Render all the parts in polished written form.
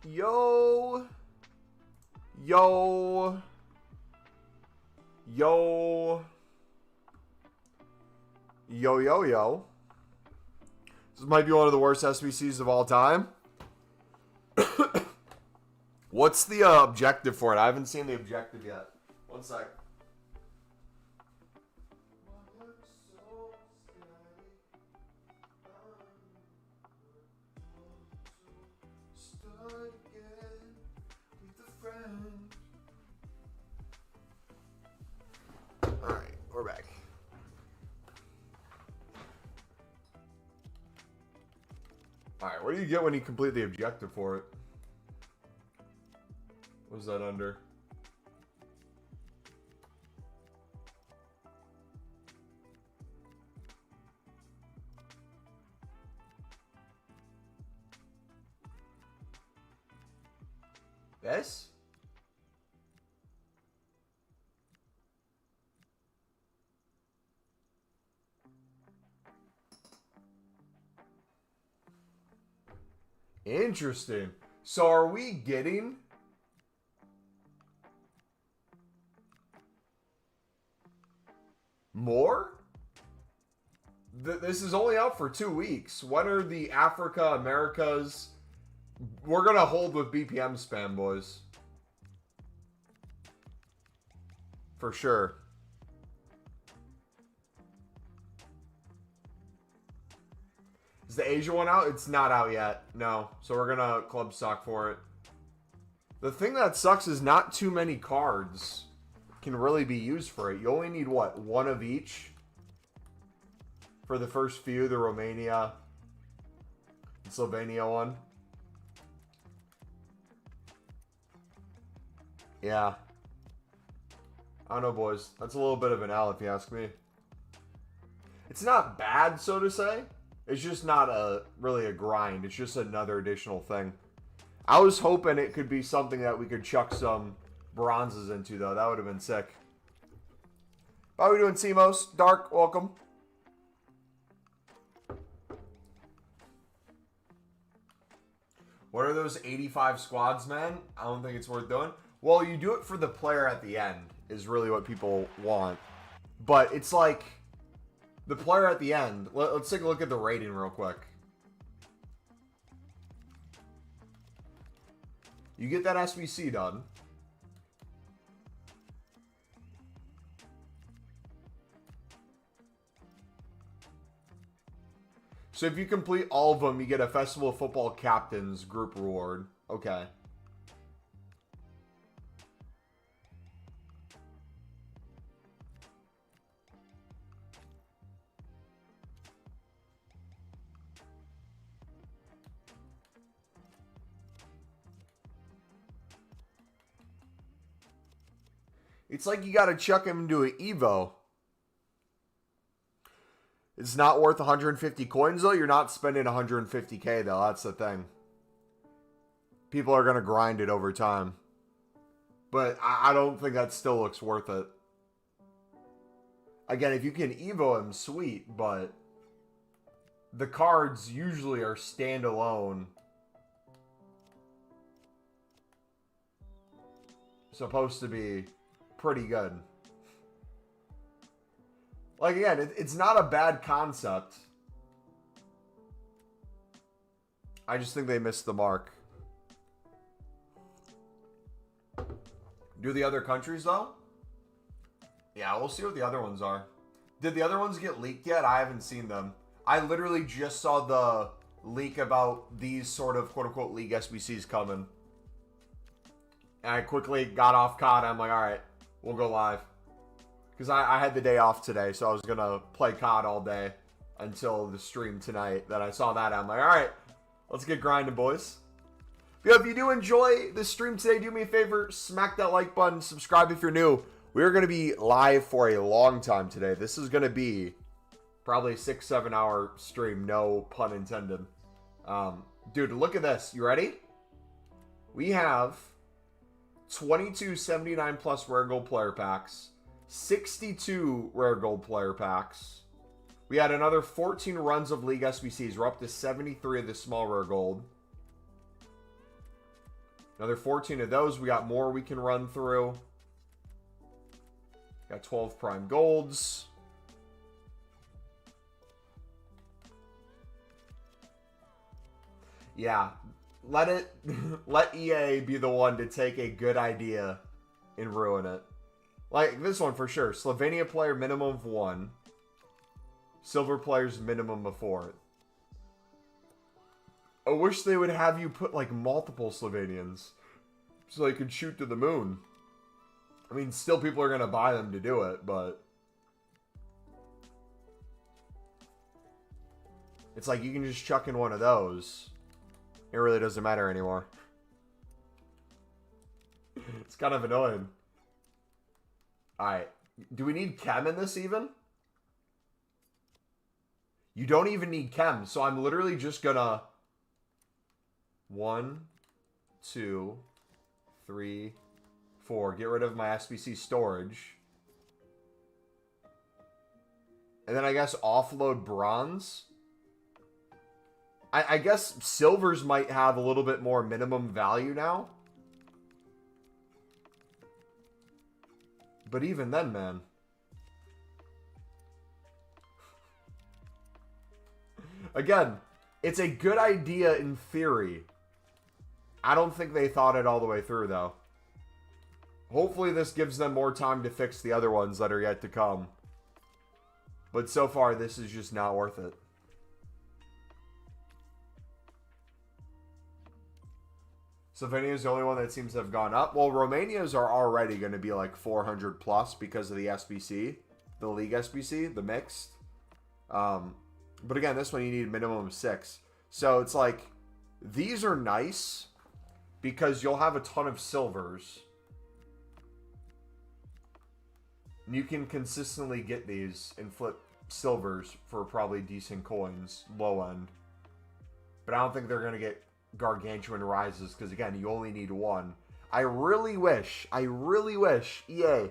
Yo. Yo. Yo. Yo, yo, yo. This might be one of the worst SBCs of all time. What's the objective for it? I haven't seen the objective yet. One sec. Alright, we're back. Alright, what do you get when you complete the objective for it? What was that under? This? Interesting. So are we getting more? This is only out for 2 weeks. When are the Africa, Americas? We're going to hold with BPM spam, boys. For sure. Is the Asia one out? It's not out yet. No. So we're going to club stock for it. The thing that sucks is not too many cards can really be used for it. You only need, what, one of each? For the first few, the Romania and Slovenia one. Yeah. I don't know, boys. That's a little bit of an L, if you ask me. It's not bad, so to say. It's just not really a grind. It's just another additional thing. I was hoping it could be something that we could chuck some bronzes into, though. That would have been sick. How are we doing, Simos? Dark, welcome. What are those 85 squads, man? I don't think it's worth doing. Well, you do it for the player at the end is really what people want. But it's like the player at the end. Let's take a look at the rating real quick. You get that SBC done. So if you complete all of them, you get a Festival of Football Captains group reward. Okay. It's like you got to chuck him into an Evo. It's not worth 150 coins, though. You're not spending 150k, though. That's the thing. People are going to grind it over time. But I don't think that still looks worth it. Again, if you can Evo him, sweet. But the cards usually are standalone. Supposed to be pretty good. Like, again, it's not a bad concept. I just think they missed the mark. Do the other countries, though? Yeah, we'll see what the other ones are. Did the other ones get leaked yet? I haven't seen them. I literally just saw the leak about these sort of quote-unquote league SBCs coming. And I quickly got off COD. I'm like, all right, we'll go live. Because I had the day off today, so I was going to play COD all day until the stream tonight. Then I saw that, I'm like, all right, let's get grinding, boys. But if you do enjoy this stream today, do me a favor, smack that like button, subscribe if you're new. We are going to be live for a long time today. This is going to be probably a 6-7 hour stream, no pun intended. Dude, look at this. You ready? We have 22 79 plus rare gold player packs. 62 rare gold player packs. We had another 14 runs of League SBCs. We're up to 73 of the small rare gold. Another 14 of those. We got more we can run through. Got 12 prime golds. Yeah, let EA be the one to take a good idea and ruin it. Like this one for sure. Slovenia player minimum of 1. Silver players minimum of 4. I wish they would have you put like multiple Slovenians so they could shoot to the moon. I mean, still people are going to buy them to do it, but it's like you can just chuck in one of those. It really doesn't matter anymore. It's kind of annoying. Alright. Do we need chem in this even? You don't even need chem, so I'm literally just gonna 1, 2, 3, 4. Get rid of my SBC storage. And then I guess offload bronze. I guess silvers might have a little bit more minimum value now. But even then, man. Again, it's a good idea in theory. I don't think they thought it all the way through, though. Hopefully this gives them more time to fix the other ones that are yet to come. But so far, this is just not worth it. Slovenia is the only one that seems to have gone up. Well, Romania's are already going to be like 400 plus because of the SBC, the League SBC, the mixed. But again, this one you need a minimum of 6. So it's like, these are nice because you'll have a ton of silvers. And you can consistently get these and flip silvers for probably decent coins, low end. But I don't think they're going to get gargantuan rises because again you only need 1. I really wish EA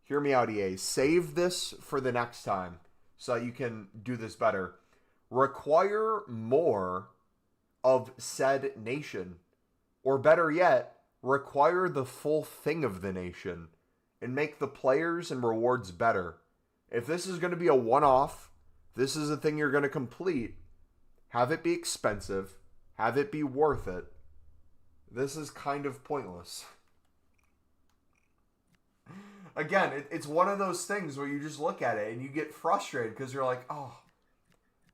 hear me out, EA, save this for the next time so that you can do this better. Require more of said nation, or better yet, require the full thing of the nation and make the players and rewards better. If this is going to be a one-off, this is a thing you're going to complete, have it be expensive, have it be worth it. This is kind of pointless. Again, it's one of those things where you just look at it and you get frustrated because you're like, oh,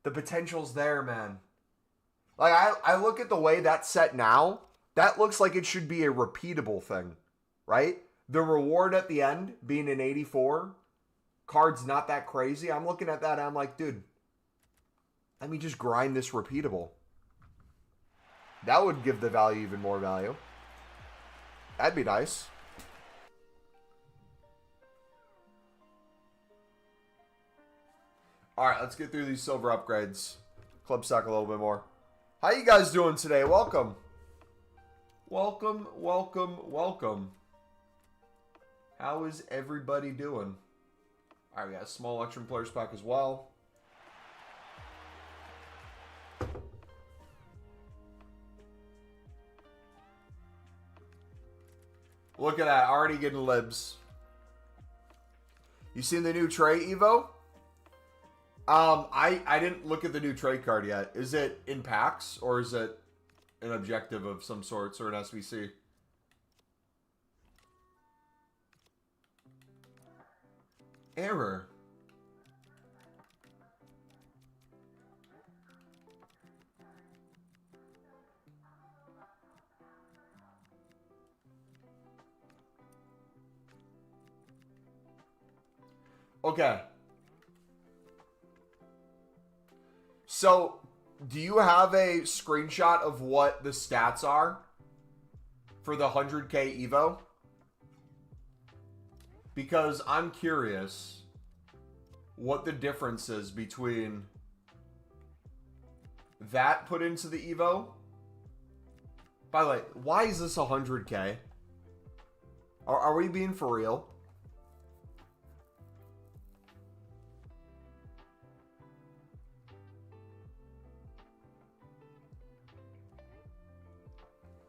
the potential's there, man. Like, I look at the way that's set now, that looks like it should be a repeatable thing, right? The reward at the end being an 84, card's not that crazy. I'm looking at that and I'm like, dude, let me just grind this repeatable. That would give the value even more value. That'd be nice. Alright, let's get through these silver upgrades. Club stock a little bit more. How you guys doing today? Welcome. Welcome, welcome, welcome. How is everybody doing? Alright, we got a small Electrum Players pack as well. Look at that, already getting libs. You seen the new Trey Evo? I didn't look at the new trade card yet. Is it in packs or is it an objective of some sorts or an SBC? Error. Okay. So, do you have a screenshot of what the stats are for the 100K Evo? Because I'm curious what the difference is between that put into the Evo. By the way, why is this 100K? Are we being for real?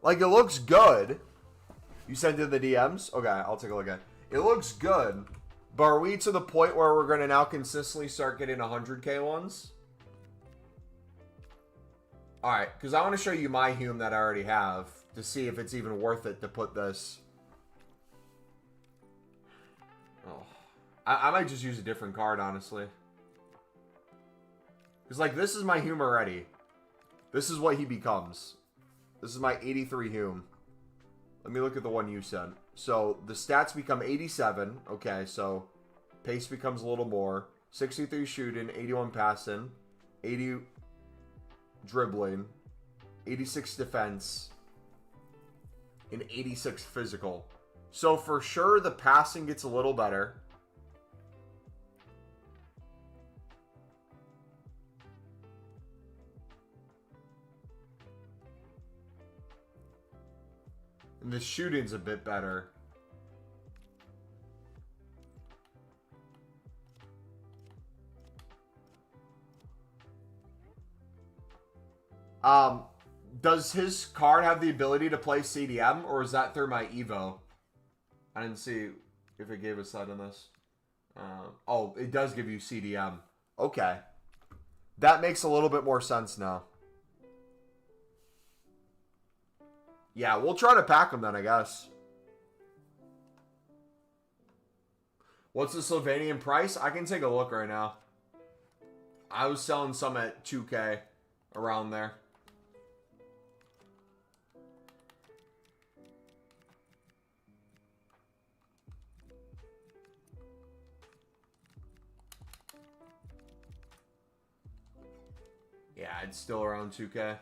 Like, it looks good. You sent in the DMs? Okay, I'll take a look at it. It looks good. But are we to the point where we're going to now consistently start getting 100K ones? Alright, because I want to show you my Hume that I already have to see if it's even worth it to put this. Oh, I might just use a different card, honestly. Because, like, this is my Hume already. This is what he becomes. This is my 83 Hume. Let me look at the one you sent. So, the stats become 87. Okay, so pace becomes a little more. 63 shooting, 81 passing, 80 dribbling, 86 defense, and 86 physical. So, for sure, the passing gets a little better. And the shooting's a bit better. Does his card have the ability to play CDM, or is that through my Evo? I didn't see if it gave us that in this. Oh, it does give you CDM. Okay. That makes a little bit more sense now. Yeah, we'll try to pack them then, I guess. What's the Slovenian price? I can take a look right now. I was selling some at 2K, around there. Yeah, it's still around 2K.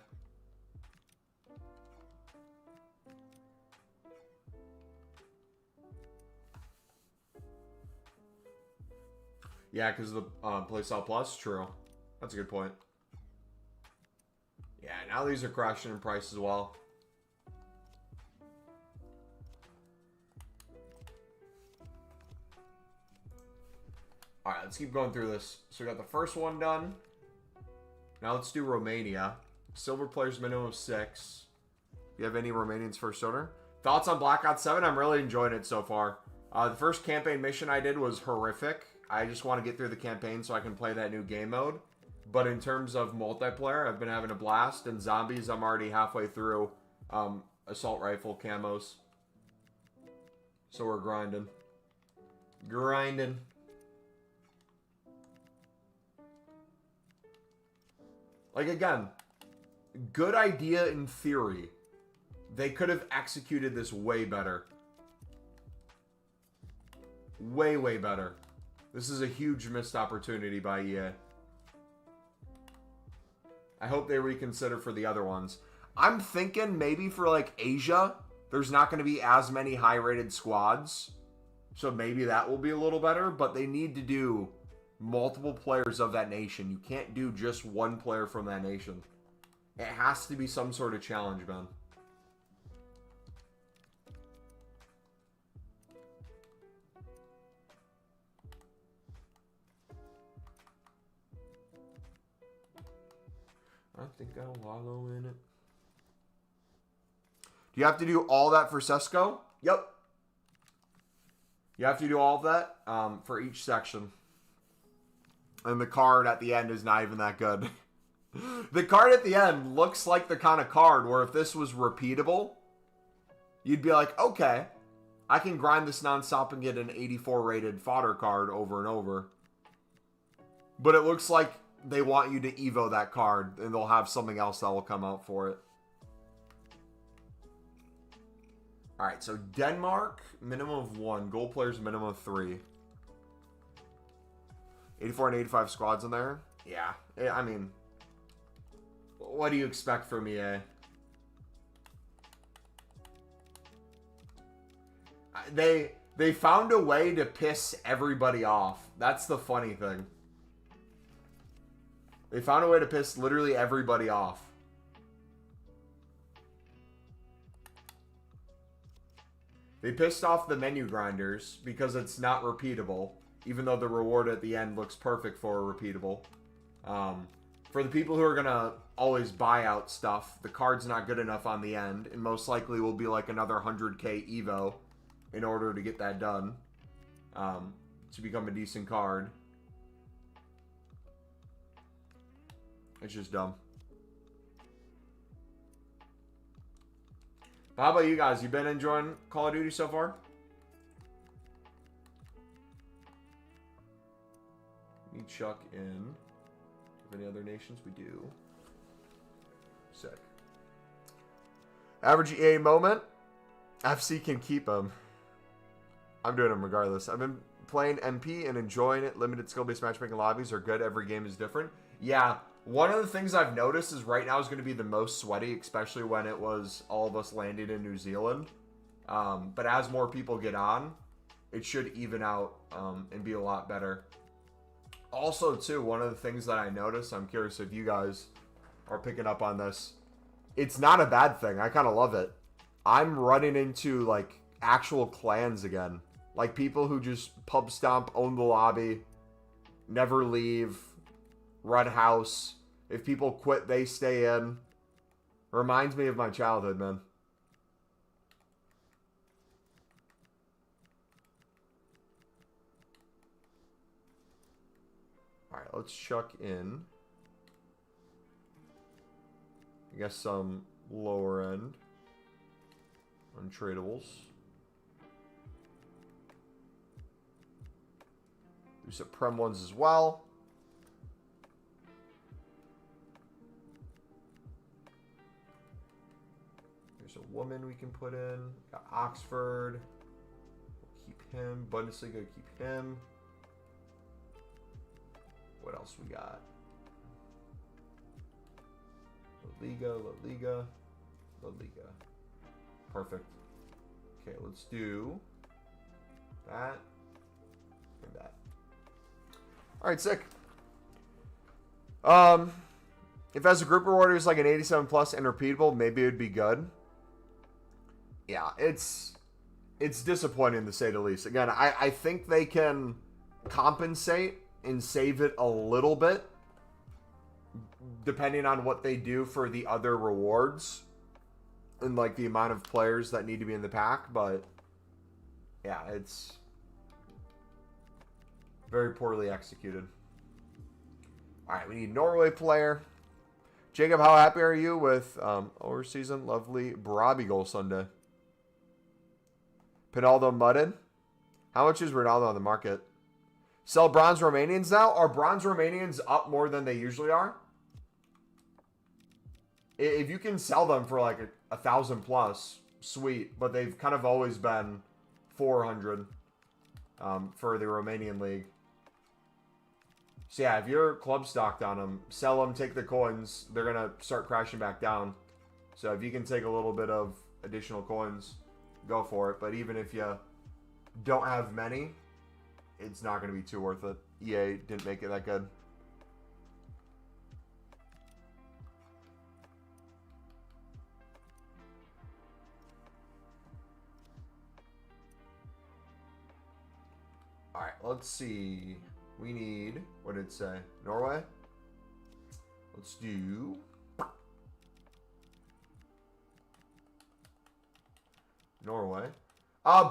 Yeah, because of the Playstyle Plus. True. That's a good point. Yeah, now these are crashing in price as well. Alright, let's keep going through this. So we got the first one done. Now let's do Romania. Silver players minimum of 6. Do you have any Romanians first owner? Thoughts on Black Ops 7? I'm really enjoying it so far. The first campaign mission I did was horrific. I just want to get through the campaign so I can play that new game mode. But in terms of multiplayer, I've been having a blast. And zombies, I'm already halfway through assault rifle camos. So we're grinding. Grinding. Like, again, good idea in theory. They could have executed this way better. Way, way better. This is a huge missed opportunity by EA. I hope they reconsider for the other ones. I'm thinking maybe for, like, Asia, there's not going to be as many high-rated squads. So maybe that will be a little better. But they need to do multiple players of that nation. You can't do just one player from that nation. It has to be some sort of challenge, man. I think I'll wallow in it. Do you have to do all that for Sesko? Yep. You have to do all of that for each section. And the card at the end is not even that good. The card at the end looks like the kind of card where if this was repeatable, you'd be like, okay, I can grind this nonstop and get an 84 rated fodder card over and over. But it looks like they want you to Evo that card, and they'll have something else that will come out for it. Alright, so Denmark, minimum of 1. Gold players, minimum of 3. 84 and 85 squads in there? Yeah. I mean, what do you expect from EA? They found a way to piss everybody off. That's the funny thing. They found a way to piss literally everybody off. They pissed off the menu grinders because it's not repeatable, even though the reward at the end looks perfect for a repeatable. For the people who are going to always buy out stuff, the card's not good enough on the end, and most likely will be like another 100k Evo in order to get that done, to become a decent card. It's just dumb. But how about you guys? You been enjoying Call of Duty so far? We chuck in. Any other nations? We do. Sick. Average EA moment. FC can keep them. I'm doing them regardless. I've been playing MP and enjoying it. Limited skill-based matchmaking lobbies are good. Every game is different. Yeah, one of the things I've noticed is right now is going to be the most sweaty, especially when it was all of us landing in New Zealand. But as more people get on, it should even out and be a lot better. Also, too, one of the things that I noticed, I'm curious if you guys are picking up on this. It's not a bad thing. I kind of love it. I'm running into, like, actual clans again. Like, people who just pub stomp, own the lobby, never leave, run house. If people quit, they stay in. Reminds me of my childhood, man. Alright, let's chuck in, I guess, some lower end untradables. Do some Prem ones as well. There's a woman we can put in. Got Oxford. We'll keep him. Bundesliga, keep him. What else we got? La Liga, La Liga, La Liga. Perfect. Okay, let's do that and that. All right, sick. If as a group rewarder is like an 87 plus and repeatable, maybe it would be good. Yeah, it's disappointing to say the least. Again, I think they can compensate and save it a little bit depending on what they do for the other rewards and like the amount of players that need to be in the pack, but yeah, it's very poorly executed. All right, we need Norway player. Jacob, how happy are you with overseason lovely Barabi goal Sunday? Pinaldo mudded. How much is Ronaldo on the market? Sell bronze Romanians now? Are bronze Romanians up more than they usually are? If you can sell them for like 1,000 plus, sweet. But they've kind of always been 400 for the Romanian league. So yeah, if you're club stocked on them, sell them, take the coins. They're going to start crashing back down. So if you can take a little bit of additional coins, go for it. But even if you don't have many, it's not going to be too worth it. EA didn't make it that good. All right, let's see. We need, what did it say? Norway? Let's do Norway.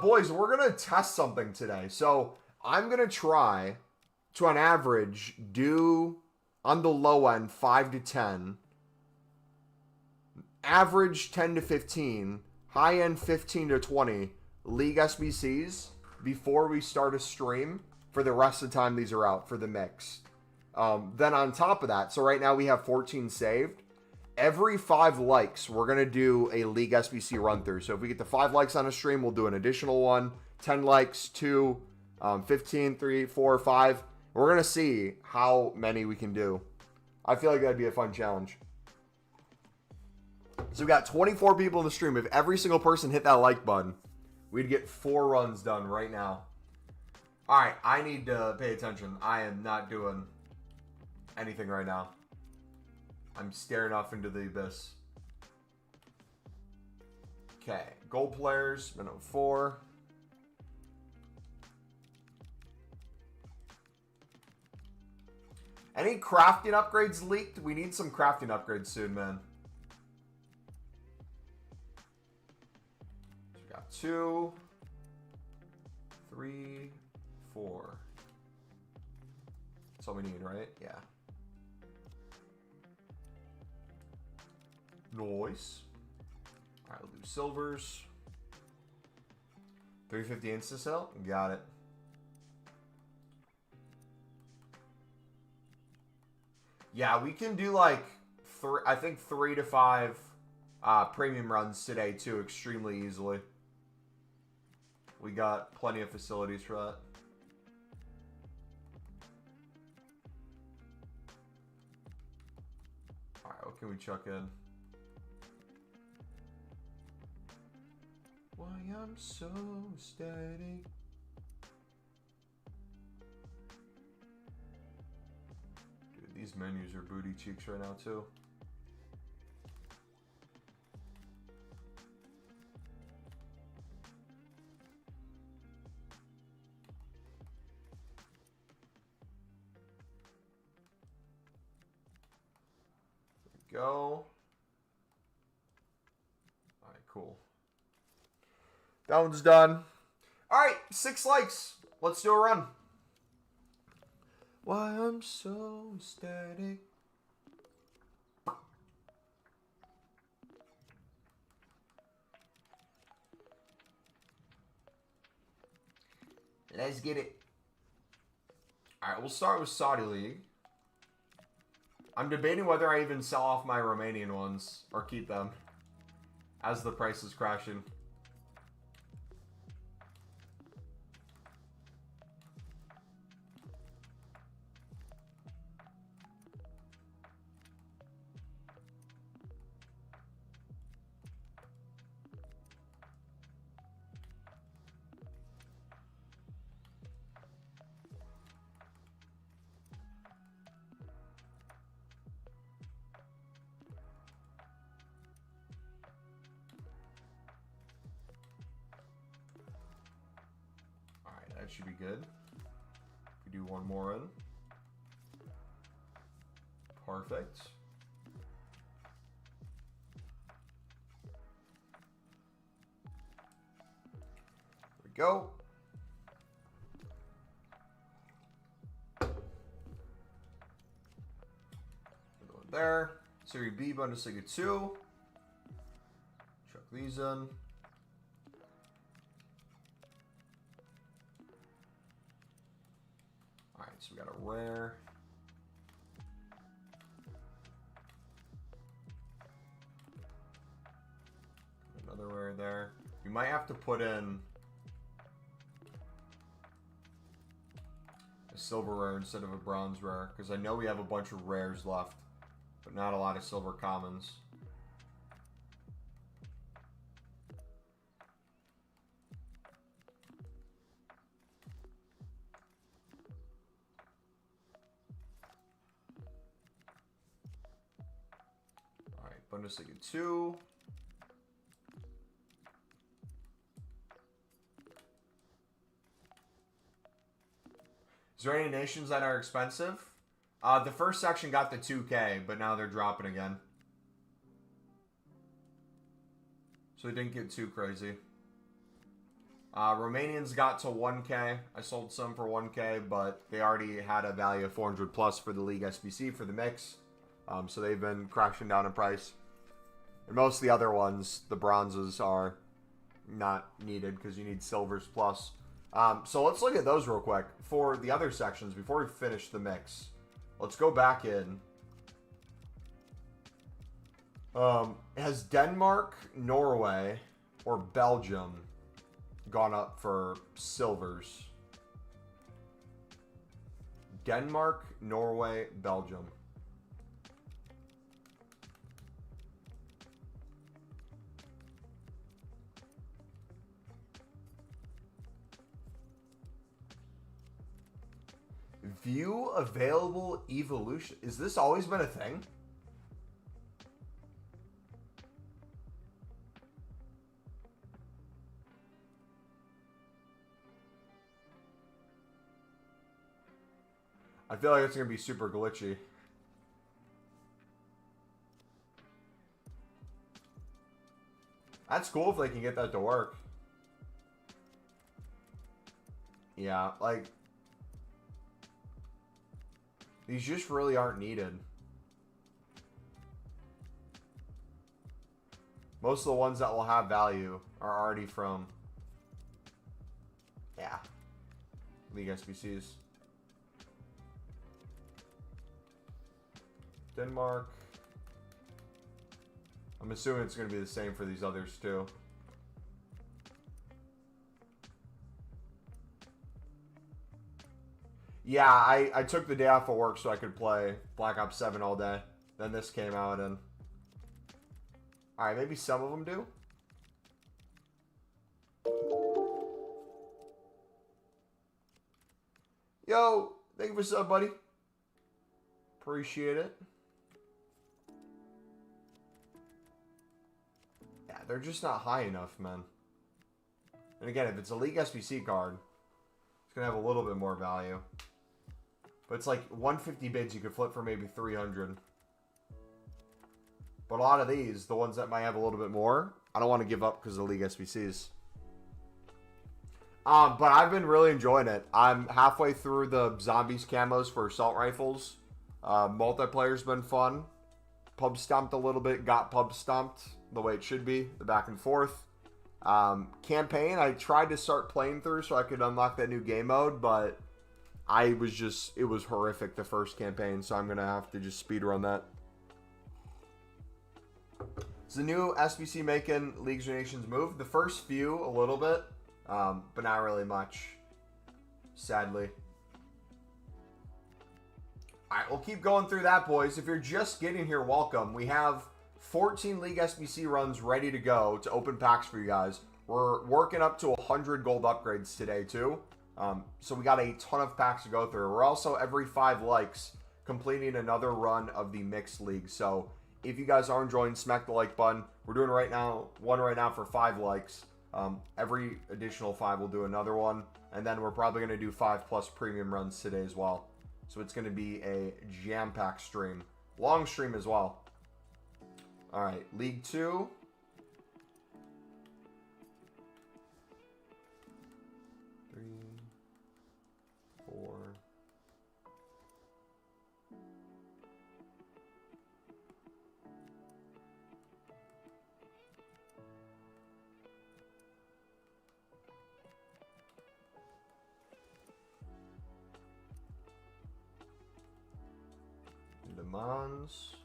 Boys, we're going to test something today. So I'm going to try to, on average, do on the low end 5 to 10, average 10 to 15, high end 15 to 20 league SBCs before we start a stream for the rest of the time these are out for the mix. Then on top of that, so right now we have 14 saved. Every 5 likes, we're going to do a league SBC run through. So if we get to 5 likes on a stream, we'll do an additional one. 10 likes, 2, 15, 3, 4, 5. We're going to see how many we can do. I feel like that'd be a fun challenge. So we got 24 people in the stream. If every single person hit that like button, we'd get 4 runs done right now. All right, I need to pay attention. I am not doing anything right now. I'm staring off into the abyss. Okay, goal players, minute 4. Any crafting upgrades leaked? We need some crafting upgrades soon, man. So we got 2, 3, 4. That's all we need, right? Yeah. Nice. Alright, we'll do silvers. 350 insta-sell. Got it. Yeah, we can do like I think 3 to 5 premium runs today too, extremely easily. We got plenty of facilities for that. Alright, what can we chuck in? Why I'm so steady. Dude, these menus are booty cheeks right now too. There we go. Alright, cool. That one's done. Alright, 6 likes. Let's do a run. Why I'm so static. Let's get it. Alright, we'll start with Saudi League. I'm debating whether I even sell off my Romanian ones or keep them as the price is crashing. That should be good. If we do one more in. Perfect. There we go. There. Serie B, Bundesliga 2. Chuck these in. So we got a rare. Another rare there. We might have to put in a silver rare instead of a bronze rare, because I know we have a bunch of rares left, but not a lot of silver commons. Bundesliga 2. Is there any nations that are expensive? The first section got the 2K, but now they're dropping again. So it didn't get too crazy. Romanians got to 1K. I sold some for 1K, but they already had a value of 400 plus for the League SBC for the mix. So they've been crashing down in price. And most of the other ones, the bronzes, are not needed because you need silvers plus. So let's look at those real quick. For the other sections, before we finish the mix, let's go back in. Has Denmark, Norway, or Belgium gone up for silvers? Denmark, Norway, Belgium. View available evolution. Is this always been a thing? I feel like it's going to be super glitchy. That's cool if they can get that to work. Yeah, like... These just really aren't needed. Most of the ones that will have value are already from... Yeah. League SBCs. Denmark. I'm assuming it's going to be the same for these others too. Yeah, I took the day off of work so I could play Black Ops 7 all day. Then this came out and... Alright, maybe some of them do. Yo, thank you for sub, buddy. Appreciate it. Yeah, they're just not high enough, man. And again, if it's a League SBC card, it's going to have a little bit more value. But it's like 150 bids you could flip for maybe 300. But a lot of these, the ones that might have a little bit more, I don't want to give up because of the League SBCs. But I've been really enjoying it. I'm halfway through the zombies camos for assault rifles. Multiplayer's been fun. Pub stomped a little bit. Got pub stomped the way it should be. The back and forth. Campaign, I tried to start playing through so I could unlock that new game mode, but it was horrific the first campaign, so I'm going to have to just speedrun that. It's the new SBC making Leagues of Nations move. The first few, a little bit. But not really much, sadly. Alright, we'll keep going through that, boys. If you're just getting here, welcome. We have 14 League SBC runs ready to go to open packs for you guys. We're working up to 100 gold upgrades today, too. So we got a ton of packs to go through. We're also, every 5 likes, completing another run of the Mixed League. So if you guys are enjoying, smack the like button. We're doing one right now for 5 likes. Every additional 5 will do another one, and then we're probably going to do 5+ premium runs today as well. So it's going to be a jam-packed stream. Long stream as well. Alright, League 2. Three, 4. Le Mans.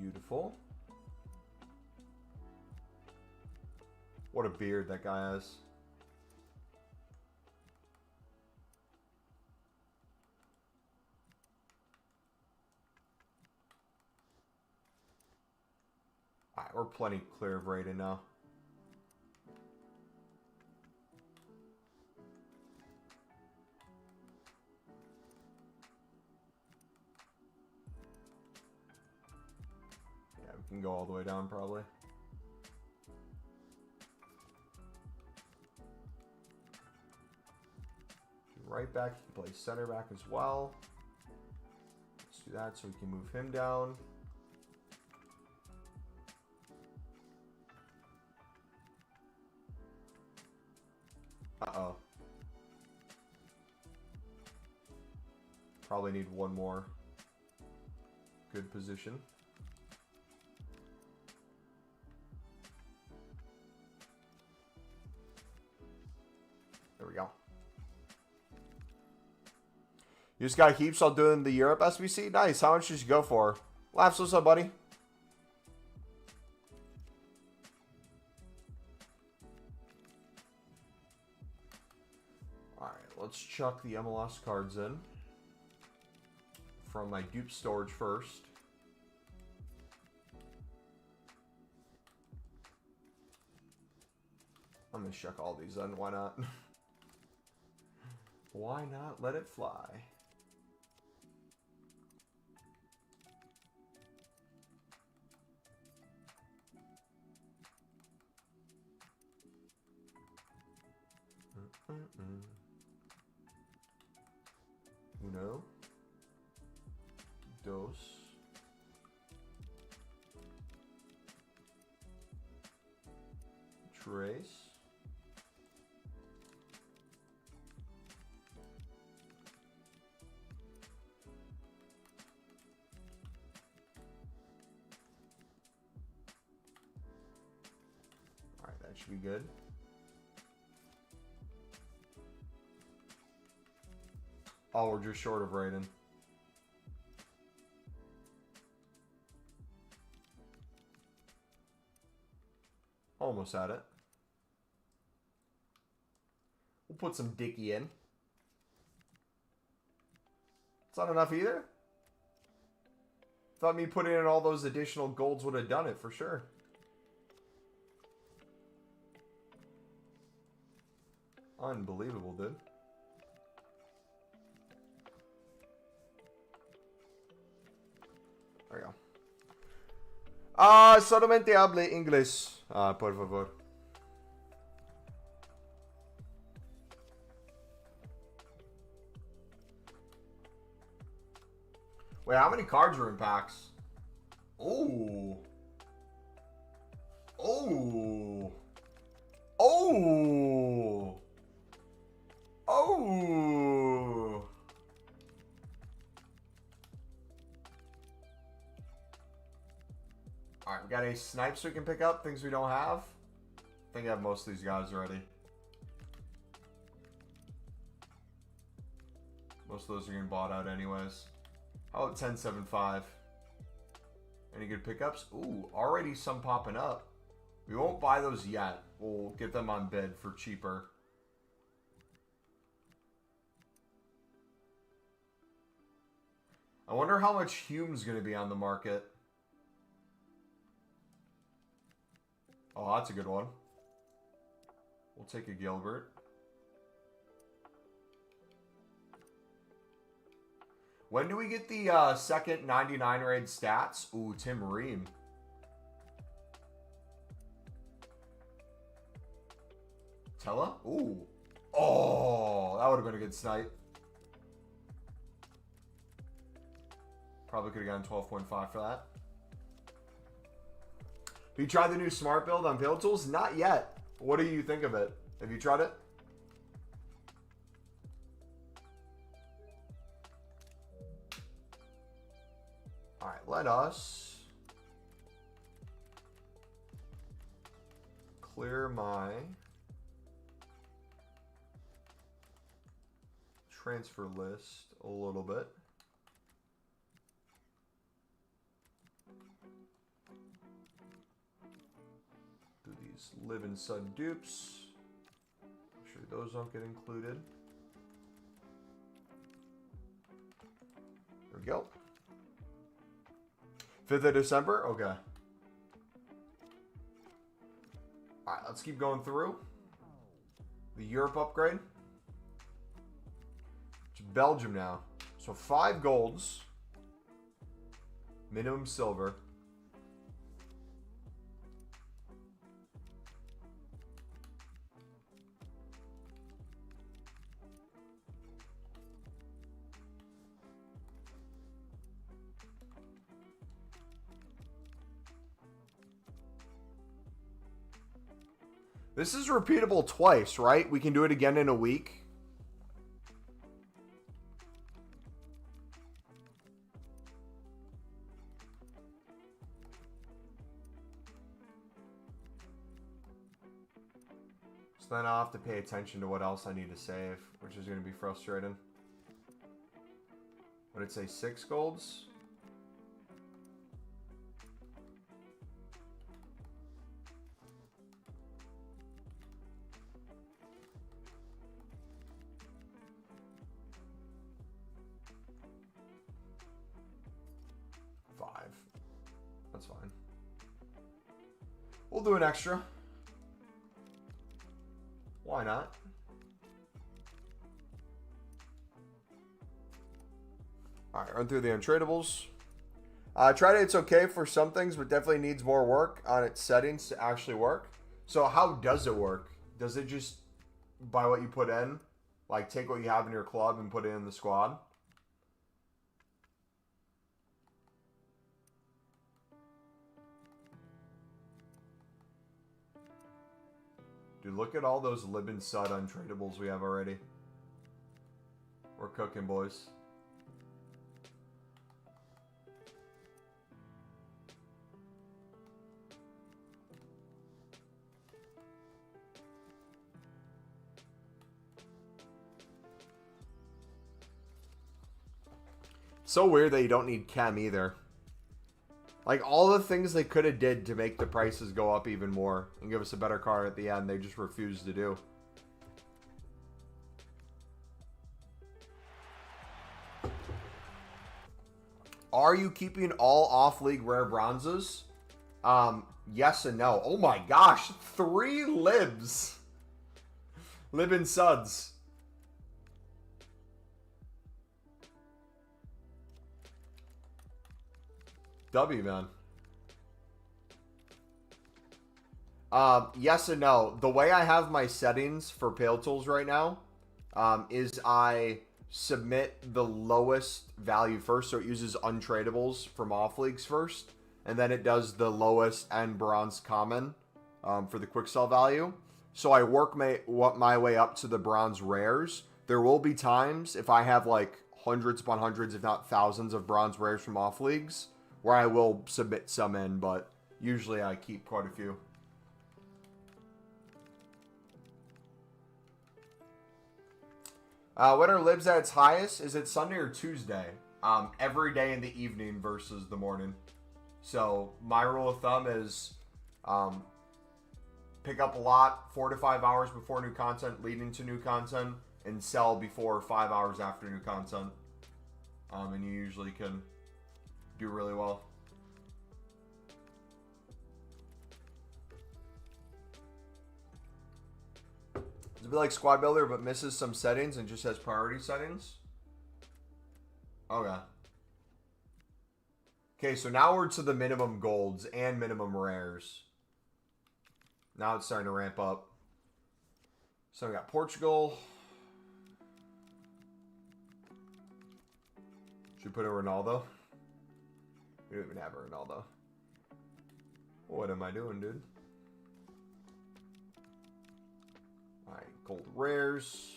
Beautiful. What a beard that guy has. Alright, we're plenty clear of Raiden now. Can go all the way down probably. Right back, he can play center back as well. Let's do that so we can move him down. Uh-oh. Probably need one more good position. There we go. You just got heaps while doing the Europe SBC? Nice. How much did you go for? Laughs, what's up, buddy? Alright, let's chuck the MLS cards in. From my dupe storage first. I'm going to chuck all these in. Why not? Why not let it fly? Uno. Dos. Tres. Alright, that should be good. Oh, we're just short of Raiden. Almost at it. We'll put some Dickey in. It's not enough either. Thought me putting in all those additional golds would have done it for sure. Unbelievable, dude. There we go. Solamente hable inglés, por favor. Wait, how many cards are in packs? Oh. Oh. Oh. Oh. Alright, we got any snipes we can pick up, things we don't have. I think I have most of these guys already. Most of those are getting bought out anyways. How about 10.75? Any good pickups? Ooh, already some popping up. We won't buy those yet. We'll get them on bid for cheaper. I wonder how much Hume's going to be on the market. Oh, that's a good one. We'll take a Gilbert. When do we get the second 99 raid stats? Ooh, Tim Ream. Tella? Ooh. Oh, that would have been a good snipe. Probably could have gotten 12.5 for that. Have you tried the new smart build on Build Tools? Not yet. What do you think of it? Have you tried it? Alright, let us clear my transfer list a little bit. Do these live in sud dupes. Make sure those don't get included. There we go. 5th of December? Okay. Alright, let's keep going through. The Europe upgrade. It's Belgium now. So 5 golds. Minimum silver. This is repeatable twice, right? We can do it again in a week. So then I'll have to pay attention to what else I need to save, which is going to be frustrating. What did it say? 6 golds? That's fine. We'll do an extra. Why not? Alright, run through the untradables. Try to, it's okay for some things, but definitely needs more work on its settings to actually work. So how does it work? Does it just, by what you put in, like take what you have in your club and put it in the squad? Dude, look at all those Lib and Sud untradables we have already. We're cooking, boys. So weird that you don't need chem either. Like, all the things they could have did to make the prices go up even more and give us a better card at the end, they just refused to do. Are you keeping all off-league rare bronzes? Yes and no. Oh my gosh, 3 libs. Lib and Suds. W, man. Yes and no. The way I have my settings for Pale Tools right now is I submit the lowest value first, so it uses untradables from off leagues first, and then it does the lowest and bronze common for the quick sell value. So I work my way up to the bronze rares. There will be times if I have like hundreds upon hundreds, if not thousands of bronze rares from off leagues, where I will submit some in, but usually I keep quite a few. When are libs at its highest? Is it Sunday or Tuesday? Every day in the evening versus the morning. So my rule of thumb is pick up a lot 4 to 5 hours before new content, leading to new content, and sell before 5 hours after new content. And you usually can do really well. It's a bit like Squad Builder, but misses some settings and just has priority settings. Okay. Okay, so now we're to the minimum golds and minimum rares. Now it's starting to ramp up. So we got Portugal. Should we put in Ronaldo? We don't even have a Ronaldo. What am I doing, dude? Alright, gold rares.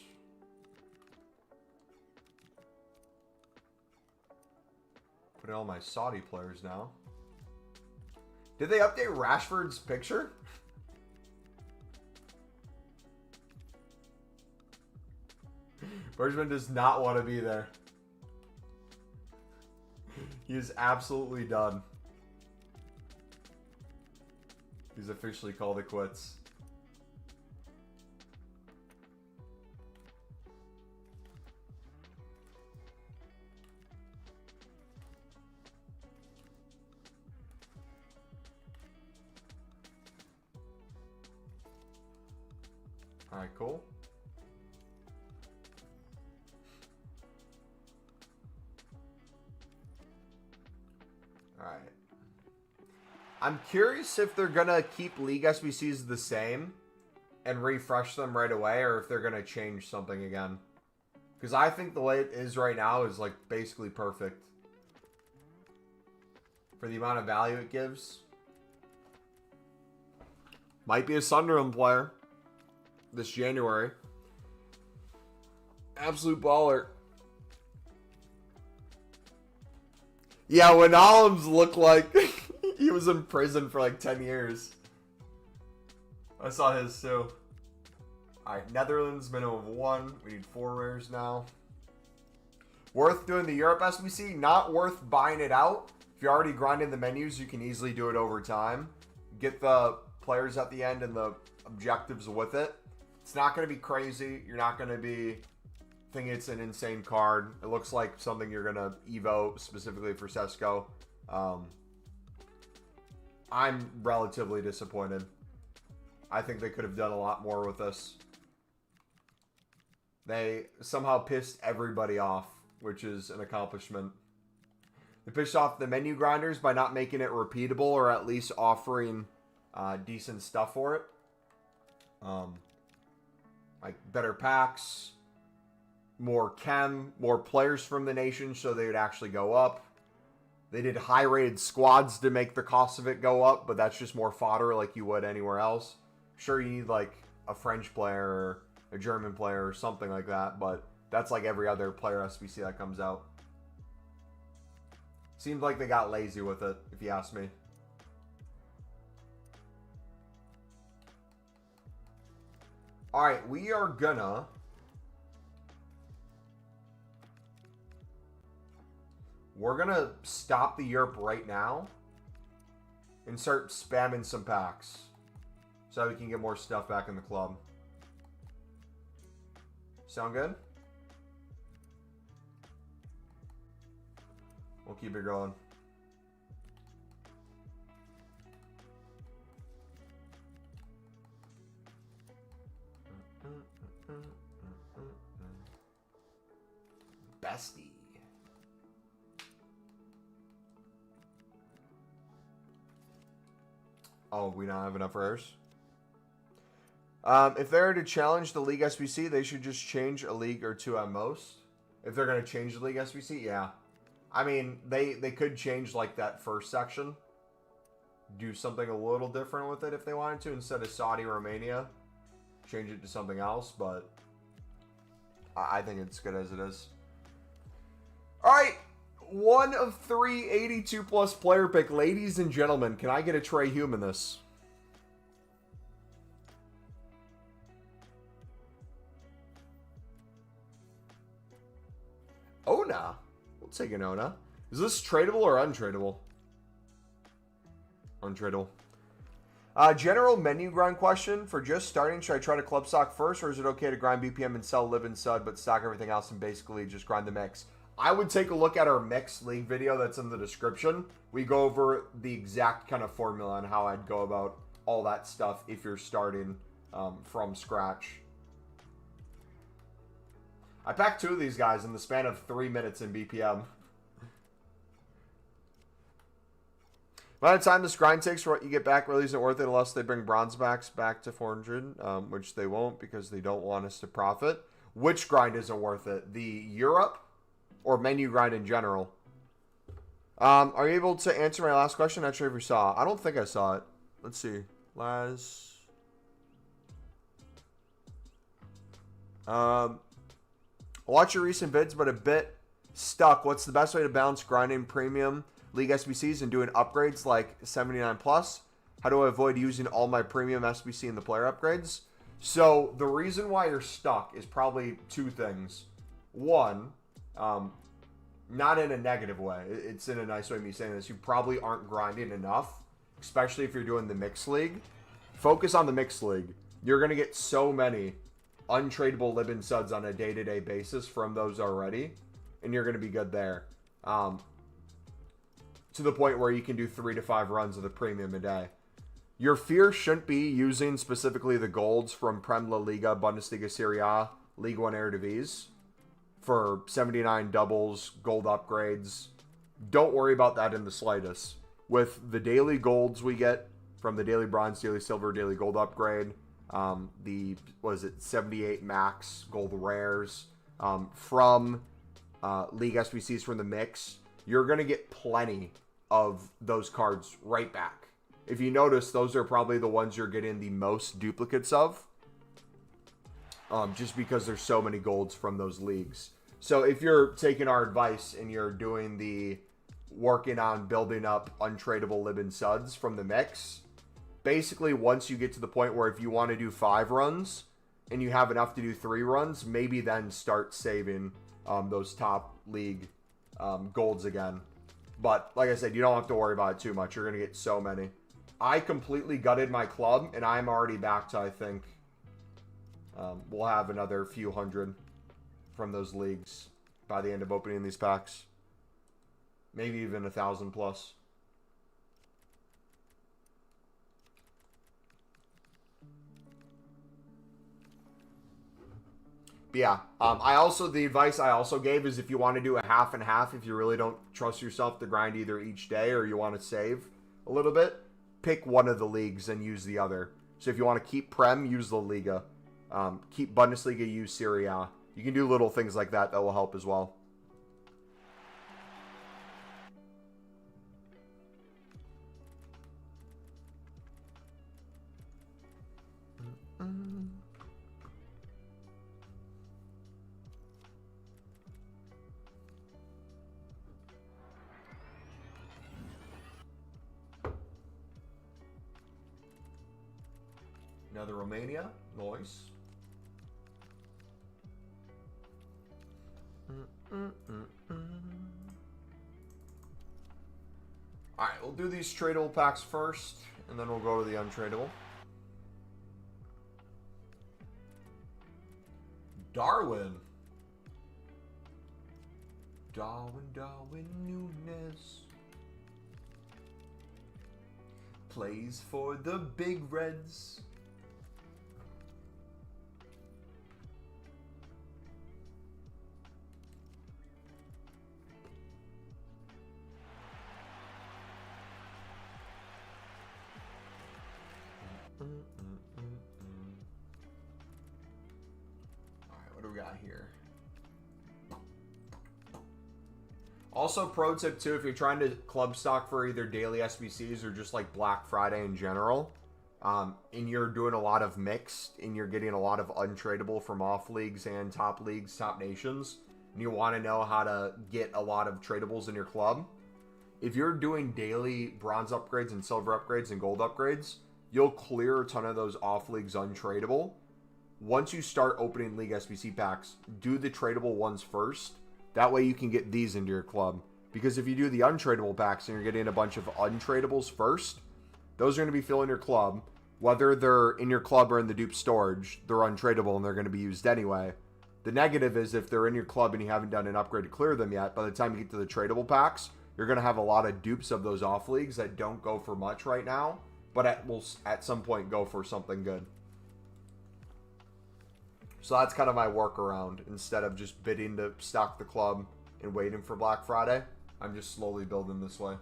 Put in all my Saudi players now. Did they update Rashford's picture? Bergman does not want to be there. He is absolutely done. He's officially called it quits. Alright, cool. Alright. I'm curious if they're going to keep League SBCs the same and refresh them right away, or if they're going to change something again. Because I think the way it is right now is like basically perfect. For the amount of value it gives. Might be a Sunderland player this January. Absolute baller. Yeah, when Allums looked like he was in prison for like 10 years. I saw his too. Alright, Netherlands, minimum of 1. We need 4 rares now. Worth doing the Europe SBC? Not worth buying it out. If you're already grinding the menus, you can easily do it over time. Get the players at the end and the objectives with it. It's not going to be crazy. You're not going to be thinking it's an insane card. It looks like something you're going to Evo specifically for Sesko. I'm relatively disappointed. I think they could have done a lot more with this. They somehow pissed everybody off, which is an accomplishment. They pissed off the menu grinders by not making it repeatable, or at least offering decent stuff for it. Like better packs, more chem, more players from the nation so they would actually go up. They did high-rated squads to make the cost of it go up, but that's just more fodder like you would anywhere else. Sure, you need like a French player or a German player or something like that, but that's like every other player SBC that comes out. Seems like they got lazy with it, if you ask me. Alright, we are gonna... We're gonna stop the Europe right now and start spamming some packs so we can get more stuff back in the club. Sound good? We'll keep it going. Bestie. Oh, we don't have enough rares? If they're to challenge the League SBC, they should just change a league or two at most. If they're going to change the League SBC, yeah. I mean, they could change like that first section. Do something a little different with it if they wanted to. Instead of Saudi, Romania, change it to something else. But I think it's good as it is. Alright. 1 of 3 82 plus player pick. Ladies and gentlemen, can I get a Trey Hume in this? Ona. We'll take an Ona. Is this tradable or untradeable? Untradeable. General menu grind question. For just starting, should I try to club stock first, or is it okay to grind BPM and sell live and sud, but stock everything else and basically just grind the mix? I would take a look at our mixed league video that's in the description. We go over the exact kind of formula and how I'd go about all that stuff if you're starting from scratch. I packed 2 of these guys in the span of 3 minutes in BPM. By the time this grind takes for what you get back really isn't worth it unless they bring bronze backs back to 400, which they won't because they don't want us to profit. Which grind isn't worth it? The Europe or menu grind in general? Are you able to answer my last question? Not sure if you saw. I don't think I saw it. Let's see. Watch your recent vids, but a bit stuck. What's the best way to balance grinding premium League SBCs and doing upgrades like 79 plus? How do I avoid using all my premium SBC in the player upgrades? So the reason why you're stuck is probably 2 things. One, not in a negative way. It's in a nice way of me saying this. You probably aren't grinding enough, especially if you're doing the mixed league. Focus on the mixed league. You're going to get so many untradeable Libin suds on a day-to-day basis from those already, and you're going to be good there. To the point where you can do 3 to 5 runs of the premium a day. Your fear shouldn't be using specifically the golds from Prem La Liga, Bundesliga, Serie A, Ligue 1 Eredivisie for 79 doubles, gold upgrades. Don't worry about that in the slightest. With the daily golds we get from the daily bronze, daily silver, daily gold upgrade, the, what is it, 78 max gold rares from League SBCs from the mix, you're going to get plenty of those cards right back. If you notice, those are probably the ones you're getting the most duplicates of. Just because there's so many golds from those leagues. So if you're taking our advice and you're doing the working on building up untradeable Libin suds from the mix, basically once you get to the point where if you want to do 5 runs and you have enough to do 3 runs, maybe then start saving those top league golds again. But like I said, you don't have to worry about it too much. You're going to get so many. I completely gutted my club and I'm already back to, I think, we'll have another few hundred from those leagues by the end of opening these packs. Maybe even 1,000 plus. But yeah, the advice I also gave is if you want to do a half and half, if you really don't trust yourself to grind either each day or you want to save a little bit, pick one of the leagues and use the other. So if you want to keep Prem, use La Liga. Keep Bundesliga, use Serie A. You can do little things like that will help as well. Another Romania. Nice. Alright, we'll do these tradable packs first, and then we'll go to the untradeable. Darwin. Darwin Nunes. Plays for the Big Reds. Alright, what do we got here? Also, pro tip too, if you're trying to club stock for either daily SBCs or just like Black Friday in general, and you're doing a lot of mixed, and you're getting a lot of untradable from off leagues and top leagues, top nations, and you want to know how to get a lot of tradables in your club, if you're doing daily bronze upgrades and silver upgrades and gold upgrades, you'll clear a ton of those off leagues untradable. Once you start opening league SBC packs, do the tradable ones first. That way you can get these into your club. Because if you do the untradable packs and you're getting a bunch of untradables first, those are going to be filling your club. Whether they're in your club or in the dupe storage, they're untradable and they're going to be used anyway. The negative is if they're in your club and you haven't done an upgrade to clear them yet, by the time you get to the tradable packs, you're going to have a lot of dupes of those off leagues that don't go for much right now, but will at some point go for something good. So that's kind of my workaround. Instead of just bidding to stock the club and waiting for Black Friday, I'm just slowly building this way.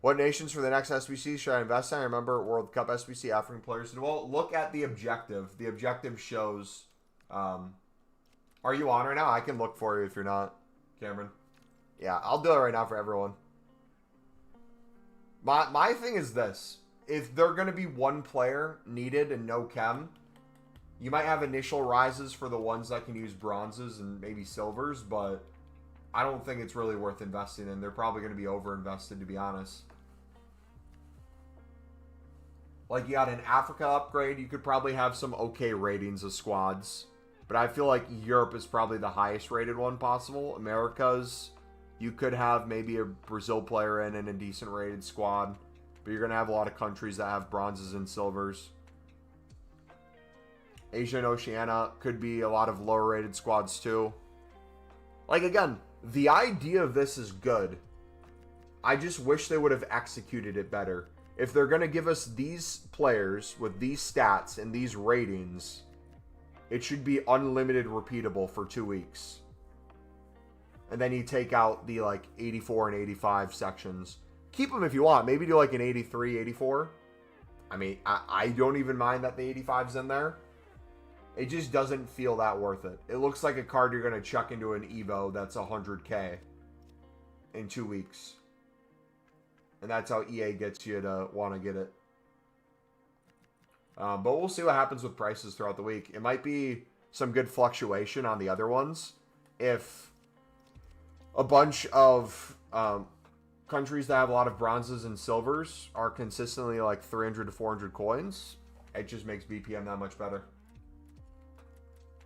What nations for the next SBC should I invest in? I remember World Cup SBC, African players. Well, look at the objective. The objective shows... are you on right now? I can look for you if you're not, Cameron. Yeah, I'll do it right now for everyone. My thing is this. If they're going to be one player needed and no chem, you might have initial rises for the ones that can use bronzes and maybe silvers, but I don't think it's really worth investing in. They're probably going to be over-invested, to be honest. Like, you got an Africa upgrade, you could probably have some okay ratings of squads. But I feel like Europe is probably the highest rated one possible. America's... You could have maybe a Brazil player in and a decent rated squad. But you're going to have a lot of countries that have bronzes and silvers. Asia and Oceania could be a lot of lower rated squads too. Like, again, the idea of this is good. I just wish they would have executed it better. If they're going to give us these players with these stats and these ratings, it should be unlimited repeatable for 2 weeks. And then you take out the, like, 84 and 85 sections. Keep them if you want. Maybe do, like, an 83, 84. I mean, I don't even mind that the 85's in there. It just doesn't feel that worth it. It looks like a card you're going to chuck into an Evo that's 100K in 2 weeks. And that's how EA gets you to want to get it. But we'll see what happens with prices throughout the week. It might be some good fluctuation on the other ones. If a bunch of countries that have a lot of bronzes and silvers are consistently like 300 to 400 coins, it just makes BPM that much better.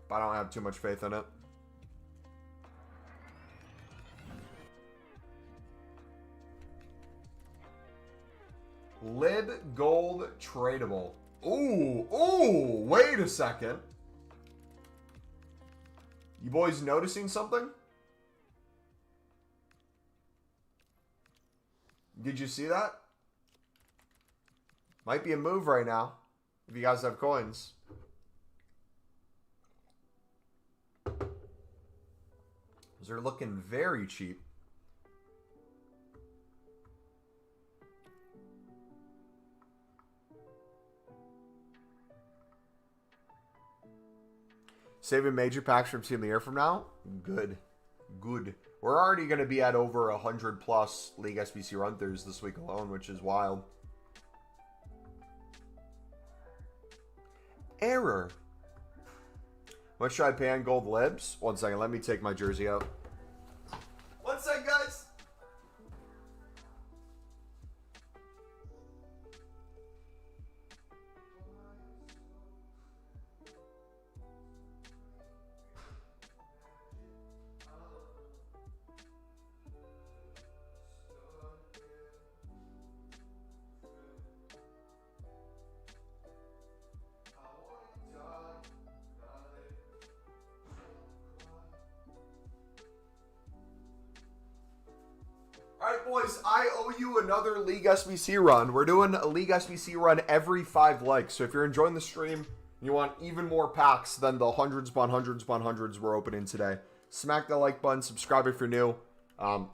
But I don't have too much faith in it. Lib Gold Tradable. Ooh, wait a second. You boys noticing something? Did you see that? Might be a move right now, if you guys have coins. They're looking very cheap. Saving major packs from Team of the Year from now? Good. Good. We're already going to be at over 100 plus League SBC run-throughs this week alone, which is wild. Error. What should I pay on gold libs? 1 second. Let me take my jersey out. 1 second, guys. boys, I owe you another League SBC run. We're doing a League SBC run every 5 likes. So if you're enjoying the stream, you want even more packs than the hundreds upon hundreds upon hundreds we're opening today, smack the like button, subscribe if you're new.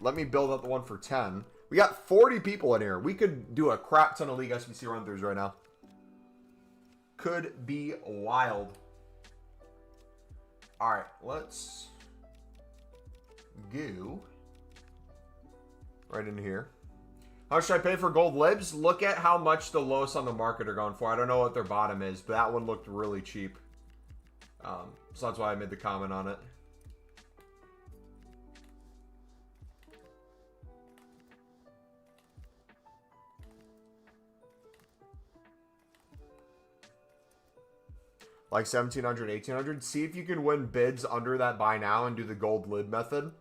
Let me build up the one for 10. We got 40 people in here. We could do a crap ton of League SBC run-throughs right now. Could be wild. All right, let's go right in here. How much should I pay for gold libs? Look at how much the lowest on the market are going for. I don't know what their bottom is, but that one looked really cheap. So that's why I made the comment on it. Like 1700, 1800. See if you can win bids under that buy now and do the gold lid method.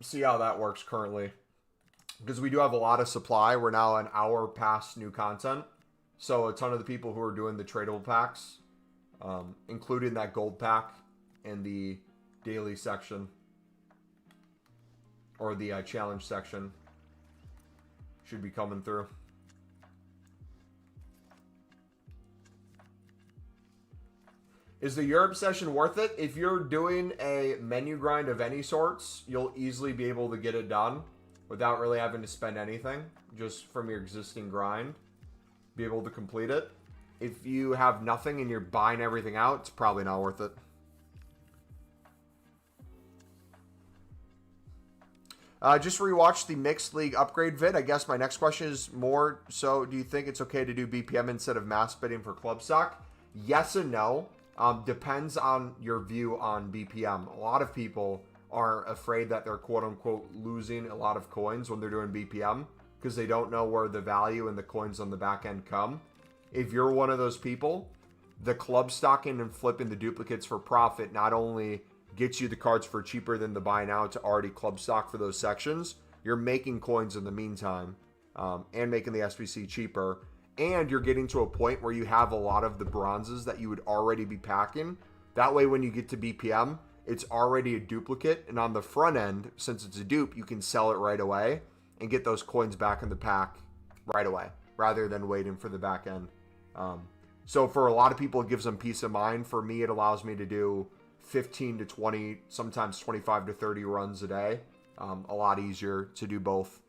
See how that works currently. Because we do have a lot of supply. We're now an hour past new content. So a ton of the people who are doing the tradable packs, including that gold pack in the daily section. Or the challenge section, should be coming through. Is the Europe session worth it? If you're doing a menu grind of any sorts, you'll easily be able to get it done without really having to spend anything, just from your existing grind. Be able to complete it. If you have nothing and you're buying everything out, it's probably not worth it. Just rewatched the Mixed League upgrade vid. I guess my next question is more so, do you think it's okay to do BPM instead of mass bidding for club stock? Yes and no. Depends on your view on BPM. A lot of people are afraid that they're quote-unquote losing a lot of coins when they're doing BPM because they don't know where the value and the coins on the back end come. If you're one of those people, the club stocking and flipping the duplicates for profit not only gets you the cards for cheaper than the buy now to already club stock for those sections, you're making coins in the meantime and making the SBC cheaper. And you're getting to a point where you have a lot of the bronzes that you would already be packing. That way, when you get to BPM, it's already a duplicate. And on the front end, since it's a dupe, you can sell it right away and get those coins back in the pack right away, rather than waiting for the back end. So for a lot of people, it gives them peace of mind. For me, it allows me to do 15 to 20, sometimes 25 to 30 runs a day. A lot easier to do both.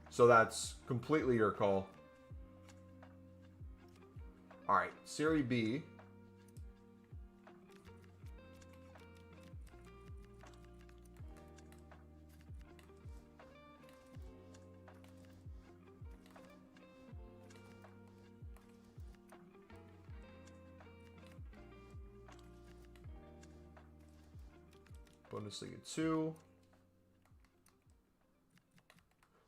So that's completely your call. All right, Serie B. Bundesliga 2.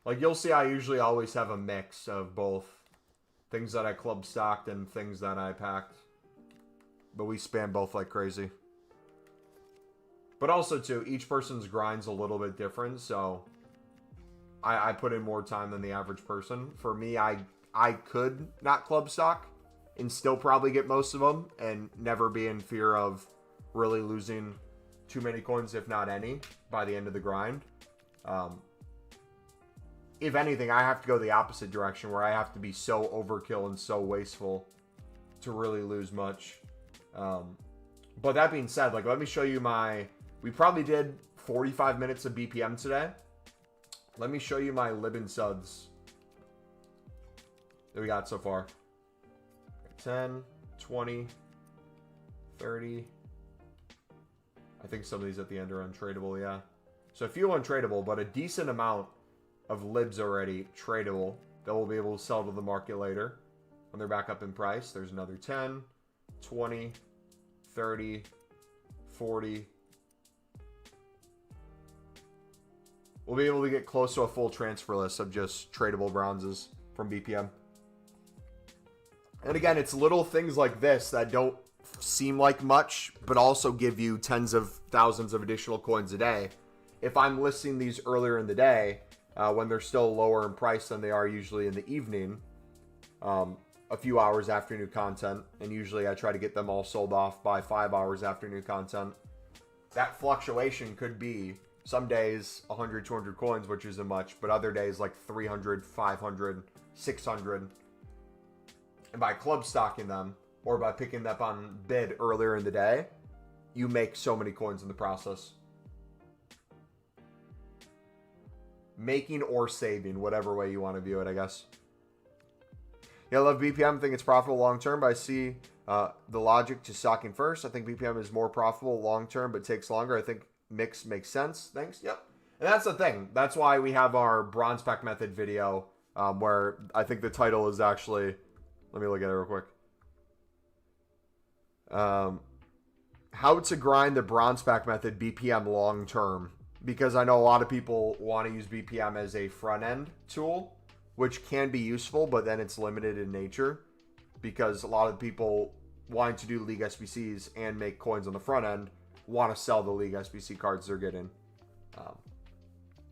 Like, you'll see I usually always have a mix of both things that I club stocked and things that I packed. But we spam both like crazy. But also, too, each person's grind's a little bit different, so I put in more time than the average person. For me, I could not club stock and still probably get most of them and never be in fear of really losing too many coins, if not any, by the end of the grind. If anything, I have to go the opposite direction where I have to be so overkill and so wasteful to really lose much. But that being said, like, let me show you my... We probably did 45 minutes of BPM today. Let me show you my lib and suds that we got so far. 10, 20, 30. I think some of these at the end are untradeable, yeah. So a few untradeable, but a decent amount of libs already tradable that we'll be able to sell to the market later when they're back up in price. There's another 10, 20, 30, 40. We'll be able to get close to a full transfer list of just tradable bronzes from BPM. And again, it's little things like this that don't seem like much, but also give you tens of thousands of additional coins a day. If I'm listing these earlier in the day, when they're still lower in price than they are usually in the evening, a few hours after new content, and usually I try to get them all sold off by 5 hours after new content. That fluctuation could be some days 100, 200 coins, which isn't much, but other days like 300, 500, 600. And by club stocking them, or by picking them up on bid earlier in the day, you make so many coins in the process. Making or saving, whatever way you want to view it, I guess. Yeah, I love BPM. I think it's profitable long term, but I see the logic to stocking first. I think BPM is more profitable long term, but takes longer. I think mix makes sense. Thanks. Yep. And that's the thing. That's why we have our bronze pack method video, where I think the title is actually, let me look at it real quick. How to grind the bronze pack method BPM long term. Because I know a lot of people want to use BPM as a front end tool, which can be useful, but then it's limited in nature because a lot of people wanting to do League SBCs and make coins on the front end want to sell the League SBC cards they're getting,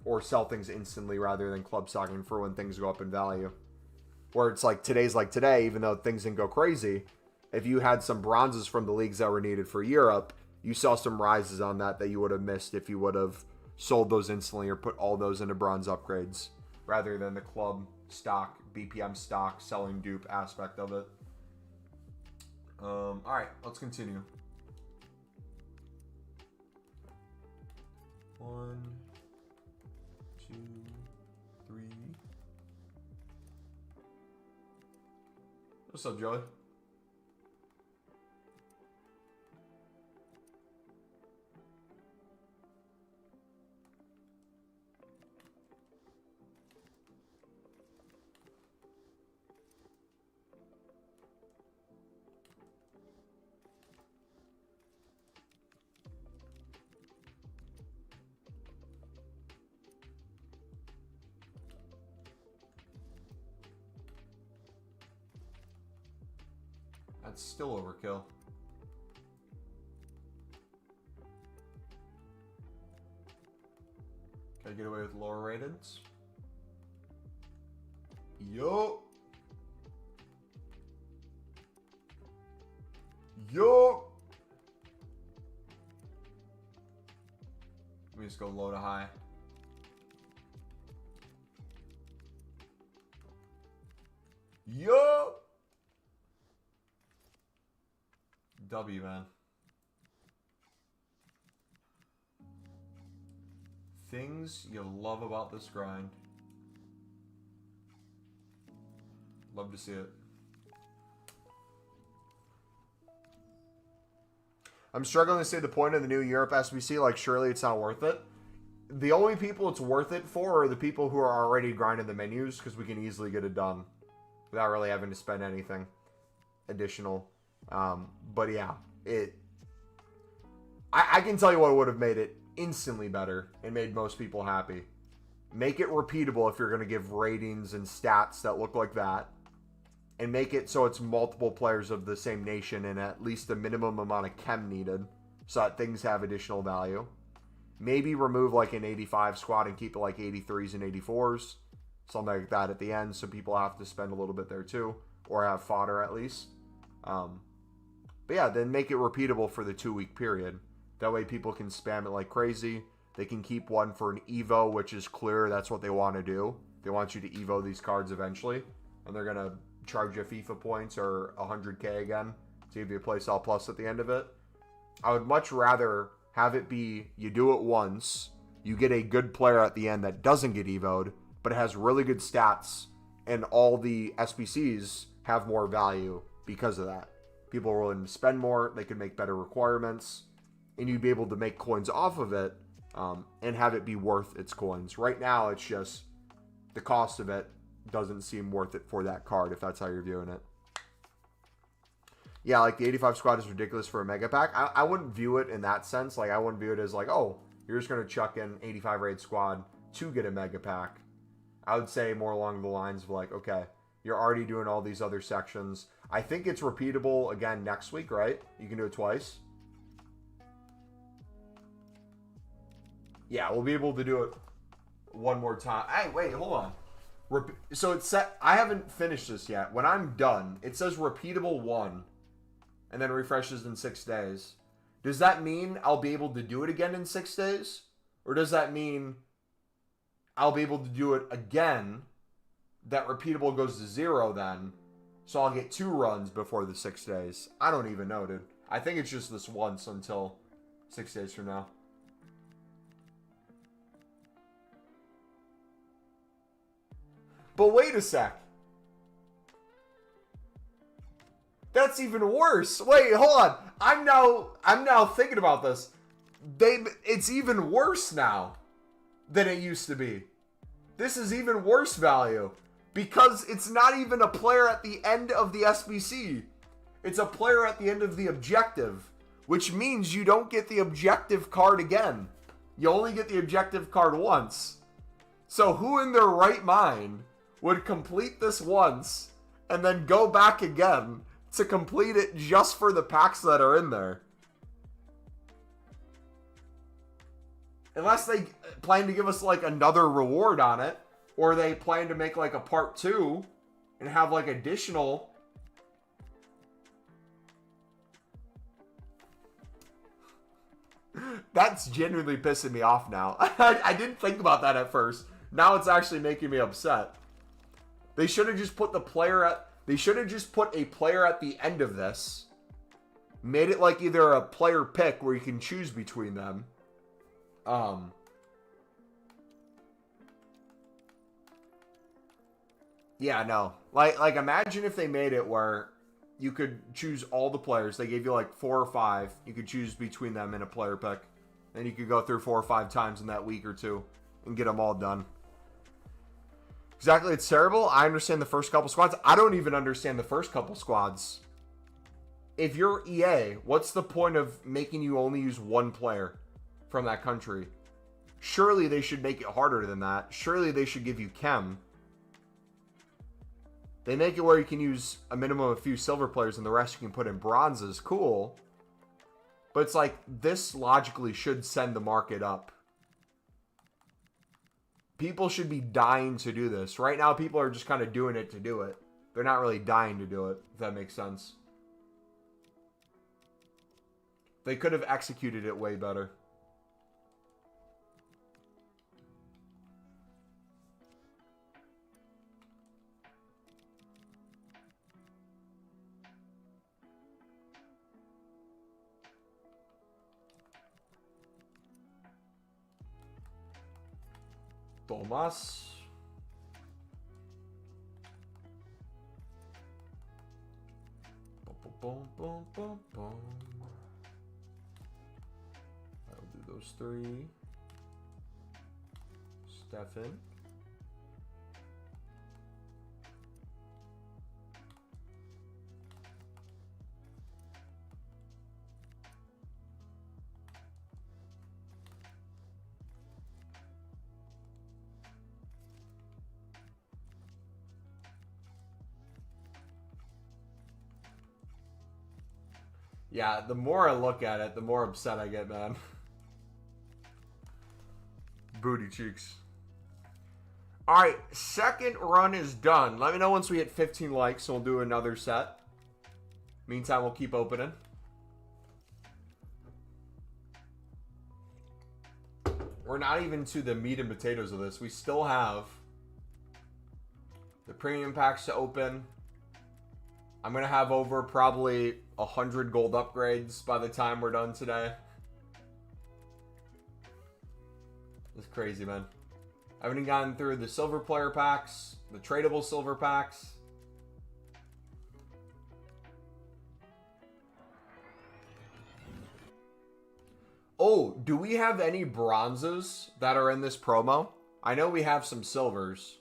or sell things instantly rather than club stocking for when things go up in value. Where it's like today's like today, even though things didn't go crazy, if you had some bronzes from the leagues that were needed for Europe, you saw some rises on that you would have missed if you would have sold those instantly or put all those into bronze upgrades rather than the club stock, BPM stock, selling dupe aspect of it. All right, let's continue. 1, 2, 3. What's up, Joey? That's still overkill. Can I get away with lower ratings? Yo! Yo! Let me just go low to high. Yo! W, man. Things you love about this grind. Love to see it. I'm struggling to say the point of the new Europe SBC, like surely it's not worth it. The only people it's worth it for are the people who are already grinding the menus, because we can easily get it done without really having to spend anything additional. But yeah, I can tell you what would have made it instantly better and made most people happy. Make it repeatable if you're going to give ratings and stats that look like that. And make it so it's multiple players of the same nation and at least a minimum amount of chem needed so that things have additional value. Maybe remove like an 85 squad and keep it like 83s and 84s. Something like that at the end so people have to spend a little bit there too. Or have fodder at least. But yeah, then make it repeatable for the 2-week period. That way people can spam it like crazy. They can keep one for an Evo, which is clear that's what they want to do. They want you to Evo these cards eventually. And they're going to charge you FIFA points or 100k again to give you a playstyle plus at the end of it. I would much rather have it be you do it once, you get a good player at the end that doesn't get Evo'd, but it has really good stats, and all the SBCs have more value because of that. People are willing to spend more, they can make better requirements, and you'd be able to make coins off of it and have it be worth its coins. Right now, it's just the cost of it doesn't seem worth it for that card, if that's how you're viewing it. Yeah, like the 85 squad is ridiculous for a mega pack. I wouldn't view it in that sense. Like, I wouldn't view it as like, oh, you're just going to chuck in 85 raid squad to get a mega pack. I would say more along the lines of like, okay, you're already doing all these other sections. I think it's repeatable again next week, right? You can do it twice. Yeah, we'll be able to do it one more time. Hey, wait, hold on. So it's set. I haven't finished this yet. When I'm done, it says repeatable 1, and then refreshes in 6 days. Does that mean I'll be able to do it again in 6 days? Or does that mean I'll be able to do it again, that repeatable goes to 0 then, so I'll get 2 runs before the 6 days? I don't even know, dude. I think it's just this once until 6 days from now. But wait a sec. That's even worse. Wait, hold on. I'm now thinking about this. It's even worse now than it used to be. This is even worse value because it's not even a player at the end of the SBC. It's a player at the end of the objective, which means you don't get the objective card again. You only get the objective card once. So who in their right mind would complete this once and then go back again to complete it just for the packs that are in there? Unless they plan to give us like another reward on it, or they plan to make like a part 2 and have like additional. That's genuinely pissing me off now. I didn't think about that at first. Now it's actually making me upset. They should have just put the player at. They should have just put a player at the end of this. Made it like either a player pick where you can choose between them. Yeah, no. Like imagine if they made it where you could choose all the players. They gave you like 4 or 5. You could choose between them in a player pick. And you could go through 4 or 5 times in that week or 2 and get them all done. Exactly, it's terrible. I understand the first couple squads. I don't even understand the first couple squads. If you're EA, what's the point of making you only use 1 player from that country? Surely they should make it harder than that. Surely they should give you chem. They make it where you can use a minimum of a few silver players and the rest you can put in bronzes. Cool. But it's like, this logically should send the market up. People should be dying to do this. Right now, people are just kind of doing it to do it. They're not really dying to do it, if that makes sense. They could have executed it way better. Tomas. Boom, boom, boom, boom. I'll do those 3. Stefan. Yeah, the more I look at it, the more upset I get, man. Booty cheeks. Alright, second run is done. Let me know once we hit 15 likes, and we'll do another set. Meantime, we'll keep opening. We're not even to the meat and potatoes of this. We still have the premium packs to open. I'm going to have over probably 100 gold upgrades by the time we're done today. It's crazy, man. I haven't even gotten through the silver player packs, the tradable silver packs. Oh, do we have any bronzes that are in this promo? I know we have some silvers.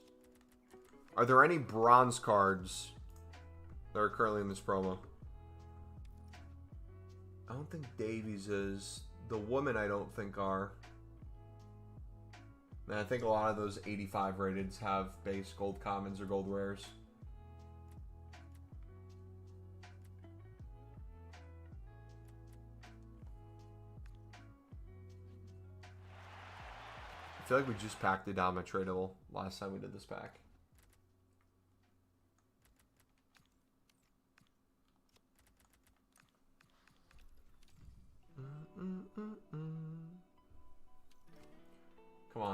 Are there any bronze cards that are currently in this promo? I don't think Davies is. The women I don't think are. And I think a lot of those 85 rateds have base gold commons or gold rares. I feel like we just packed Adama tradable last time we did this pack.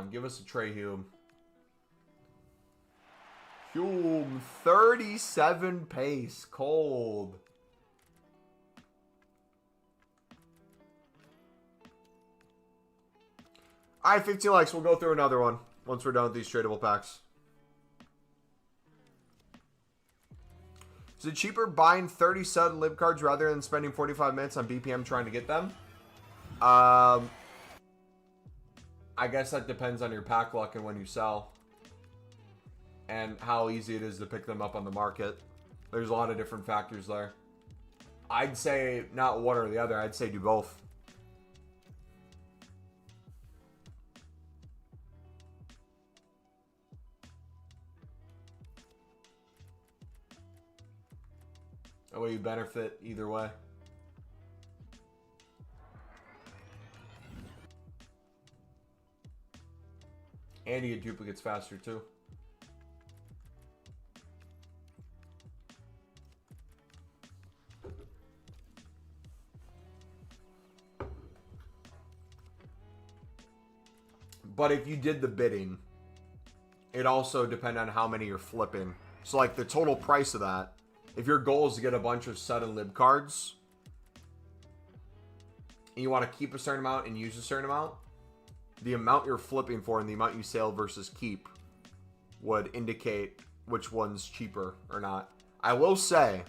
on. Give us a Trey Hume. Hume, 37 pace. Cold. All right, 15 likes. We'll go through another one once we're done with these tradable packs. Is it cheaper buying 30 sudden lib cards rather than spending 45 minutes on BPM trying to get them? I guess that depends on your pack luck and when you sell. And how easy it is to pick them up on the market. There's a lot of different factors there. I'd say not one or the other. I'd say do both. That way you benefit either way. And you get duplicates faster too. But if you did the bidding, it also depends on how many you're flipping. So like the total price of that, if your goal is to get a bunch of sudden lib cards, and you want to keep a certain amount and use a certain amount, the amount you're flipping for and the amount you sell versus keep would indicate which one's cheaper or not. I will say,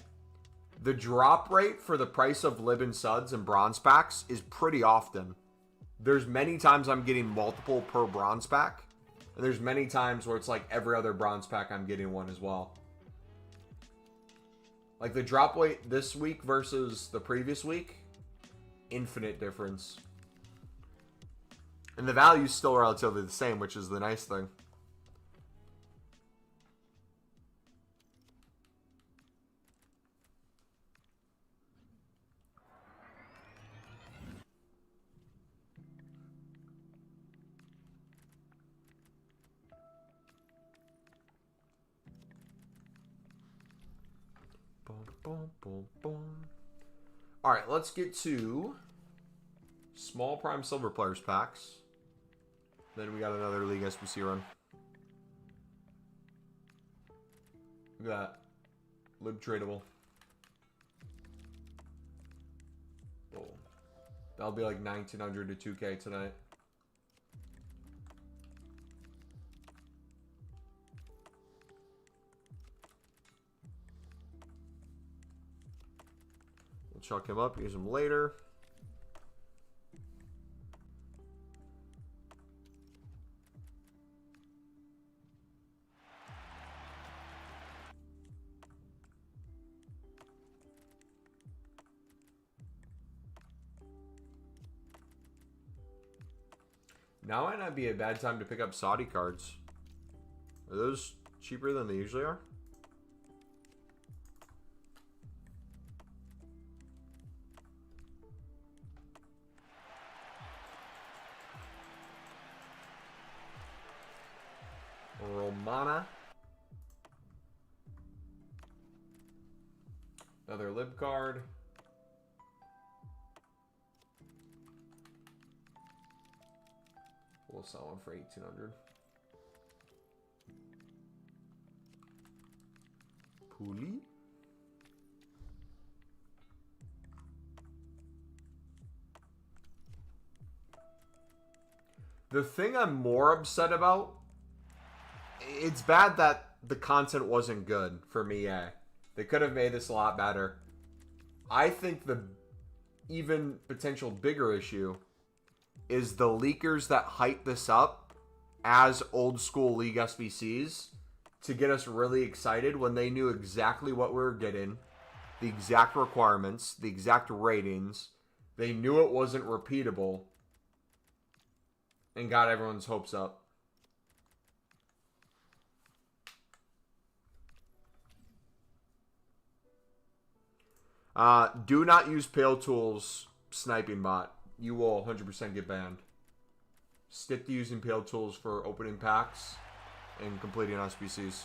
the drop rate for the price of lib and suds and bronze packs is pretty often. There's many times I'm getting multiple per bronze pack, and there's many times where it's like every other bronze pack I'm getting one as well. Like the drop rate this week versus the previous week, infinite difference. And the value's still relatively the same, which is the nice thing. Boom, boom, boom. All right, let's get to small prime silver players packs. Then we got another League SBC run. Look at that. Lib tradable. Boom. That'll be like 1900 to 2K tonight. We'll chuck him up, use him later. Now might not be a bad time to pick up Saudi cards. Are those cheaper than they usually are? Romana. Another lib card. We'll sell one for 1800. Puli. The thing I'm more upset about, it's bad that the content wasn't good from EA. They could have made this a lot better. I think the even potential bigger issue is the leakers that hype this up as old school League SBCs to get us really excited when they knew exactly what we were getting, the exact requirements, the exact ratings. They knew it wasn't repeatable and got everyone's hopes up. Do not use Pale Tools sniping bot. You will 100% get banned. Stick to using Pale Tools for opening packs and completing SBCs.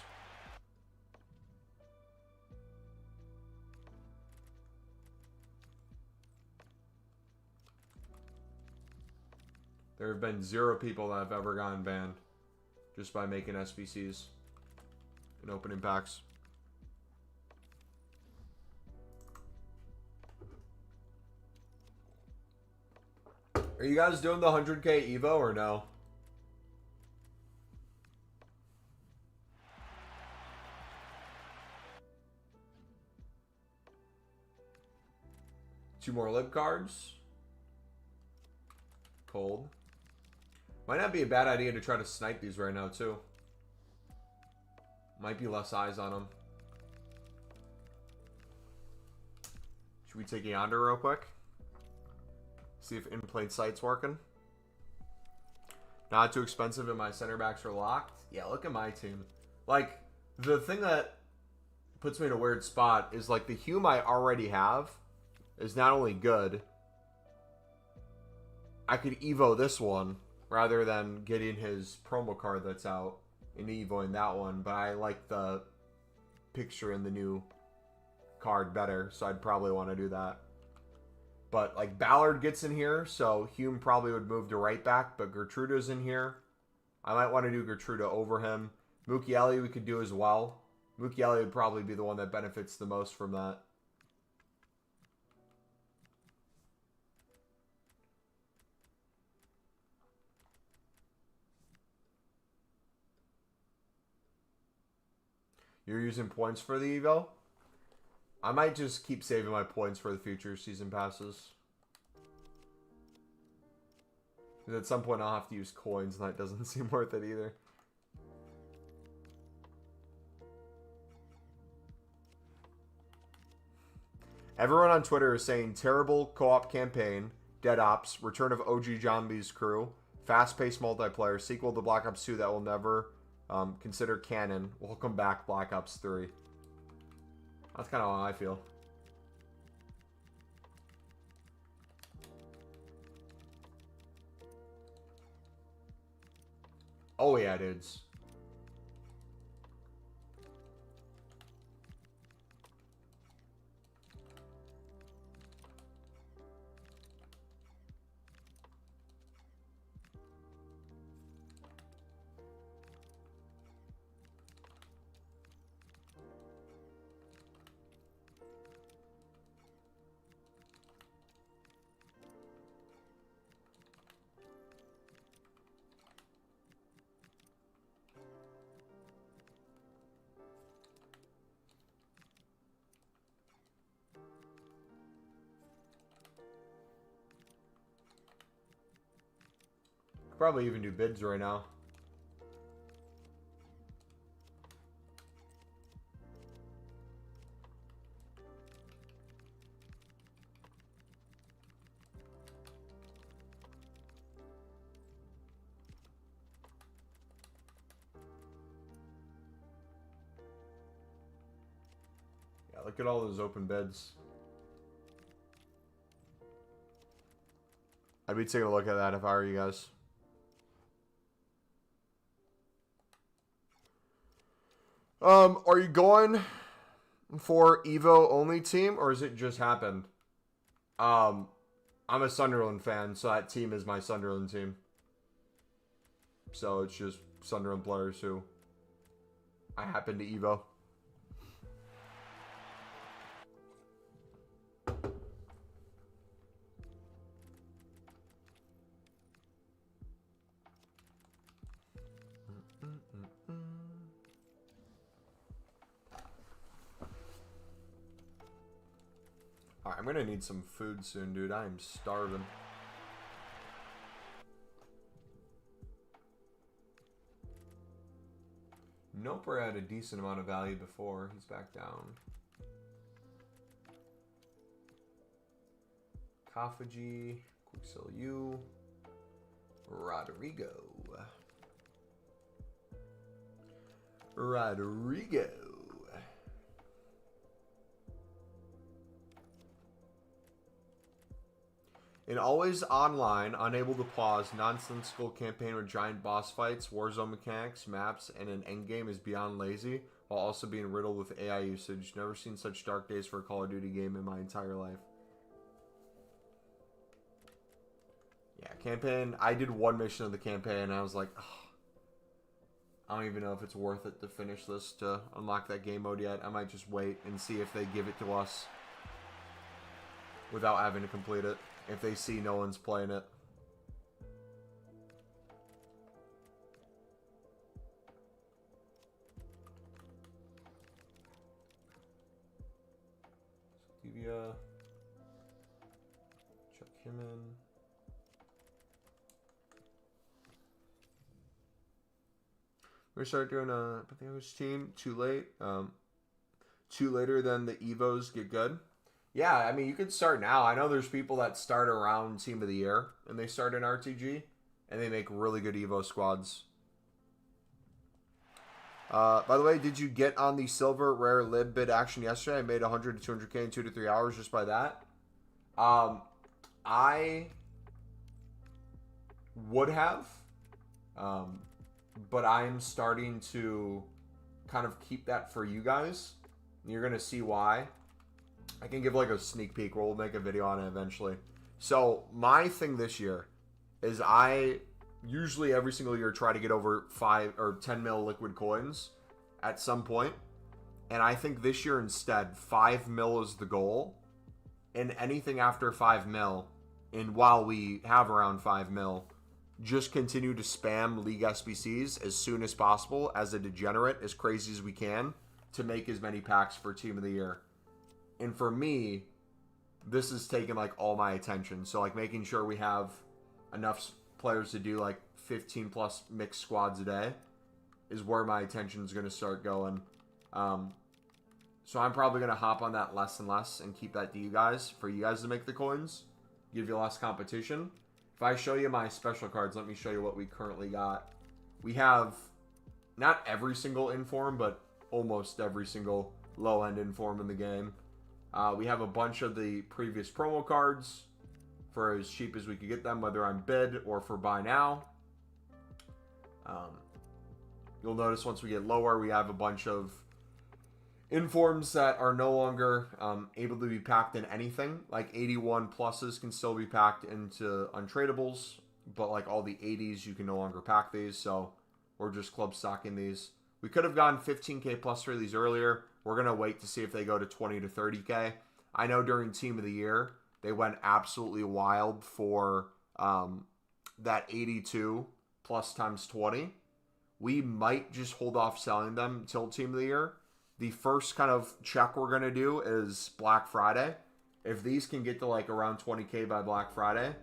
There have been 0 people that have ever gotten banned just by making SBCs and opening packs. Are you guys doing the 100K Evo or no? Two more lib cards. Cold. Might not be a bad idea to try to snipe these right now, too. Might be less eyes on them. Should we take Yonder real quick? See if in plain sight's working. Not too expensive and my center backs are locked. Yeah, look at my team. Like, the thing that puts me in a weird spot is, like, the Hume I already have is not only good, I could Evo this one rather than getting his promo card that's out and Evoing that one, but I like the picture in the new card better, so I'd probably want to do that. But, like, Ballard gets in here, so Hume probably would move to right back, but Gertruda's in here. I might want to do Gertruda over him. Mukiele we could do as well. Mukiele would probably be the one that benefits the most from that. You're using points for the Evo? I might just keep saving my points for the future season passes. Because at some point I'll have to use coins and that doesn't seem worth it either. Everyone on Twitter is saying terrible co-op campaign, Dead Ops, return of OG Zombies crew, fast-paced multiplayer, sequel to Black Ops 2 that will never consider canon. Welcome back, Black Ops 3. That's kind of how I feel. Oh yeah, dudes. Probably even do bids right now. Yeah, look at all those open bids. I'd be taking a look at that if I were you guys. Are you going for Evo only team or is it just happened? I'm a Sunderland fan, so that team is my Sunderland team. So it's just Sunderland players who I happen to Evo. I'm gonna need some food soon, dude. I am starving. Noper had a decent amount of value before. He's back down. Kafiji, Quicksil U, Rodrigo. In always online, unable to pause, nonsensical campaign with giant boss fights, warzone mechanics, maps, and an endgame is beyond lazy, while also being riddled with AI usage. Never seen such dark days for a Call of Duty game in my entire life. Yeah, campaign. I did one mission of the campaign, and I was like, oh, I don't even know if it's worth it to finish this to unlock that game mode yet. I might just wait and see if they give it to us without having to complete it. If they see no one's playing it. Stevia. Check him in. We're gonna start doing a Patheos team. Too late. Too later than the Evos get good. Yeah, I mean, you could start now. I know there's people that start around Team of the Year, and they start in RTG, and they make really good Evo squads. By the way, did you get on the silver rare lib bid action yesterday? I made 100 to 200K in 2 to 3 hours just by that. I would have, but I'm starting to kind of keep that for you guys. You're going to see why. I can give like a sneak peek. We'll make a video on it eventually. So my thing this year is I usually every single year try to get over 5 or 10 mil liquid coins at some point. And I think this year instead 5 mil is the goal. And anything after 5 mil, and while we have around 5 mil, just continue to spam League SBCs as soon as possible as a degenerate, as crazy as we can, to make as many packs for Team of the Year. And for me, this is taking like all my attention. So like making sure we have enough players to do like 15 plus mixed squads a day is where my attention is going to start going. So I'm probably going to hop on that less and less and keep that to you guys, for you guys to make the coins, give you less competition. If I show you my special cards, let me show you what we currently got. We have not every single inform, but almost every single low-end inform in the game. We have a bunch of the previous promo cards for as cheap as we could get them, whether on bid or for buy now. You'll notice once we get lower, we have a bunch of informs that are no longer able to be packed in anything. Like 81 pluses can still be packed into untradables, but like all the 80s, you can no longer pack these. So we're just club stocking these. We could have gone 15K plus for these earlier. We're going to wait to see if they go to 20 to 30K. I know during Team of the Year, they went absolutely wild for that 82 plus times 20. We might just hold off selling them till Team of the Year. The first kind of check we're going to do is Black Friday. If these can get to like around 20K by Black Friday,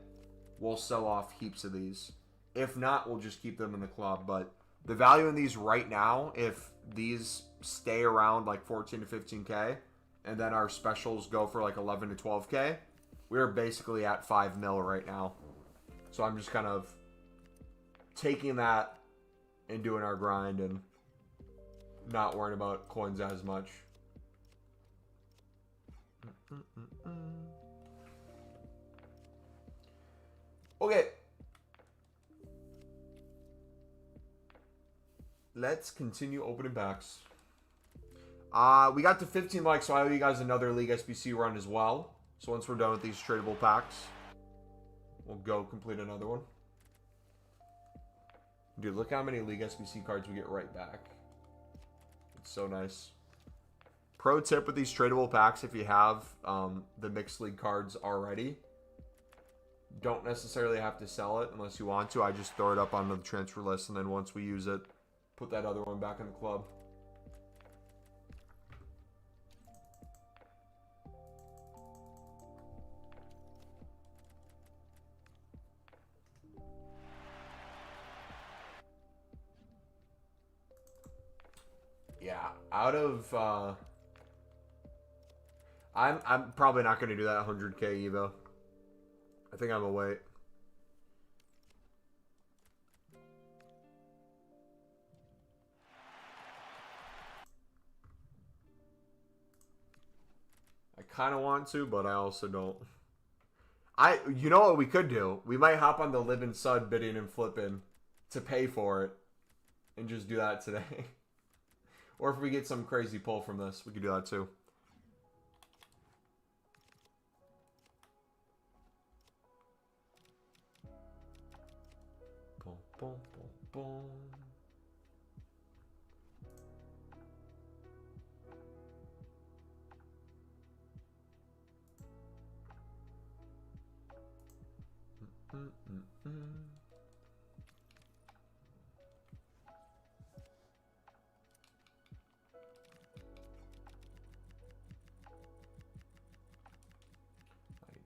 we'll sell off heaps of these. If not, we'll just keep them in the club. But the value in these right now, if these stay around like 14 to 15K, and then our specials go for like 11 to 12K, we're basically at 5 mil right now. So I'm just kind of taking that and doing our grind and not worrying about coins as much. Okay. Let's continue opening packs. We got to 15 likes, so I owe you guys another League SBC run as well. So once we're done with these tradable packs, we'll go complete another one. Dude, look how many League SBC cards we get right back. It's so nice. Pro tip with these tradable packs, if you have the mixed league cards already, don't necessarily have to sell it unless you want to. I just throw it up on the transfer list, and then once we use it, put that other one back in the club. Yeah, out of I'm probably not going to do that 100K Evo. I think I'm gonna wait. I kind of want to, but I also don't. You know what we could do? We might hop on the live and sud bidding and flipping to pay for it and just do that today. Or if we get some crazy pull from this, we could do that too. Boom, boom, boom.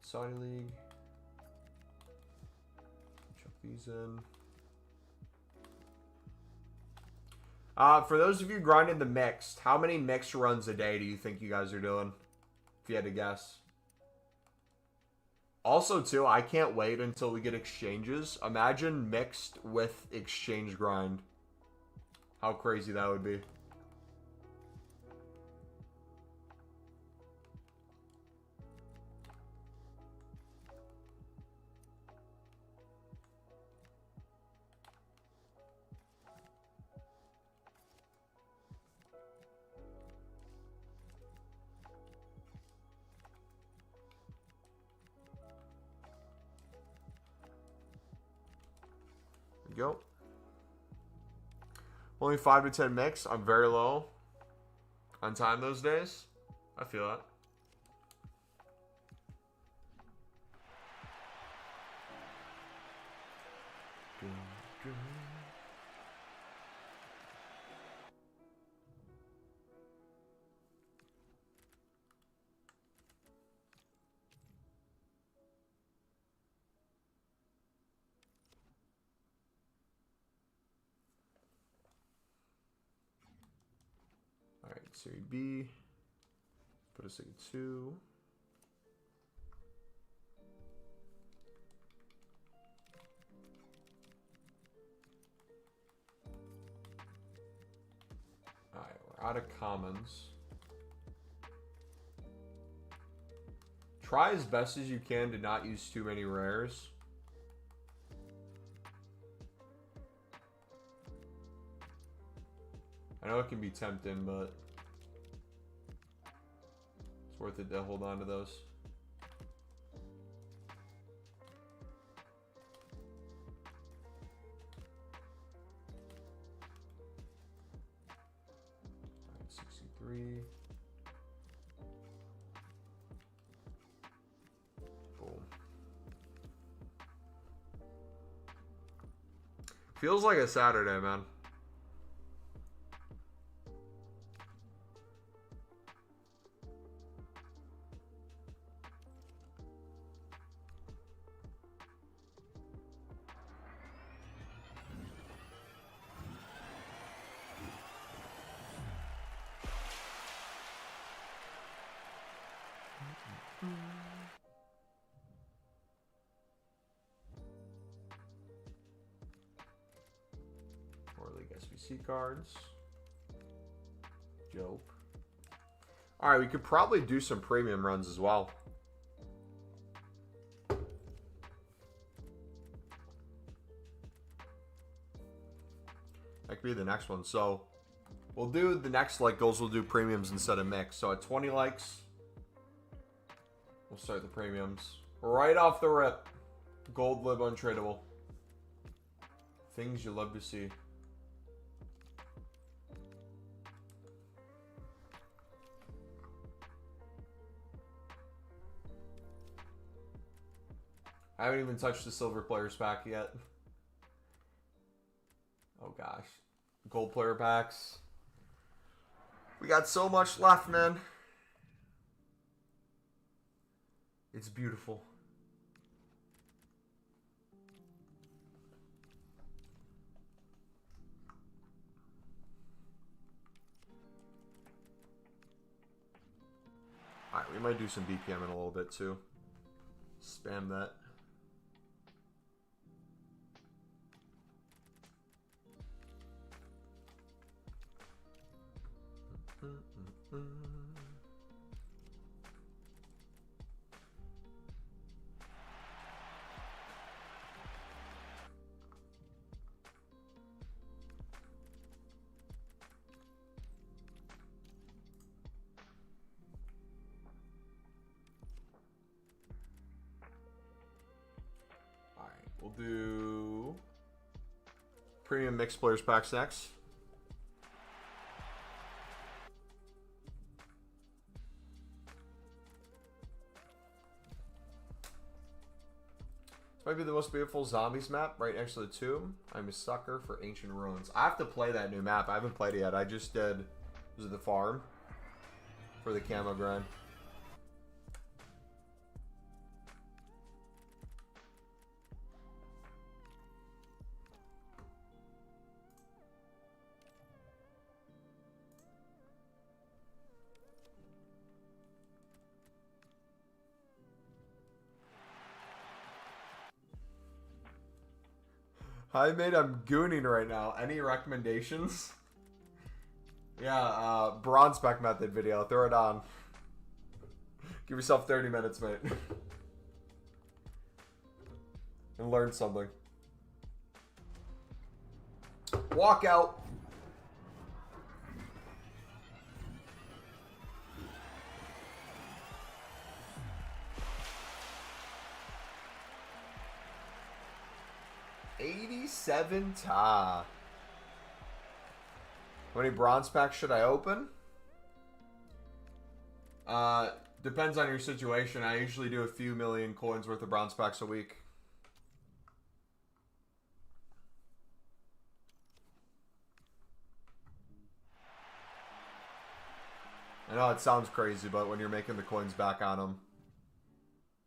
Saudi League. Chuck these in. For those of you grinding the mixed, how many mixed runs a day do you think you guys are doing? If you had to guess. Also, too, I can't wait until we get exchanges. Imagine mixed with exchange grind. How crazy that would be. Go. Only 5 to 10 mix. I'm very low on time those days. I feel that. Alright, Series B. Put us at 2. Alright, we're out of commons. Try as best as you can to not use too many rares. I know it can be tempting, but it's worth it to hold on to those. All right, 63. Boom. Feels like a Saturday, man. Or League SBC cards. Dope. Alright, we could probably do some premium runs as well. That could be the next one. So we'll do the next like goals, we'll do premiums instead of mix. So at 20 likes, we'll start the premiums. Right off the rip. Gold lib untradeable. Things you love to see. I haven't even touched the silver players pack yet. Oh gosh. Gold player packs. We got so much left, man. It's beautiful. Alright, we might do some BPM in a little bit too. Spam that. Alright, we'll do Premium mixed players packs next. This might be the most beautiful zombies map right next to the tomb. I'm a sucker for ancient ruins. I have to play that new map. I haven't played it yet. I just did, was it the farm? For the camo grind. Hi, mate. I'm gooning right now. Any recommendations? Yeah, bronze spec method video. Throw it on. Give yourself 30 minutes, mate. And learn something. Walk out. $87 ta. How many bronze packs should I open? Depends on your situation. I usually do a few million coins worth of bronze packs a week. I know it sounds crazy, but when you're making the coins back on them,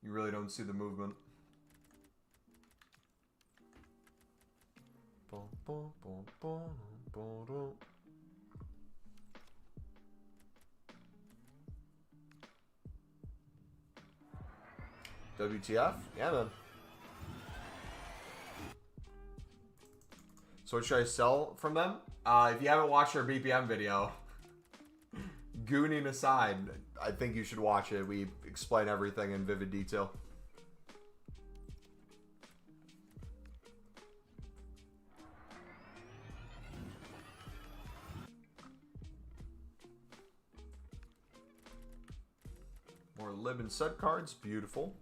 you really don't see the movement. WTF? Yeah, man. So what should I sell from them? If you haven't watched our BPM video, gooning aside, I think you should watch it. We explain everything in vivid detail. More Lib and Set cards. Beautiful.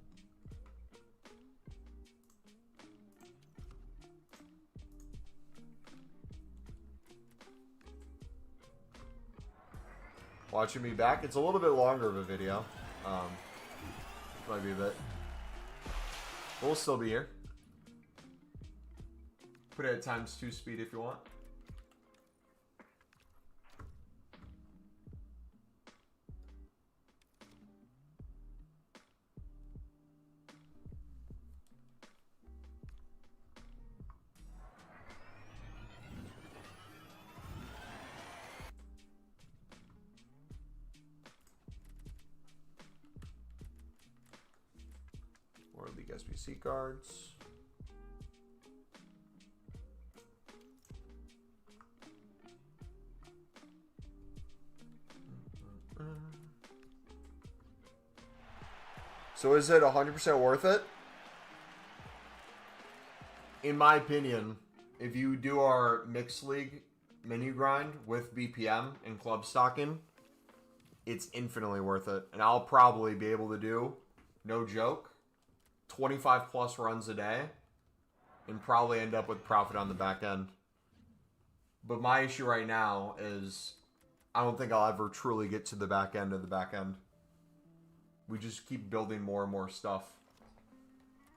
Watching me back. It's a little bit longer of a video. Might be a bit. We'll still be here. Put it at ×2 speed if you want. Or League SBC cards. So is it 100% worth it? In my opinion, if you do our mixed league menu grind with BPM and club stocking, it's infinitely worth it. And I'll probably be able to do, no joke, 25 plus runs a day and probably end up with profit on the back end. But my issue right now is I don't think I'll ever truly get to the back end of the back end. We just keep building more and more stuff.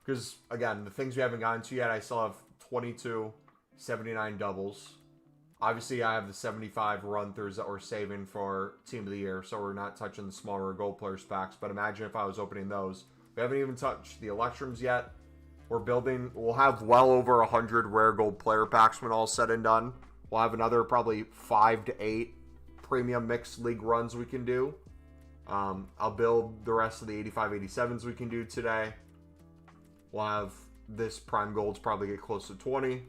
Because, again, the things we haven't gotten to yet, I still have 22 79 doubles. Obviously, I have the 75 run-throughs that we're saving for Team of the Year, so we're not touching the smaller gold players packs. But imagine if I was opening those. We haven't even touched the Electrums yet. We're building, we'll have well over 100 rare gold player packs when all's said and done. We'll have another probably 5 to 8 premium mixed league runs we can do. I'll build the rest of the 85, 87s we can do today. We'll have this prime golds probably get close to 20.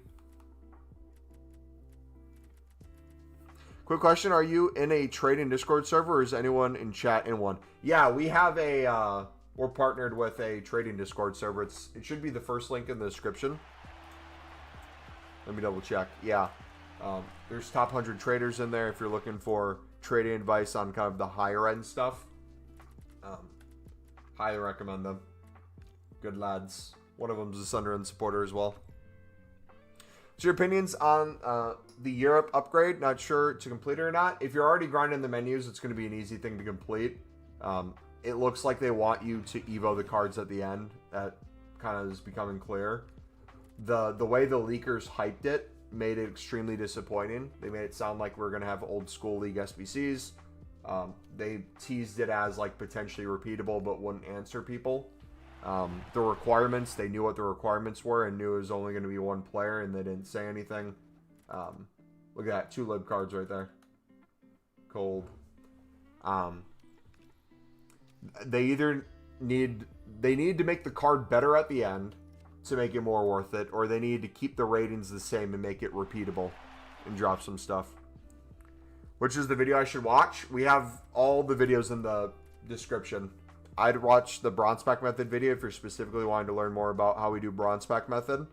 Quick question, are you in a trading Discord server or is anyone in chat in one? Yeah, we have a, we're partnered with a trading Discord server. It should be the first link in the description. Let me double check. Yeah, there's top 100 traders in there if you're looking for trading advice on kind of the higher end stuff. Highly recommend them. Good lads. One of them's a Sunderland supporter as well. So your opinions on the Europe upgrade? Not sure to complete it or not. If you're already grinding the menus, it's going to be an easy thing to complete. It looks like they want you to evo the cards at the end. That kind of is becoming clear. The way the leakers hyped it made it extremely disappointing. They made it sound like we're going to have old school League SBCs. They teased it as like potentially repeatable, but wouldn't answer people. The requirements, they knew what the requirements were and knew it was only going to be one player, and they didn't say anything. Look at that, 2 lib cards right there. Cold. They either need to make the card better at the end to make it more worth it, or they need to keep the ratings the same and make it repeatable and drop some stuff. Which is the video I should watch? We have all the videos in the description. I'd watch the bronze pack method video if you're specifically wanting to learn more about how we do bronze pack method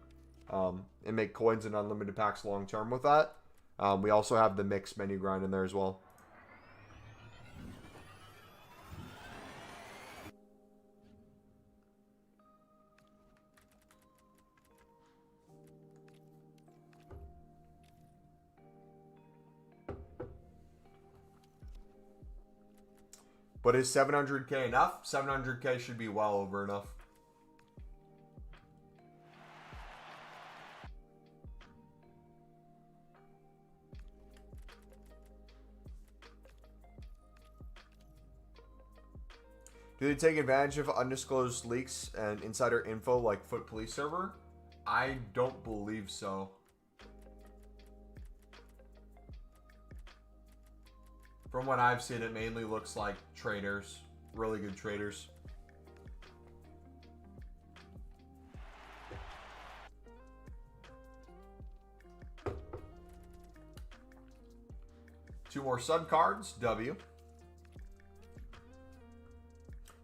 and make coins and unlimited packs long term with that. We also have the mixed menu grind in there as well. But is 700k enough? 700k should be well over enough. Do they take advantage of undisclosed leaks and insider info like Foot Police server? I don't believe so. From what I've seen, it mainly looks like traders, really good traders. Two more sub cards, W.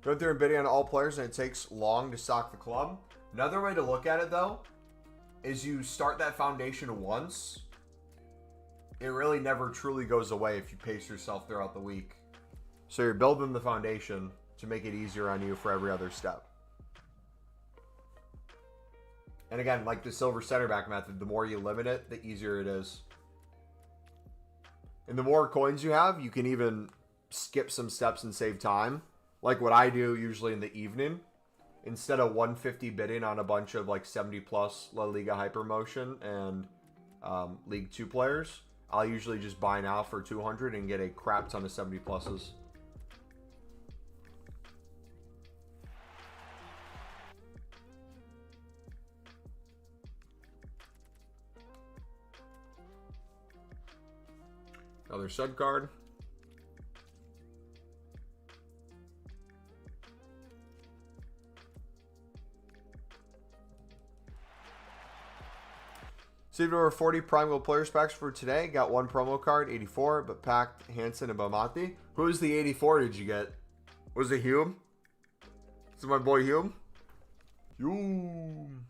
Going through and bidding on all players, and it takes long to stock the club. Another way to look at it, though, is you start that foundation once. It really never truly goes away if you pace yourself throughout the week. So you're building the foundation to make it easier on you for every other step. And again, like the silver center back method, the more you limit it, the easier it is. And the more coins you have, you can even skip some steps and save time. Like what I do usually in the evening. Instead of 150 bidding on a bunch of like 70 plus La Liga Hypermotion and League 2 players, I'll usually just buy now for 200 and get a crap ton of 70 pluses. Another sub card. Saved over 40 Prime Gold Players packs for today. Got one promo card, 84, but packed Hansen and Belmonte. Who's the 84 did you get? Was it Hume? Is it my boy Hume? Hume.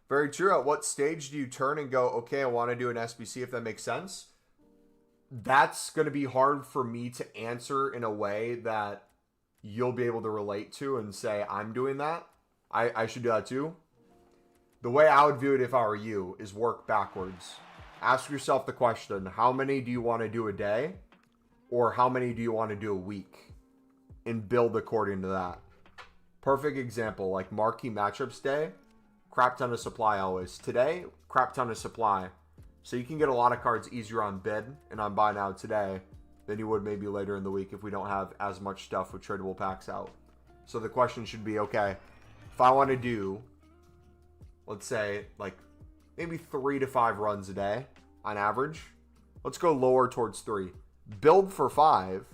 Very true. At what stage do you turn and go, okay, I want to do an SBC, if that makes sense? That's going to be hard for me to answer in a way that you'll be able to relate to and say, I'm doing that. I should do that too. The way I would view it if I were you is work backwards. Ask yourself the question, how many do you want to do a day? Or how many do you want to do a week? And build according to that. Perfect example, like marquee matchups day, crap ton of supply always. Today, crap ton of supply. So you can get a lot of cards easier on bid and on buy now today than you would maybe later in the week if we don't have as much stuff with tradable packs out. So the question should be, okay, if I want to do, let's say, like maybe 3 to 5 runs a day on average, let's go lower towards 3. Build for 5,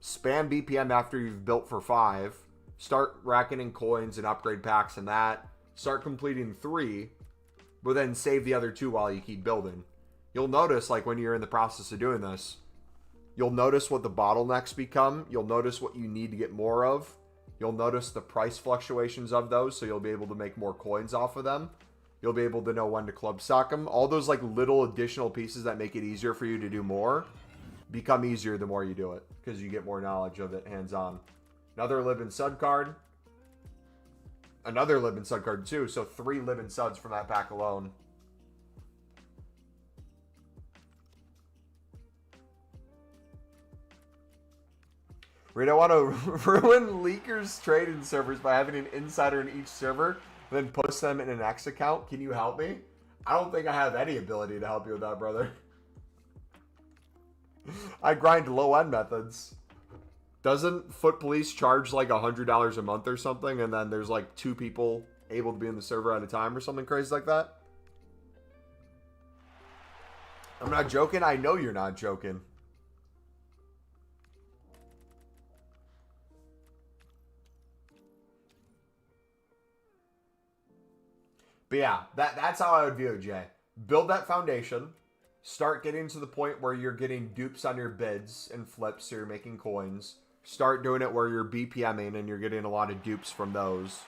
spam BPM after you've built for 5, start racking in coins and upgrade packs and that, start completing 3, but then save the other 2 while you keep building. You'll notice, like when you're in the process of doing this, you'll notice what the bottlenecks become. You'll notice what you need to get more of. You'll notice the price fluctuations of those, so you'll be able to make more coins off of them. You'll be able to know when to club stock them. All those like little additional pieces that make it easier for you to do more become easier the more you do it because you get more knowledge of it hands-on. Another live and sub card. another Lib and Sud card too. So 3 Lib and Suds from that pack alone. We don't want to ruin leakers trading servers by having an insider in each server, then post them in an X account. Can you help me? I don't think I have any ability to help you with that, brother. I grind low-end methods. Doesn't Foot Police charge like $100 a month or something, and then there's like 2 people able to be in the server at a time or something crazy like that? I'm not joking. I know you're not joking. But yeah, that's how I would view it, Jay. Build that foundation. Start getting to the point where you're getting dupes on your bids and flips, so you're making coins. Start doing it where you're BPMing and you're getting a lot of dupes from those.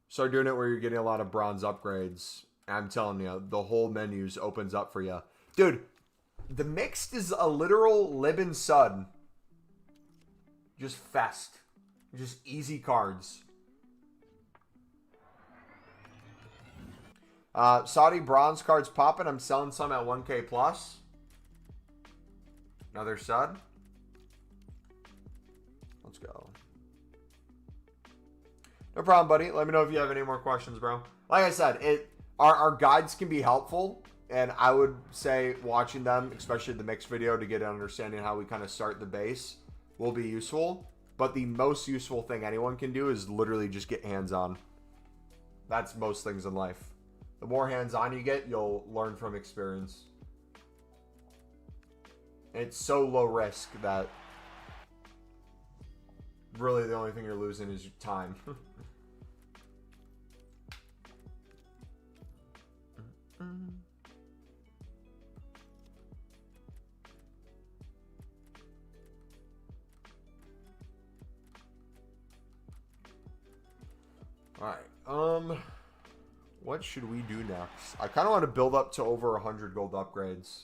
Start doing it where you're getting a lot of bronze upgrades. I'm telling you, the whole menus opens up for you. Dude, the mixed is a literal Lib and Sud. Just fest. Just easy cards. Saudi bronze cards popping. I'm selling some at 1K plus. Another Sud. Let's go. No problem, buddy. Let me know if you have any more questions, bro. Like I said, our guides can be helpful, and I would say watching them, especially the mixed video, to get an understanding how we kind of start the base will be useful. But the most useful thing anyone can do is literally just get hands-on. That's most things in life. The more hands-on you get, you'll learn from experience. And it's so low risk that really the only thing you're losing is your time. Alright, what should we do next? I kind of want to build up to over 100 gold upgrades.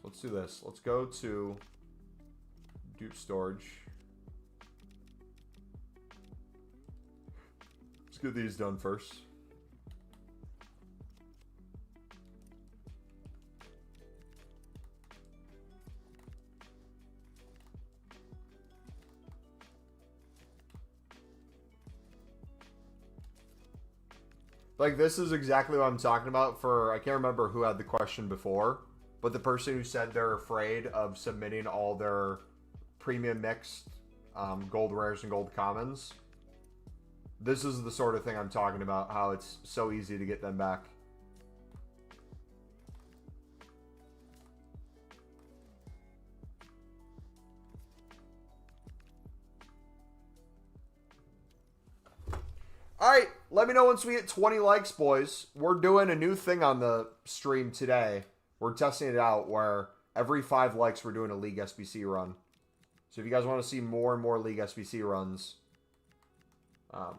Let's do this. Let's go to dupe storage. Let's get these done first. Like, this is exactly what I'm talking about for, I can't remember who had the question before, but the person who said they're afraid of submitting all their premium mixed gold rares and gold commons. This is the sort of thing I'm talking about, how it's so easy to get them back. Alright, let me know once we hit 20 likes, boys. We're doing a new thing on the stream today. We're testing it out where every 5 likes we're doing a League SBC run. So if you guys want to see more and more League SBC runs,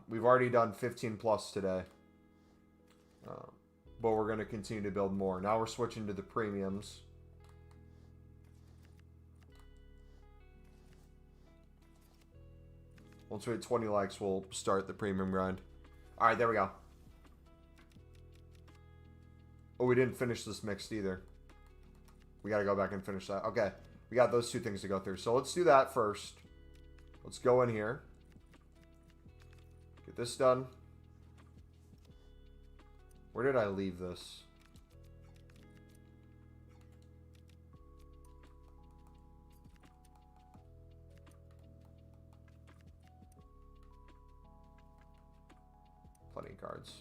we've already done 15 plus today. But we're going to continue to build more. Now we're switching to the premiums. Once we hit 20 likes, we'll start the premium grind. Alright, there we go. Oh, we didn't finish this mixed either. We gotta go back and finish that. Okay, we got those 2 things to go through. So let's do that first. Let's go in here. Get this done. Where did I leave this? Plenty of cards.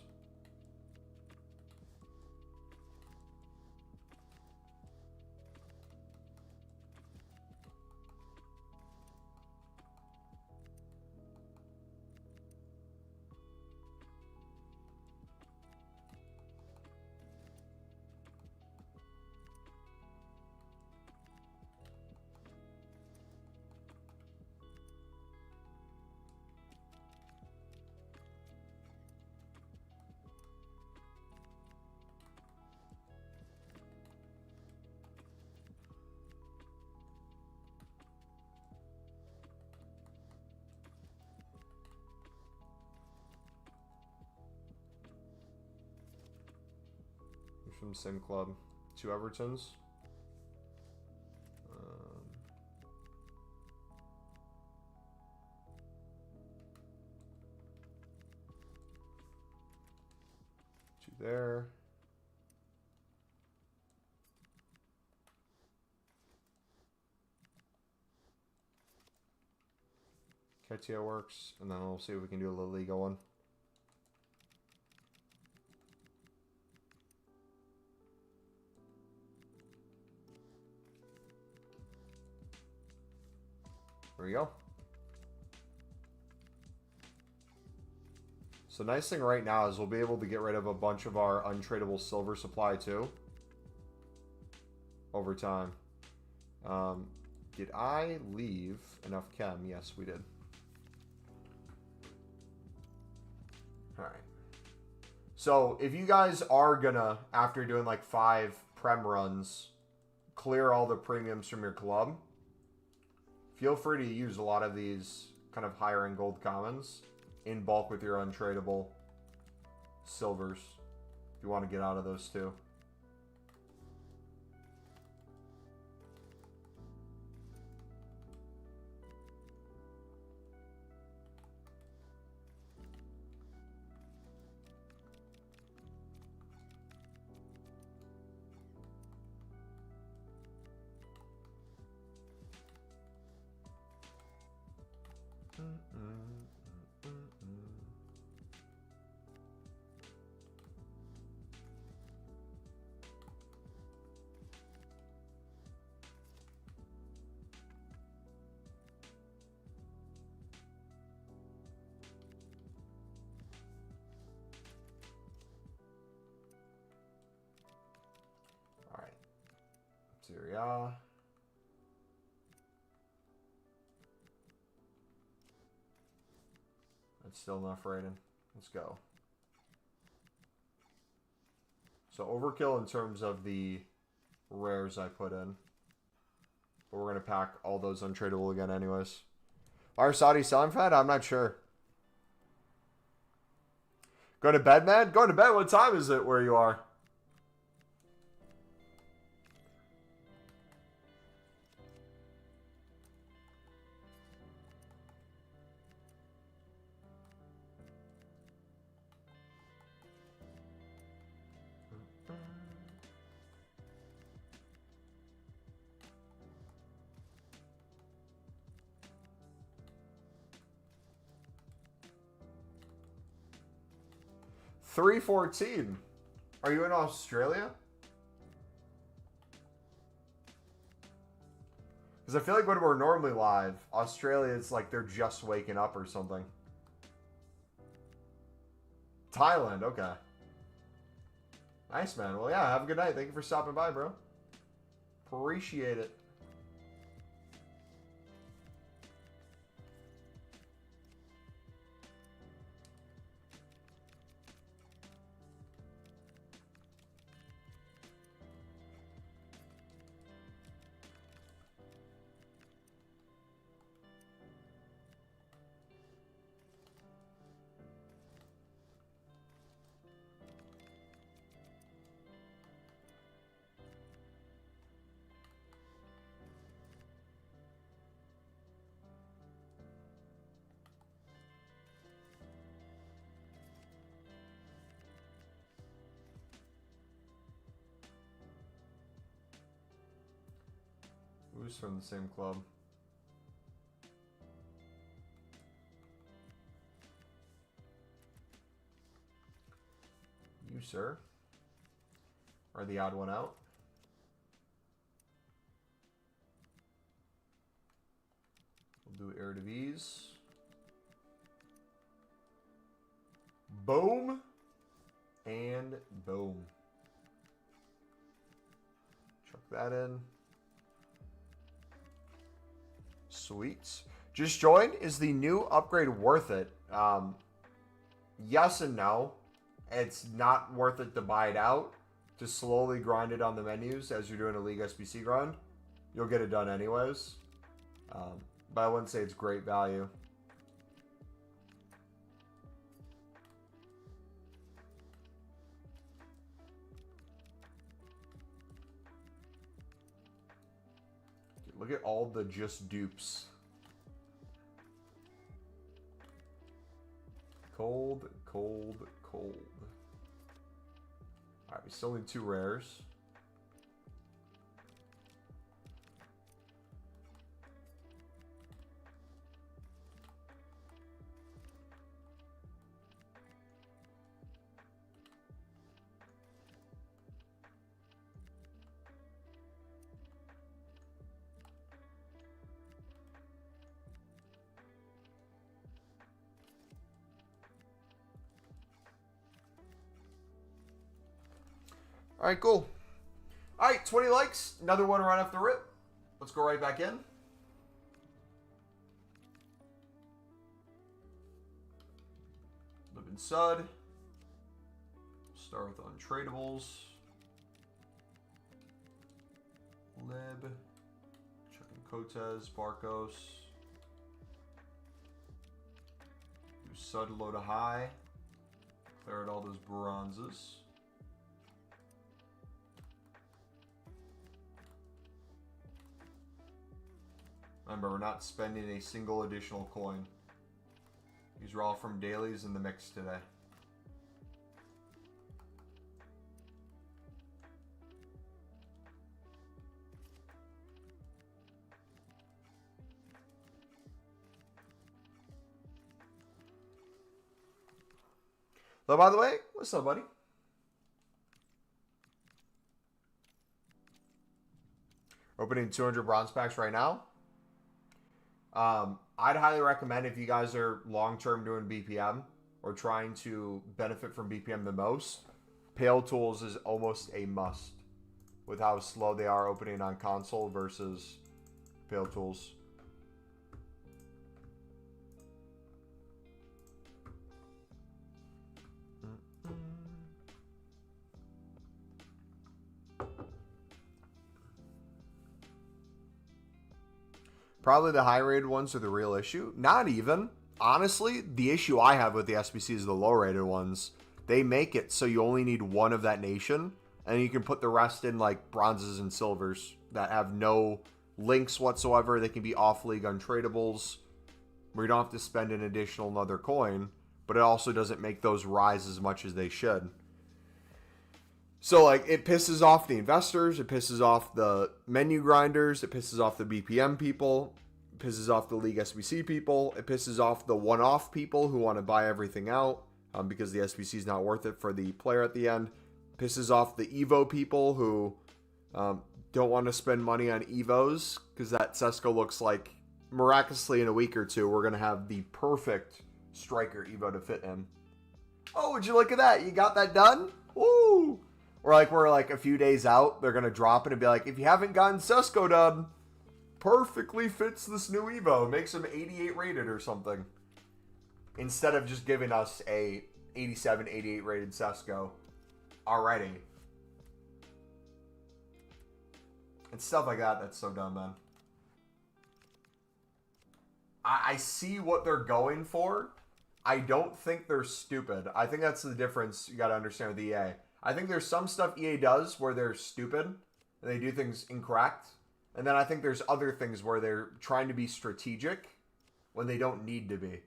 from the same club. 2 Evertons. Two there. Ketia works, and then we'll see if we can do a La Liga one. There we go. So nice thing right now is we'll be able to get rid of a bunch of our untradeable silver supply too. Over time. Did I leave enough chem? Yes, we did. Alright. So if you guys are gonna, after doing like 5 prem runs, clear all the premiums from your club, feel free to use a lot of these kind of higher end gold commons in bulk with your untradeable silvers if you want to get out of those too. Serie A. That's still enough rating. Let's go. So overkill in terms of the rares I put in. But we're going to pack all those untradeable again anyways. Are Saudi selling Fed? I'm not sure. Go to bed, man? Go to bed. What time is it where you are? $3.14. Are you in Australia? Because I feel like when we're normally live, Australia, it's like they're just waking up or something. Thailand, okay. Nice, man. Well, yeah, have a good night. Thank you for stopping by, bro. Appreciate it. Who's from the same club? You, sir, are the odd one out. We'll do Eredivisie. Boom. And boom. Chuck that in. Sweet. Just joined. Is the new upgrade worth it? Yes and no. It's not worth it to buy it out. To slowly grind it on the menus as you're doing a League SBC grind. You'll get it done anyways. But I wouldn't say it's great value. Look at all the just dupes. Cold, cold, cold. Alright, we still need 2 rares. All right, cool. All right, 20 likes. Another one right off the rip. Let's go right back in. Living Sud. Start with untradables. Lib. Chucking Cotes, Barcos. Do Sud low to high. Clear out all those bronzes. Remember, we're not spending a single additional coin. These are all from dailies in the mix today. So, by the way, what's up, buddy? Opening 200 bronze packs right now. I'd highly recommend, if you guys are long-term doing BPM or trying to benefit from BPM the most, Pale Tools is almost a must with how slow they are opening on console versus Pale Tools. Probably the high-rated ones are the real issue. Not even. Honestly, the issue I have with the SBC is the low-rated ones. They make it so you only need one of that nation, and you can put the rest in like bronzes and silvers that have no links whatsoever. They can be off-league untradables, where you don't have to spend an additional another coin, but it also doesn't make those rise as much as they should. So, like, it pisses off the investors, it pisses off the menu grinders, it pisses off the BPM people, it pisses off the League SBC people, it pisses off the one-off people who want to buy everything out because the SBC is not worth it for the player at the end. It pisses off the Evo people who don't want to spend money on Evos because that Sesko looks like, miraculously in a week or two, we're going to have the perfect striker Evo to fit in. Oh, would you look at that? You got that done? Woo! Or like we're like a few days out, they're going to drop it and be like, if you haven't gotten Sesko done, perfectly fits this new Evo. Makes him 88 rated or something. Instead of just giving us a 87, 88 rated Sesko already. And stuff like that, that's so dumb, man. I see what they're going for. I don't think they're stupid. I think that's the difference you got to understand with EA. I think there's some stuff EA does where they're stupid and they do things incorrect. And then I think there's other things where they're trying to be strategic when they don't need to be.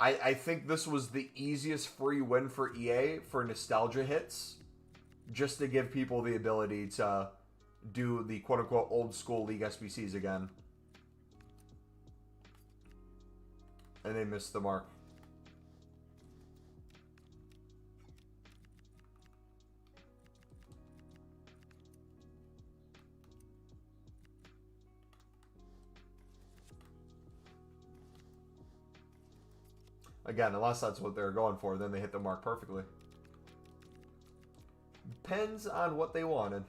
I think this was the easiest free win for EA for nostalgia hits, just to give people the ability to do the quote-unquote old school League SBCs again. And they missed the mark. Again, unless that's what they're going for, then they hit the mark perfectly. Depends on what they wanted.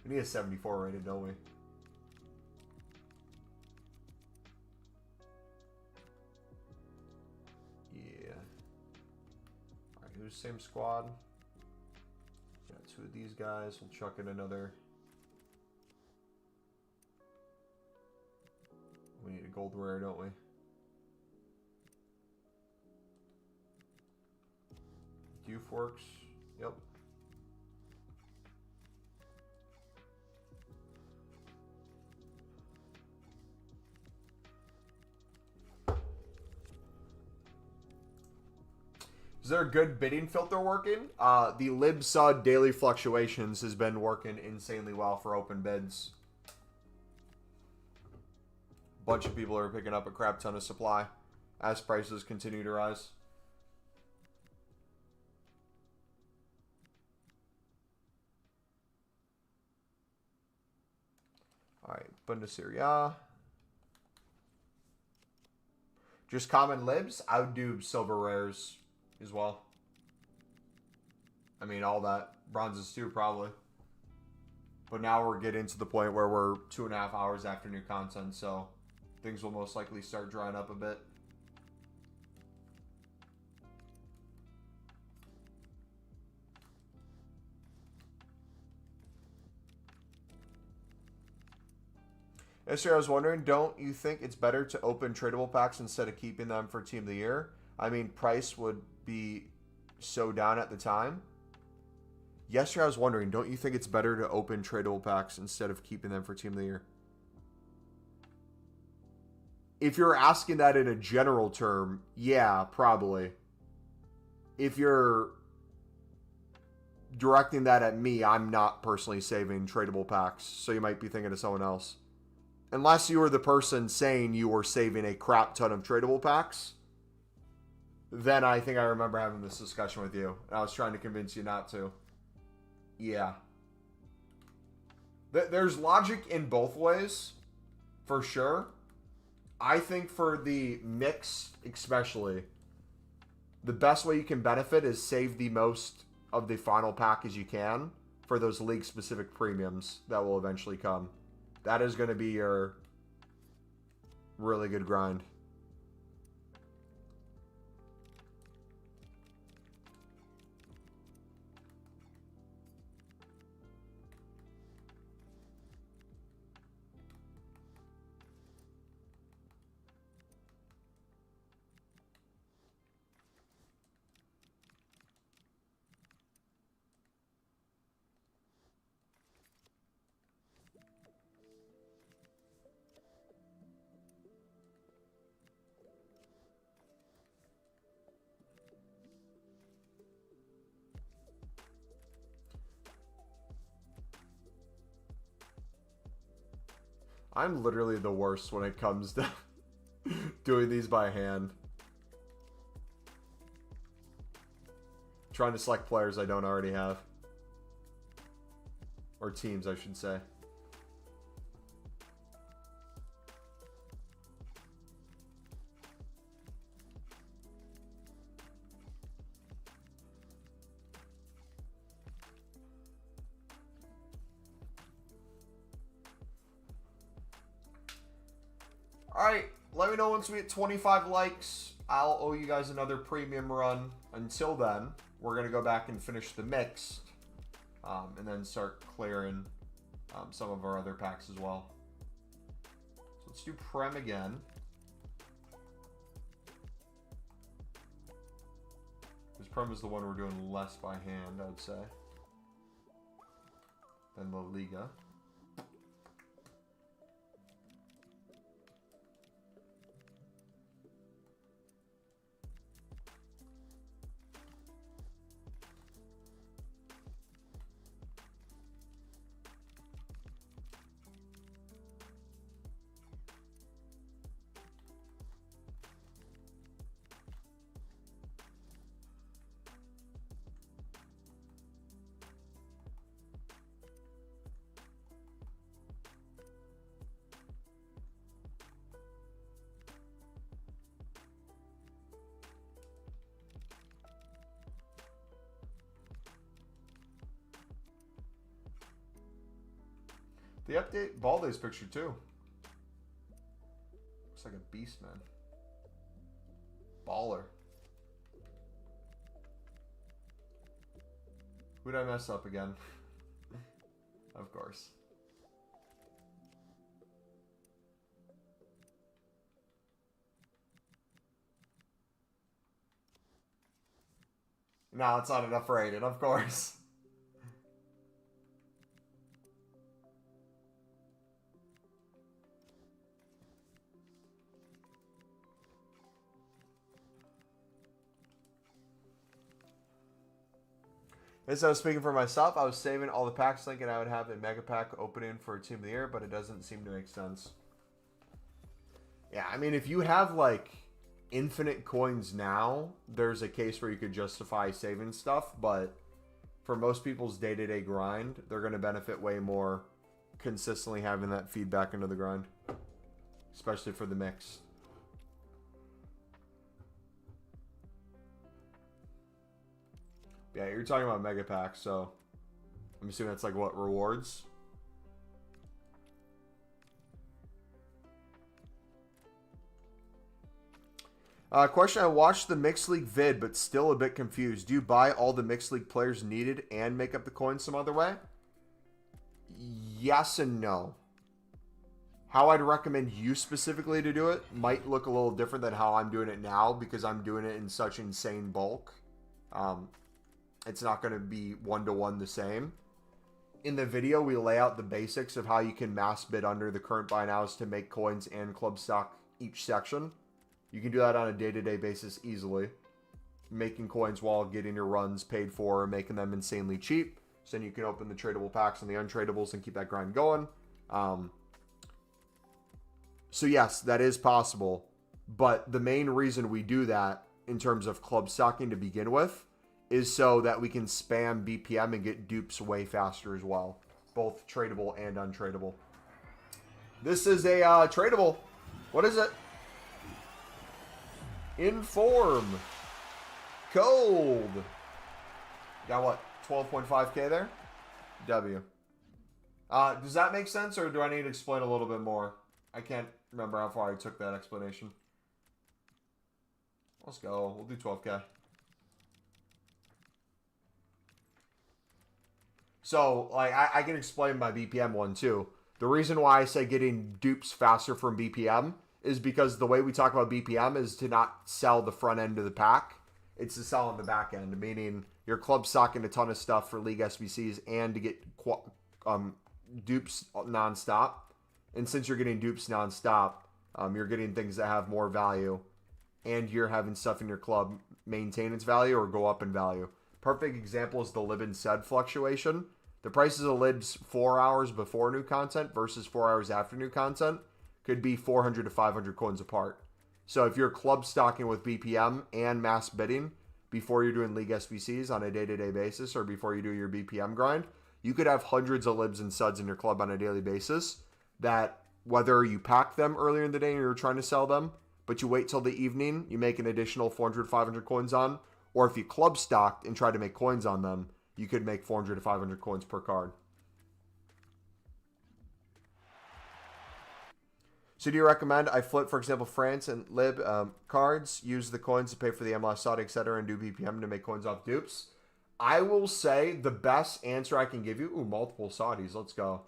We need a 74 rated, don't we? Who's same squad? Got 2 of these guys. We'll chuck in another. We need a gold rare, don't we? Q Forks. Yep. Is there a good bidding filter working? The LibSud Daily Fluctuations has been working insanely well for open bids. Bunch of people are picking up a crap ton of supply as prices continue to rise. All right, Bundesliga. Just common libs. I would do silver rares as well. I mean, all that. Bronzes too, probably. But now we're getting to the point where we're 2.5 hours after new content, so things will most likely start drying up a bit. Yesterday I was wondering, don't you think it's better to open tradable packs instead of keeping them for Team of the Year? I mean, price would be so down at the time. Yesterday I was wondering, don't you think it's better to open tradable packs instead of keeping them for Team of the Year? If you're asking that in a general term, yeah, probably. If you're directing that at me, I'm not personally saving tradable packs, so you might be thinking of someone else. Unless you were the person saying you were saving a crap ton of tradable packs, then I think I remember having this discussion with you, and I was trying to convince you not to. Yeah. There's logic in both ways, for sure. I think for the mix especially, the best way you can benefit is save the most of the final pack as you can for those league-specific premiums that will eventually come. That is going to be your really good grind. I'm literally the worst when it comes to doing these by hand. Trying to select players I don't already have. Or teams, I should say. Alright, let me know once we hit 25 likes. I'll owe you guys another premium run. Until then, we're going to go back and finish the mixed. And then start clearing some of our other packs as well. So let's do Prem again. Because Prem is the one we're doing less by hand, I would say, than La Liga. The update Balday's picture too. Looks like a beast, man. Baller. Who did I mess up again? Of course. No, it's not enough rated, of course. As I was speaking for myself, I was saving all the packs thinking I would have a mega pack opening for a team of the year, but it doesn't seem to make sense. Yeah, I mean, if you have like infinite coins now, there's a case where you could justify saving stuff, but for most people's day-to-day grind, they're going to benefit way more consistently having that feedback into the grind, especially for the mix. Yeah, you're talking about mega packs, so I'm assuming that's like what, rewards? Question, I watched the Mixed League vid, but still a bit confused. Do you buy all the Mixed League players needed and make up the coins some other way? Yes and no. How I'd recommend you specifically to do it might look a little different than how I'm doing it now because I'm doing it in such insane bulk. It's not going to be one-to-one the same. In the video, we lay out the basics of how you can mass bid under the current buy nows to make coins and club stock each section. You can do that on a day-to-day basis easily. Making coins while getting your runs paid for and making them insanely cheap. So then you can open the tradable packs and the untradables and keep that grind going. So yes, that is possible. But the main reason we do that in terms of club stocking to begin with is so that we can spam BPM and get dupes way faster as well. Both tradable and untradable. This is a tradable. What is it? Inform. Cold. Got what? 12.5k there? W. Does that make sense, or do I need to explain a little bit more? I can't remember how far I took that explanation. Let's go. We'll do 12k. So, like, I can explain my BPM one, too. The reason why I say getting dupes faster from BPM is because the way we talk about BPM is to not sell the front end of the pack. It's to sell on the back end, meaning your club stocking a ton of stuff for League SBCs and to get dupes nonstop. And since you're getting dupes nonstop, you're getting things that have more value, and you're having stuff in your club maintain its value or go up in value. Perfect example is the lib and sed fluctuation. The prices of libs 4 hours before new content versus 4 hours after new content could be 400 to 500 coins apart. So if you're club stocking with BPM and mass bidding before you're doing League SBCs on a day-to-day basis or before you do your BPM grind, you could have hundreds of libs and suds in your club on a daily basis that whether you pack them earlier in the day and you're trying to sell them, but you wait till the evening, you make an additional 400, 500 coins on, or if you club stocked and try to make coins on them, you could make 400 to 500 coins per card. So do you recommend I flip, for example, France and Lib cards, use the coins to pay for the MLS Saudi, etc., and do BPM to make coins off dupes? I will say the best answer I can give you... Ooh, multiple Saudis. Let's go.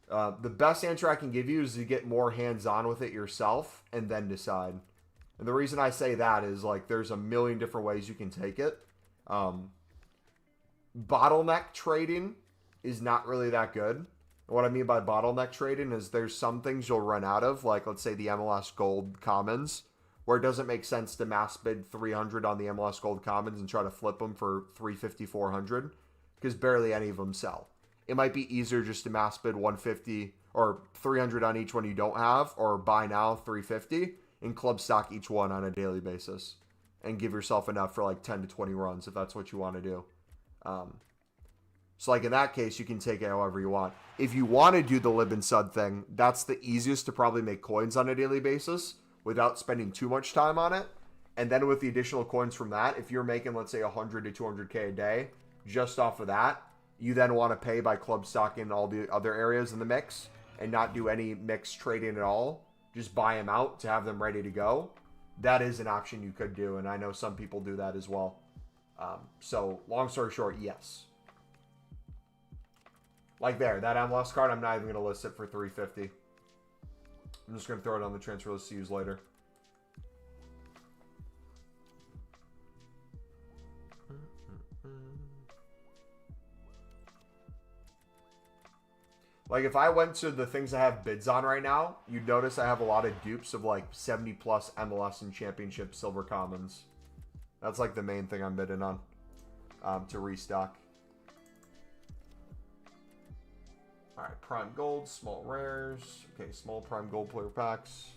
The best answer I can give you is to get more hands-on with it yourself and then decide. And the reason I say that is, like, there's a million different ways you can take it. Bottleneck trading is not really that good. And what I mean by bottleneck trading is there's some things you'll run out of, like let's say the MLS Gold Commons, where it doesn't make sense to mass bid 300 on the MLS Gold Commons and try to flip them for 350, 400, because barely any of them sell. It might be easier just to mass bid 150 or 300 on each one you don't have, or buy now 350 and club stock each one on a daily basis and give yourself enough for like 10 to 20 runs if that's what you want to do. So like in that case, you can take it however you want. If you want to do the lib and sud thing, that's the easiest to probably make coins on a daily basis without spending too much time on it. And then with the additional coins from that, if you're making, let's say 100 to 200K a day, just off of that, you then want to pay by club stocking all the other areas in the mix and not do any mix trading at all. Just buy them out to have them ready to go. That is an option you could do, and I know some people do that as well. So long story short, yes. Like there, that MLS card, I'm not even going to list it for $350. I'm just going to throw it on the transfer list to use later. Like, if I went to the things I have bids on right now, you'd notice I have a lot of dupes of, like, 70-plus MLS and Championship Silver Commons. That's, like, the main thing I'm bidding on to restock. Alright, Prime Gold, Small Rares. Okay, Small Prime Gold player packs.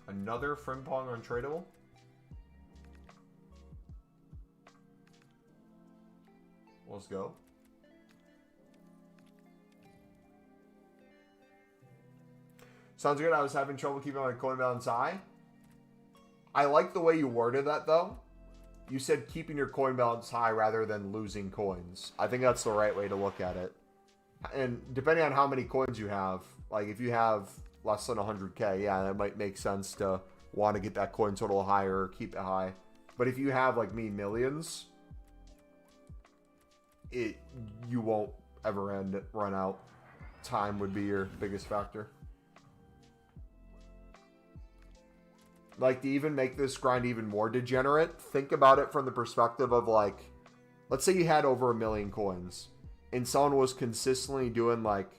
Another Frimpong untradeable. Let's go. Sounds good. I was having trouble keeping my coin balance high. I like the way you worded that, though. You said keeping your coin balance high rather than losing coins. I think that's the right way to look at it. And depending on how many coins you have, like if you have less than 100K, yeah, that might make sense to want to get that coin total higher or keep it high. But if you have, like me, millions, you won't ever run out. Time would be your biggest factor. Like, to even make this grind even more degenerate, think about it from the perspective of, like, let's say you had over 1 million coins, and someone was consistently doing, like,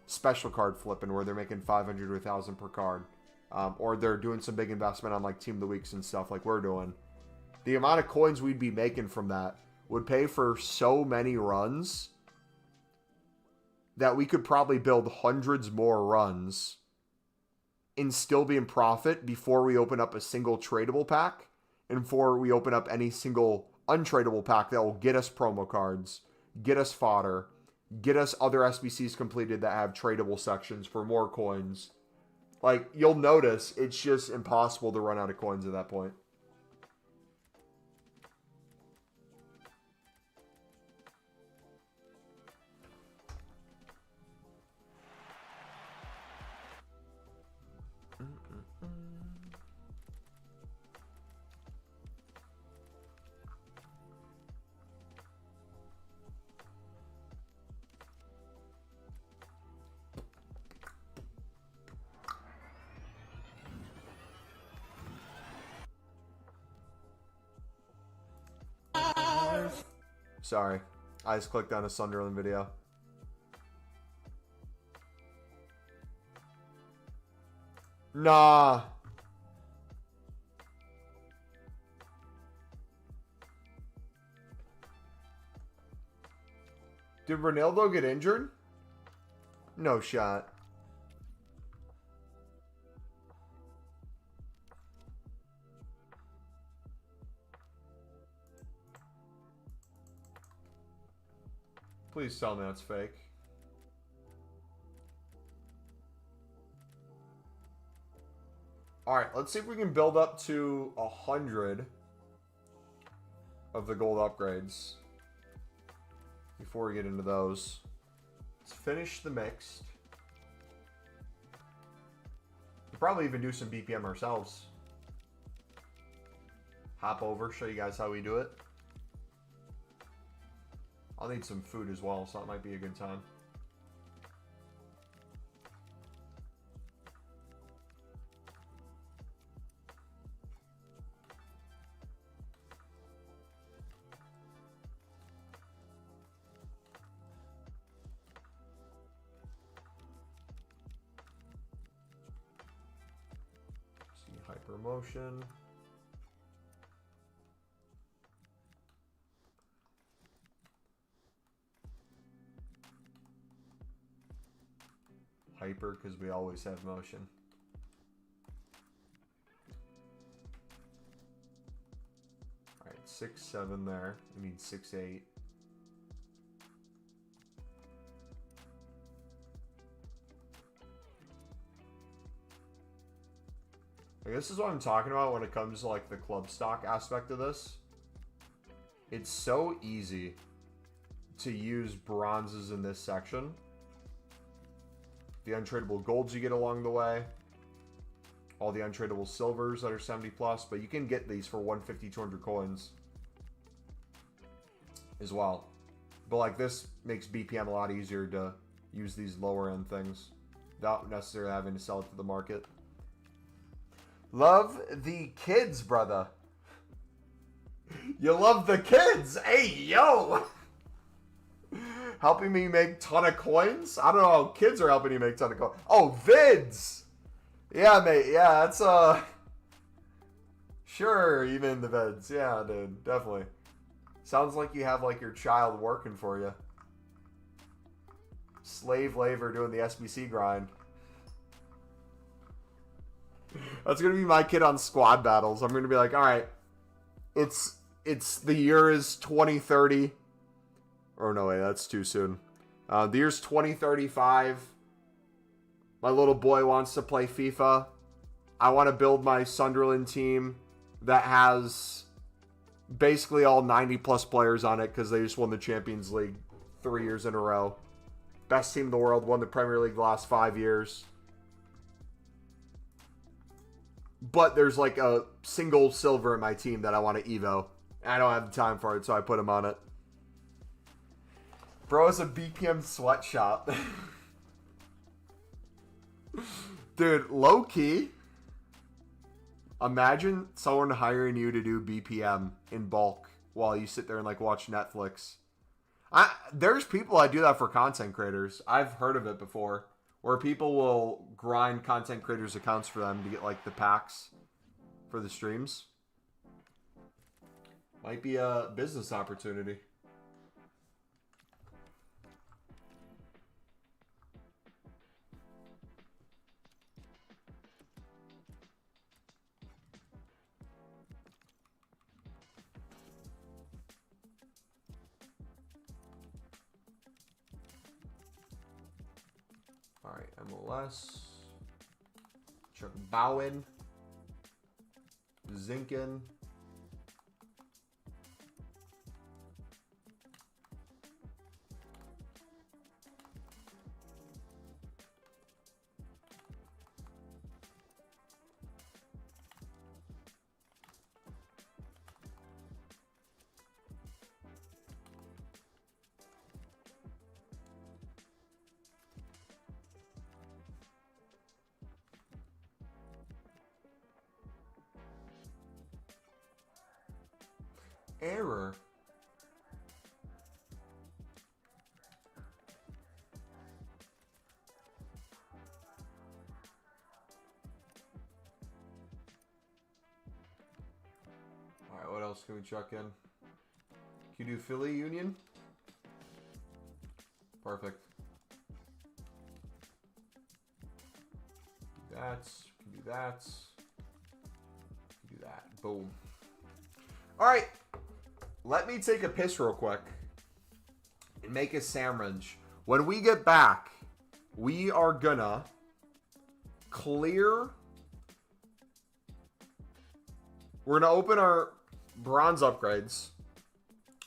special card flipping where they're making 500 or 1,000 per card. Or they're doing some big investment on, like, Team of the Weeks and stuff like we're doing. The amount of coins we'd be making from that would pay for so many runs that we could probably build hundreds more runs and still be in profit before we open up a single tradable pack and before we open up any single untradeable pack that will get us promo cards, get us fodder, get us other SBCs completed that have tradable sections for more coins. Like, you'll notice it's just impossible to run out of coins at that point. Sorry, I just clicked on a Sunderland video. Nah. Did Ronaldo get injured? No shot. Please tell me that's fake. Alright, let's see if we can build up to 100 of the gold upgrades before we get into those. Let's finish the mixed. We'll probably even do some BPM ourselves. Hop over, show you guys how we do it. I'll need some food as well, so that might be a good time. See hypermotion. Hyper, because we always have motion. Alright, 6, 7 there. We need 6, 8. Like, this is what I'm talking about when it comes to, like, the club stock aspect of this. It's so easy to use bronzes in this section. The untradeable golds you get along the way. all the untradeable silvers that are 70 plus, but you can get these for 150, 200 coins as well. But like this makes BPM a lot easier to use these lower end things without necessarily having to sell it to the market. Love the kids, brother. You love the kids. Hey, yo. Helping me make ton of coins? I don't know how kids are helping you make ton of coins. Oh, vids. Yeah, mate. Yeah, that's sure, even the vids. Yeah, dude, definitely. Sounds like you have like your child working for you. Slave labor doing the SBC grind. That's gonna be my kid on squad battles. I'm gonna be like, all right, it's the year is 2030. Or no way, that's too soon. The year's 2035. My little boy wants to play FIFA. I want to build my Sunderland team that has basically all 90 plus players on it because they just won the Champions League 3 years in a row. Best team in the world, won the Premier League the last 5 years. But there's like a single silver in my team that I want to Evo. I don't have the time for it, so I put him on it. Bro, it's a BPM sweatshop. Dude, low key. Imagine someone hiring you to do BPM in bulk while you sit there and like watch Netflix. There's people that do that for content creators. I've heard of it before, where people will grind content creators' accounts for them to get like the packs for the streams. Might be a business opportunity. All right, MLS. Chuck Bowen. Zinkin. Error. All right, what else can we chuck in? Can you do Philly Union? Perfect. Do that. Can do that. Can do that. Boom. All right. Let me take a piss real quick and make a sandwich. When we get back, we are gonna clear. We're gonna open our bronze upgrades.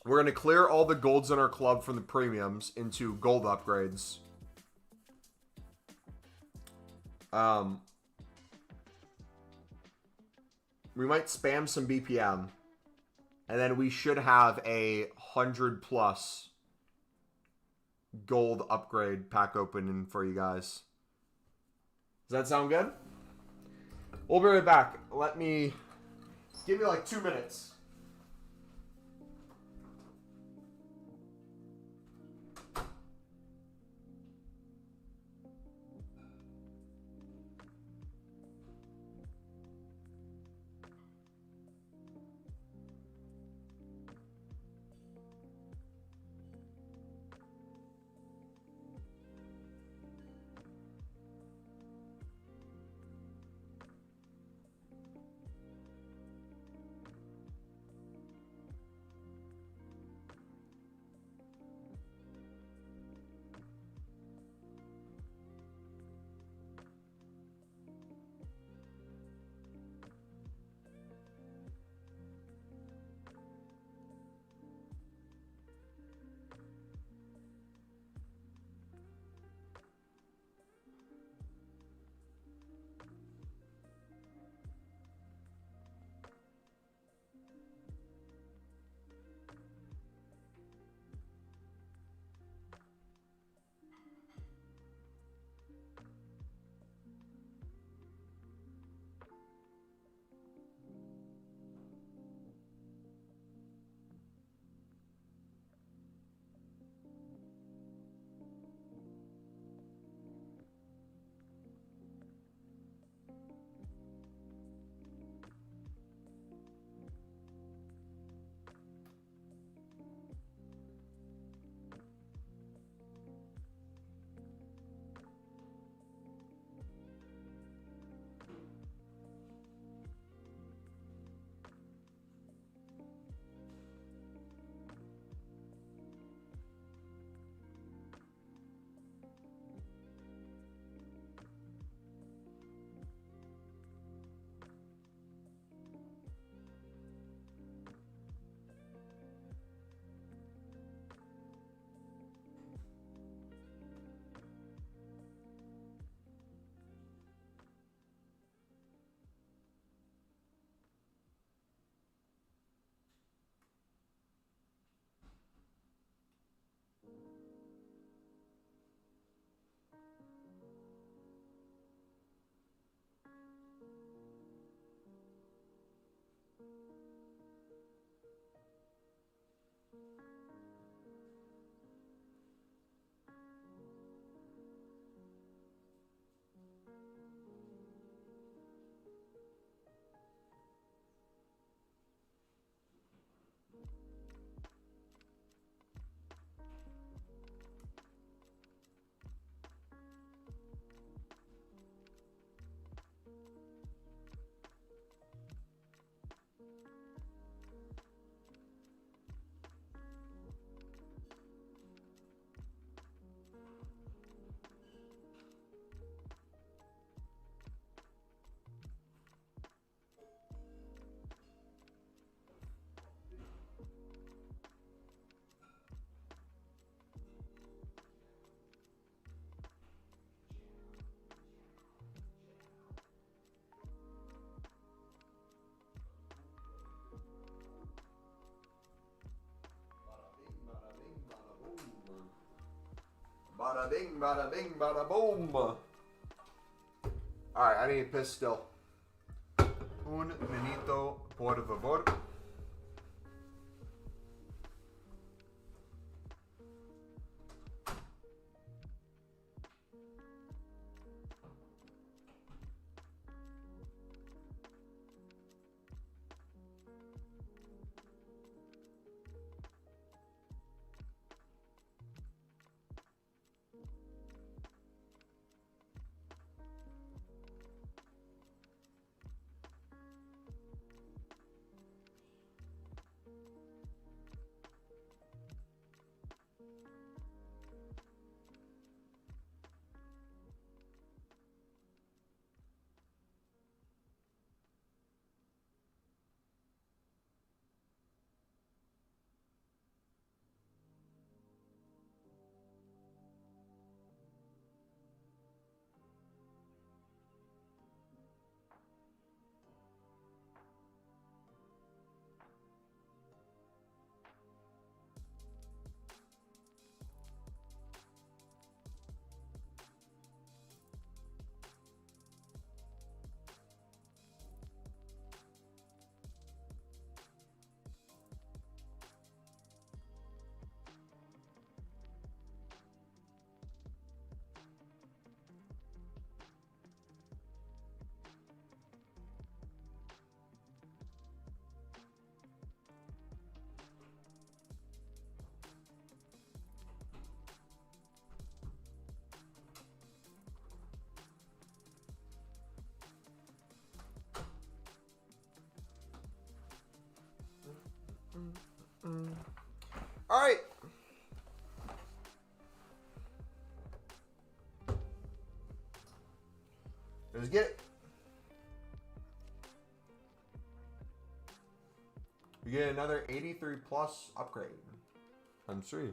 We're gonna clear all the golds in our club from the premiums into gold upgrades. We might spam some BPM. And then we should have a 100+ gold upgrade pack opening for you guys. Does that sound good? We'll be right back. Give me like 2 minutes. bada bing, bada bing, bada boom. Alright, I need to piss still. Un minuto, por favor. All right. Let's get it. We get another 83 plus upgrade. I'm sure.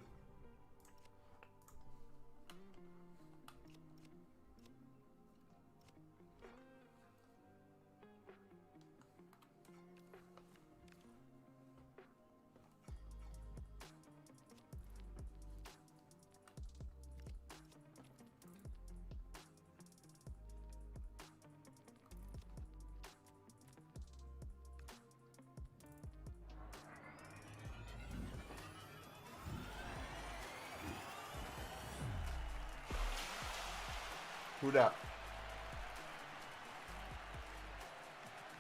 Who that?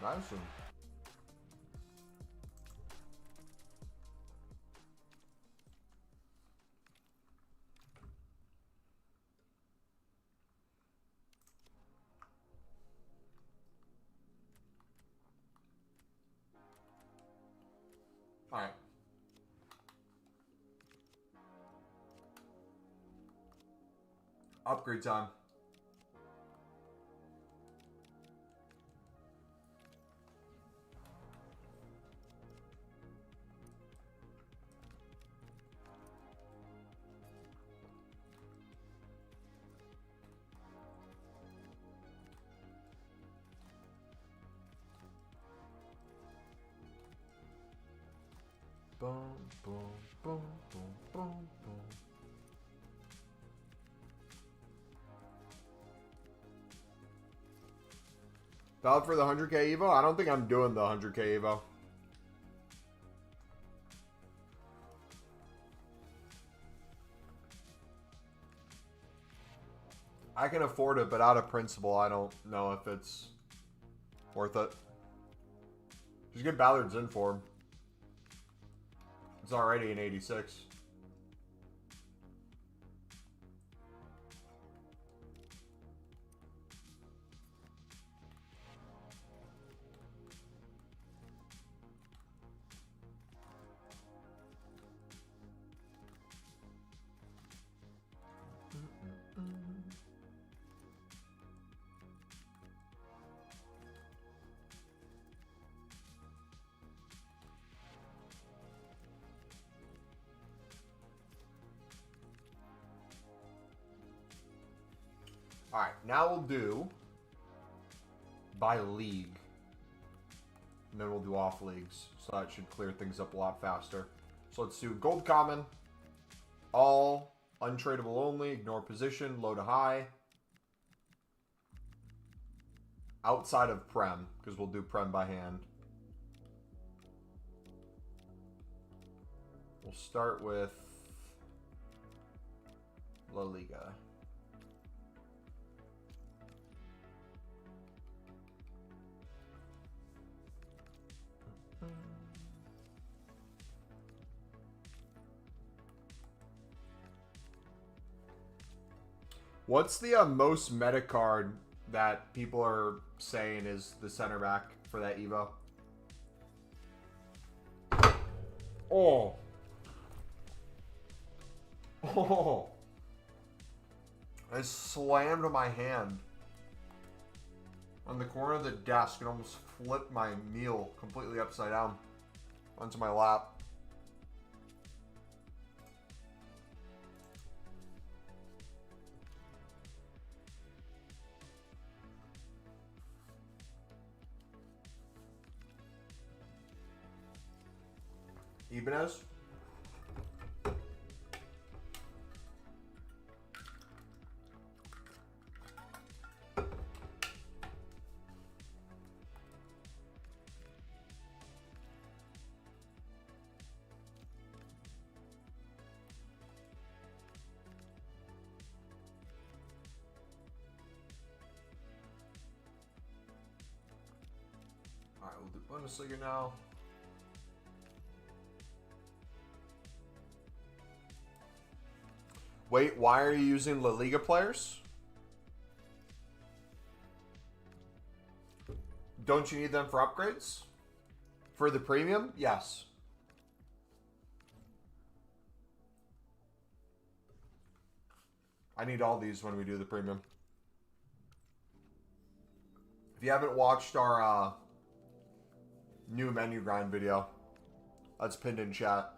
Nice one. All right. Upgrade time. Boom, boom, boom, boom, boom, boom. Valid for the 100k Evo? I don't think I'm doing the 100k Evo. I can afford it, but out of principle, I don't know if it's worth it. Just get Ballard's in for him. It's already an 86. All right, now we'll do by league, and then we'll do off leagues. So that should clear things up a lot faster. So let's do gold common, all Untradeable only. Ignore position. Low to high. Outside of Prem, because we'll do Prem by hand. We'll start with La Liga. What's the most meta card that people are saying is the center back for that Evo? Oh. Oh. I slammed my hand on the corner of the desk and almost flipped my meal completely upside down onto my lap. Ibanez? Alright, we'll do Bundesliga now. Wait, why are you using La Liga players? Don't you need them for upgrades? For the premium? Yes. I need all these when we do the premium. If you haven't watched our new menu grind video, that's pinned in chat.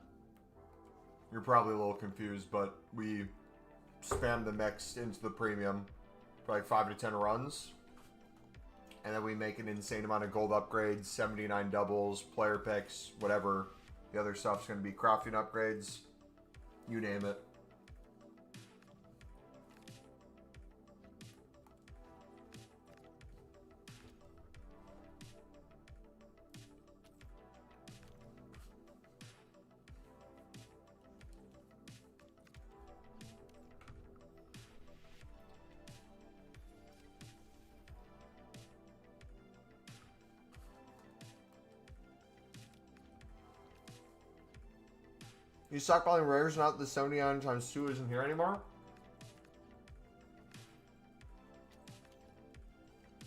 You're probably a little confused, but we spam the mix into the premium for like 5 to 10 runs. And then we make an insane amount of gold upgrades, 79 doubles, player picks, whatever. The other stuff's going to be crafting upgrades. You name it. You stockpiling rares, not the 79 times 2 isn't here anymore?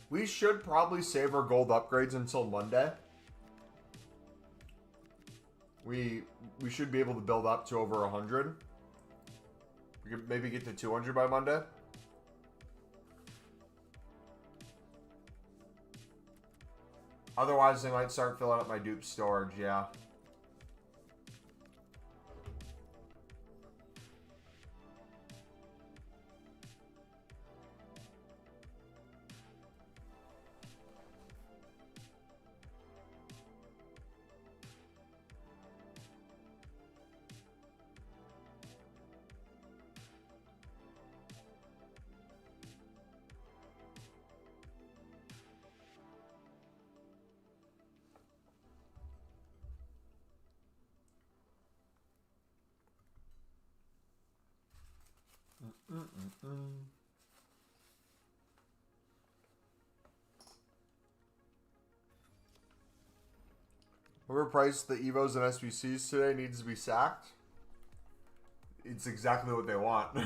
We should probably save our gold upgrades until Monday. We should be able to build up to over 100. We could maybe get to 200 by Monday. Otherwise, they might start filling up my dupe storage, yeah. Whoever priced the Evos and SBCs today needs to be sacked. It's exactly what they want.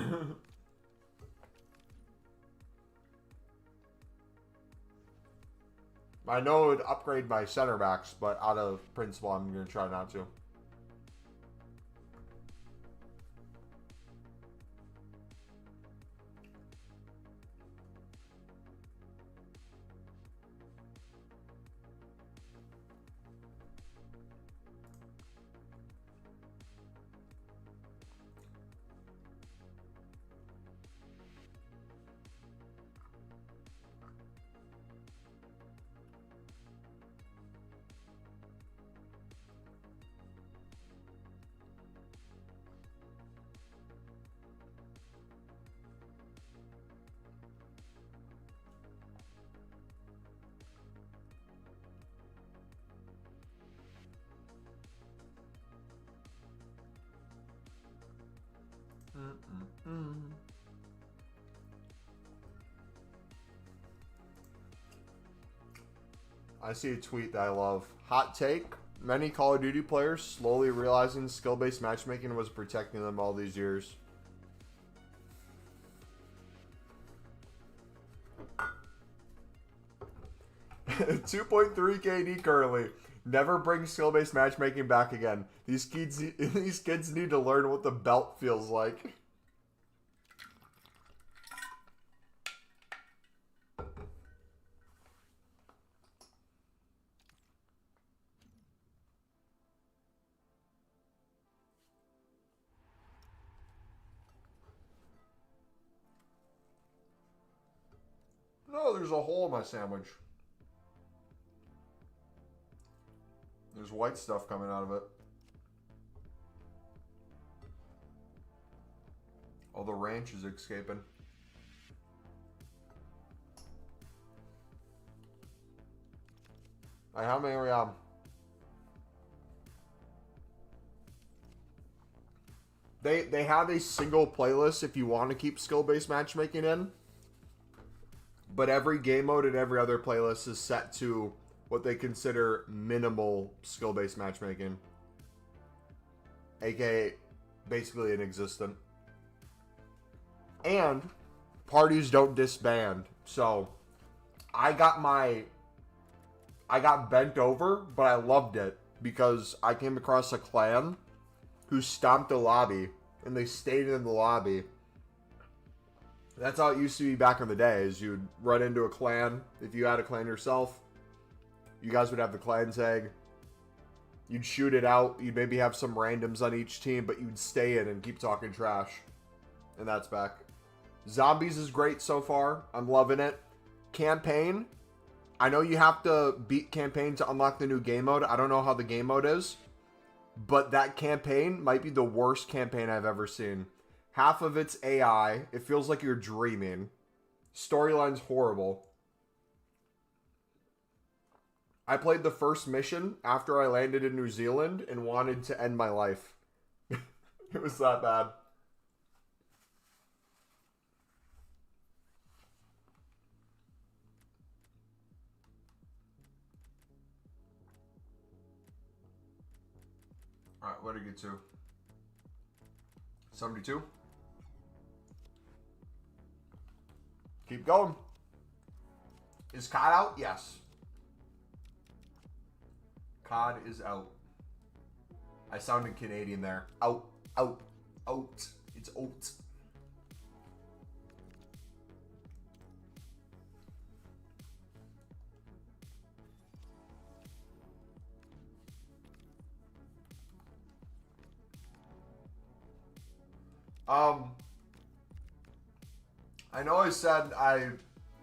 I know it would upgrade my center backs, but out of principle, I'm going to try not to. I see a tweet that I love. Hot take. Many Call of Duty players slowly realizing skill-based matchmaking was protecting them all these years. $2.3 KD currently. Never bring skill-based matchmaking back again. These kids need to learn what the belt feels like. No, there's a hole in my sandwich. There's white stuff coming out of it. All the ranch is escaping. How many are we on? They have a single playlist if you want to keep skill-based matchmaking in. But every game mode and every other playlist is set to what they consider minimal skill-based matchmaking. AKA basically inexistent. And parties don't disband. So I got bent over, but I loved it because I came across a clan who stomped the lobby and they stayed in the lobby. That's how it used to be back in the day, is you'd run into a clan. If you had a clan yourself, you guys would have the clan tag. You'd shoot it out. You'd maybe have some randoms on each team, but you'd stay in and keep talking trash. And that's back. Zombies is great so far. I'm loving it. Campaign. I know you have to beat campaign to unlock the new game mode. I don't know how the game mode is. But that campaign might be the worst campaign I've ever seen. Half of it's AI. It feels like you're dreaming. Storyline's horrible. I played the first mission after I landed in New Zealand and wanted to end my life. It was that bad. Alright, what did I get to? 72? Keep going. Is COD out? Yes. COD is out. I sounded Canadian there. Out, out, out. It's out. I know I said I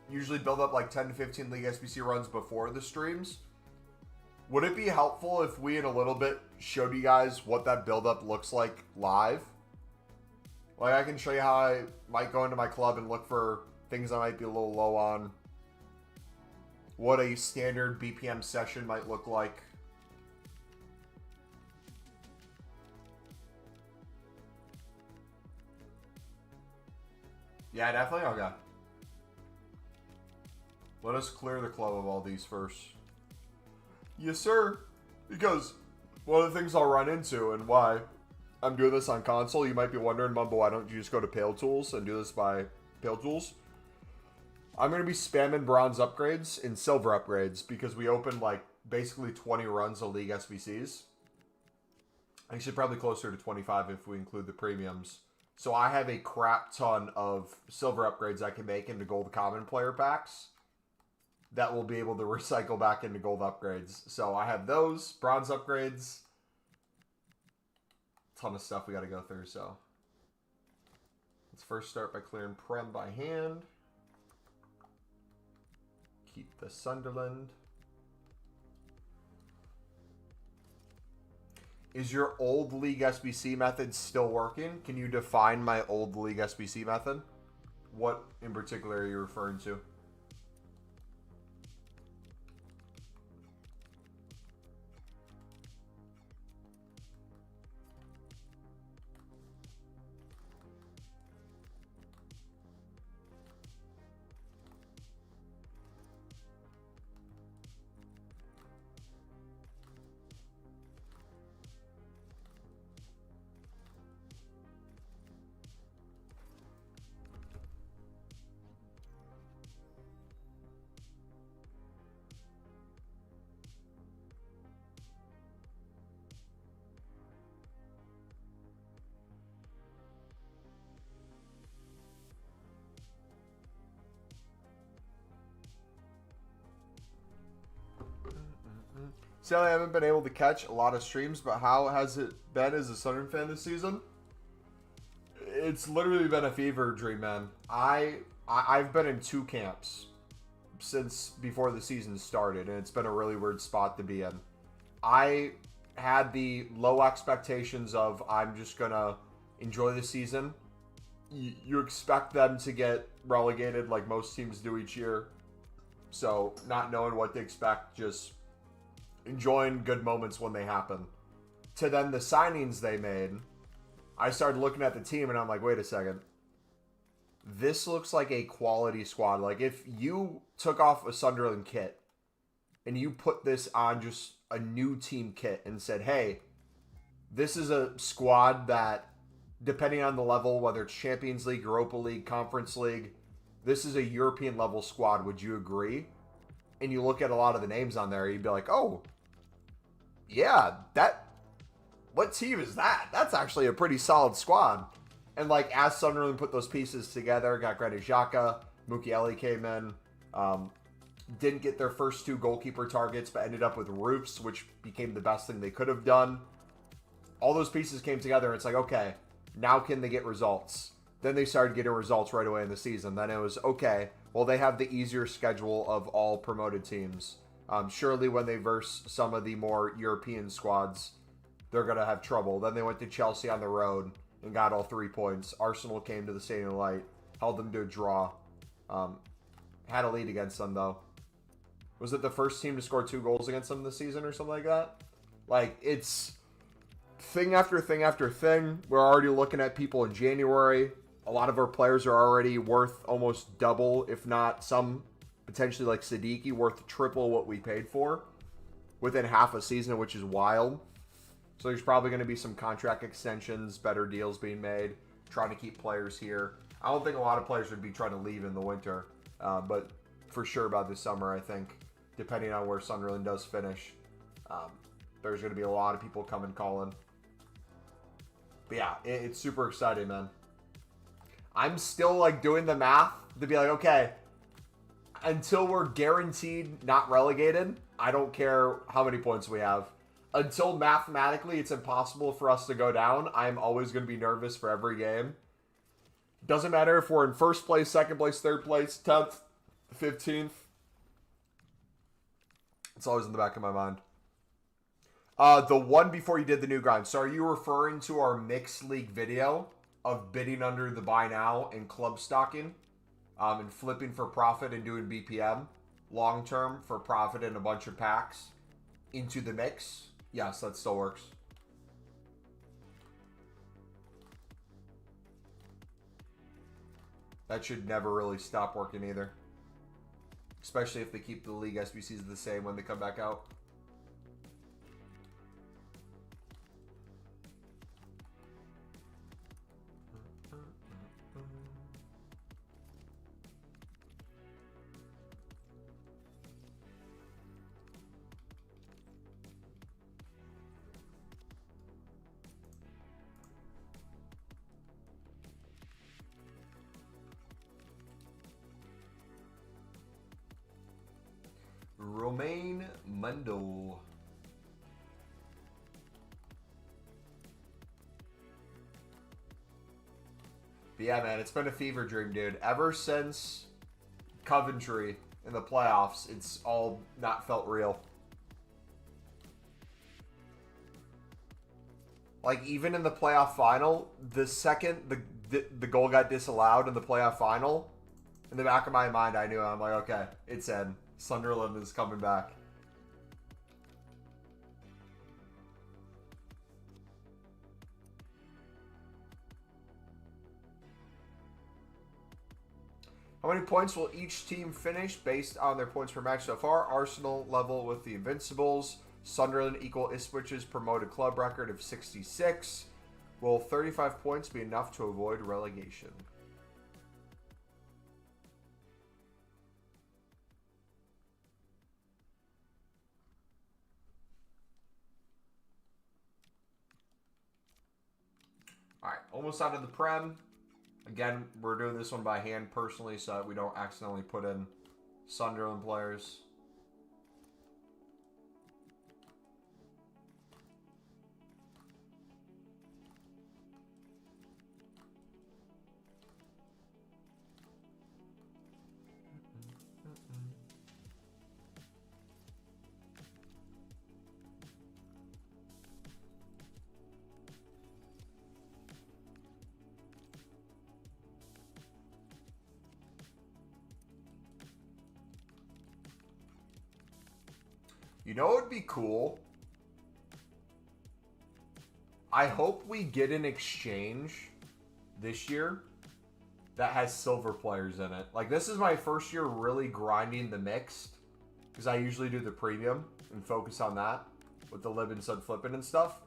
usually build up like 10 to 15 League SBC runs before the streams. Would it be helpful if we in a little bit showed you guys what that build-up looks like live? Like I can show you how I might go into my club and look for things I might be a little low on. What a standard BPM session might look like. Yeah, definitely. Okay. Let us clear the club of all these first. Yes, sir. Because one of the things I'll run into and why I'm doing this on console, you might be wondering, Mumbo, why don't you just go to Pale Tools and do this by Pale Tools? I'm going to be spamming bronze upgrades and silver upgrades because we opened like basically 20 runs of League SBCs. Actually, probably closer to 25 if we include the premiums. So I have a crap ton of silver upgrades I can make into gold common player packs that will be able to recycle back into gold upgrades. So I have those, bronze upgrades, ton of stuff we got to go through. So let's first start by clearing Prem by hand. Keep the Sunderland. Is your old League SBC method still working? Can you define my old League SBC method? What in particular are you referring to? Sadly, I haven't been able to catch a lot of streams, but how has it been as a Sunderland fan this season? It's literally been a fever dream, man. I've been in 2 camps since before the season started, and it's been a really weird spot to be in. I had the low expectations of I'm just gonna enjoy the season. You expect them to get relegated like most teams do each year, so not knowing what to expect, just enjoying good moments when they happen. To then the signings they made, I started looking at the team and I'm like, wait a second. This looks like a quality squad. Like, if you took off a Sunderland kit and you put this on just a new team kit and said, hey, this is a squad that, depending on the level, whether it's Champions League, Europa League, Conference League, this is a European level squad, would you agree? And you look at a lot of the names on there, you'd be like, oh, yeah, what team is that? That's actually a pretty solid squad. And like, as Sunderland put those pieces together, got Granit Xhaka, Mukiele came in, didn't get their first 2 goalkeeper targets, but ended up with roofs, which became the best thing they could have done. All those pieces came together, and it's like, okay, now can they get results? Then they started getting results right away in the season. Then it was, okay, well, they have the easier schedule of all promoted teams. Surely when they verse some of the more European squads, they're going to have trouble. Then they went to Chelsea on the road and got all 3 points. Arsenal came to the Stadium Light, held them to a draw. Had a lead against them, though. Was it the first team to score 2 goals against them this season or something like that? Like, it's thing after thing after thing. We're already looking at people in January. A lot of our players are already worth almost double, if not some potentially like Siddiqui, worth triple what we paid for within half a season, which is wild. So there's probably going to be some contract extensions, better deals being made, trying to keep players here. I don't think a lot of players would be trying to leave in the winter, but for sure about this summer, I think, depending on where Sunderland does finish, there's going to be a lot of people coming calling. But yeah, it's super exciting, man. I'm still like doing the math to be like, okay, until we're guaranteed not relegated, I don't care how many points we have. Until mathematically it's impossible for us to go down, I'm always going to be nervous for every game. Doesn't matter if we're in first place, second place, third place, 10th, 15th. It's always in the back of my mind. The one before you did the new grind. So are you referring to our mixed league video of bidding under the buy now and club stocking and flipping for profit and doing BPM long term for profit and a bunch of packs into the mix? Yes, that still works. That should never really stop working either. Especially if they keep the league SBCs the same when they come back out. Romain Mundo. But yeah, man, it's been a fever dream, dude. Ever since Coventry in the playoffs, it's all not felt real. Like, even in the playoff final, the second the goal got disallowed in the playoff final, in the back of my mind, I knew, I'm like, okay, it's in. Sunderland is coming back. How many points will each team finish based on their points per match so far? Arsenal level with the Invincibles. Sunderland equal Ipswich's promoted club record of 66. Will 35 points be enough to avoid relegation? Alright, almost out of the Prem. Again, we're doing this one by hand personally so that we don't accidentally put in Sunderland players. You know what would be cool? I hope we get an exchange this year that has silver players in it. Like, this is my first year really grinding the mixed, because I usually do the premium and focus on that with the lib and sud flipping and stuff.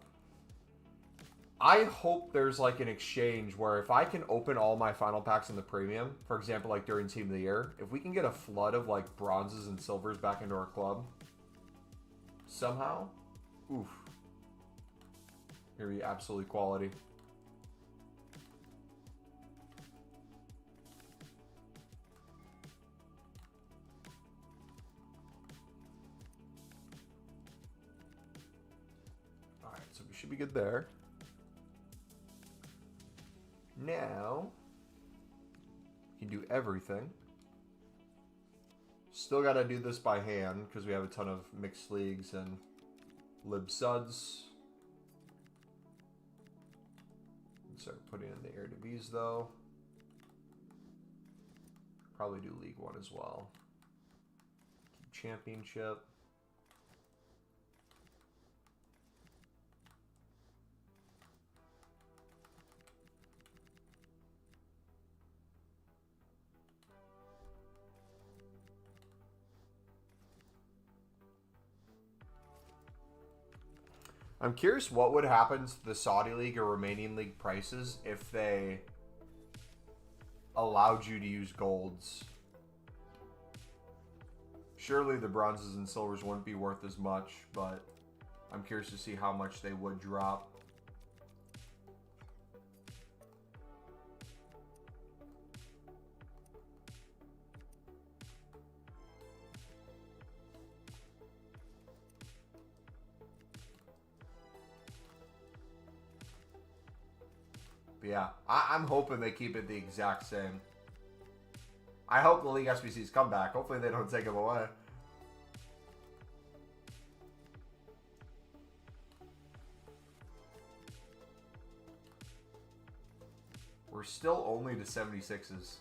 I hope there's like an exchange where if I can open all my final packs in the premium, for example, like during Team of the Year, if we can get a flood of like bronzes and silvers back into our club somehow, oof, it'd be absolutely quality. All right, so we should be good there. Now, we can do everything. Still got to do this by hand because we have a ton of mixed leagues and lib suds. Start putting in the Eredivisie though. Probably do League One as well. Keep Championship. I'm curious what would happen to the Saudi League or Romanian League prices if they allowed you to use golds. Surely the bronzes and silvers wouldn't be worth as much, but I'm curious to see how much they would drop. But yeah, I'm hoping they keep it the exact same. I hope the League SBCs come back. Hopefully they don't take them away. We're still only to 76s.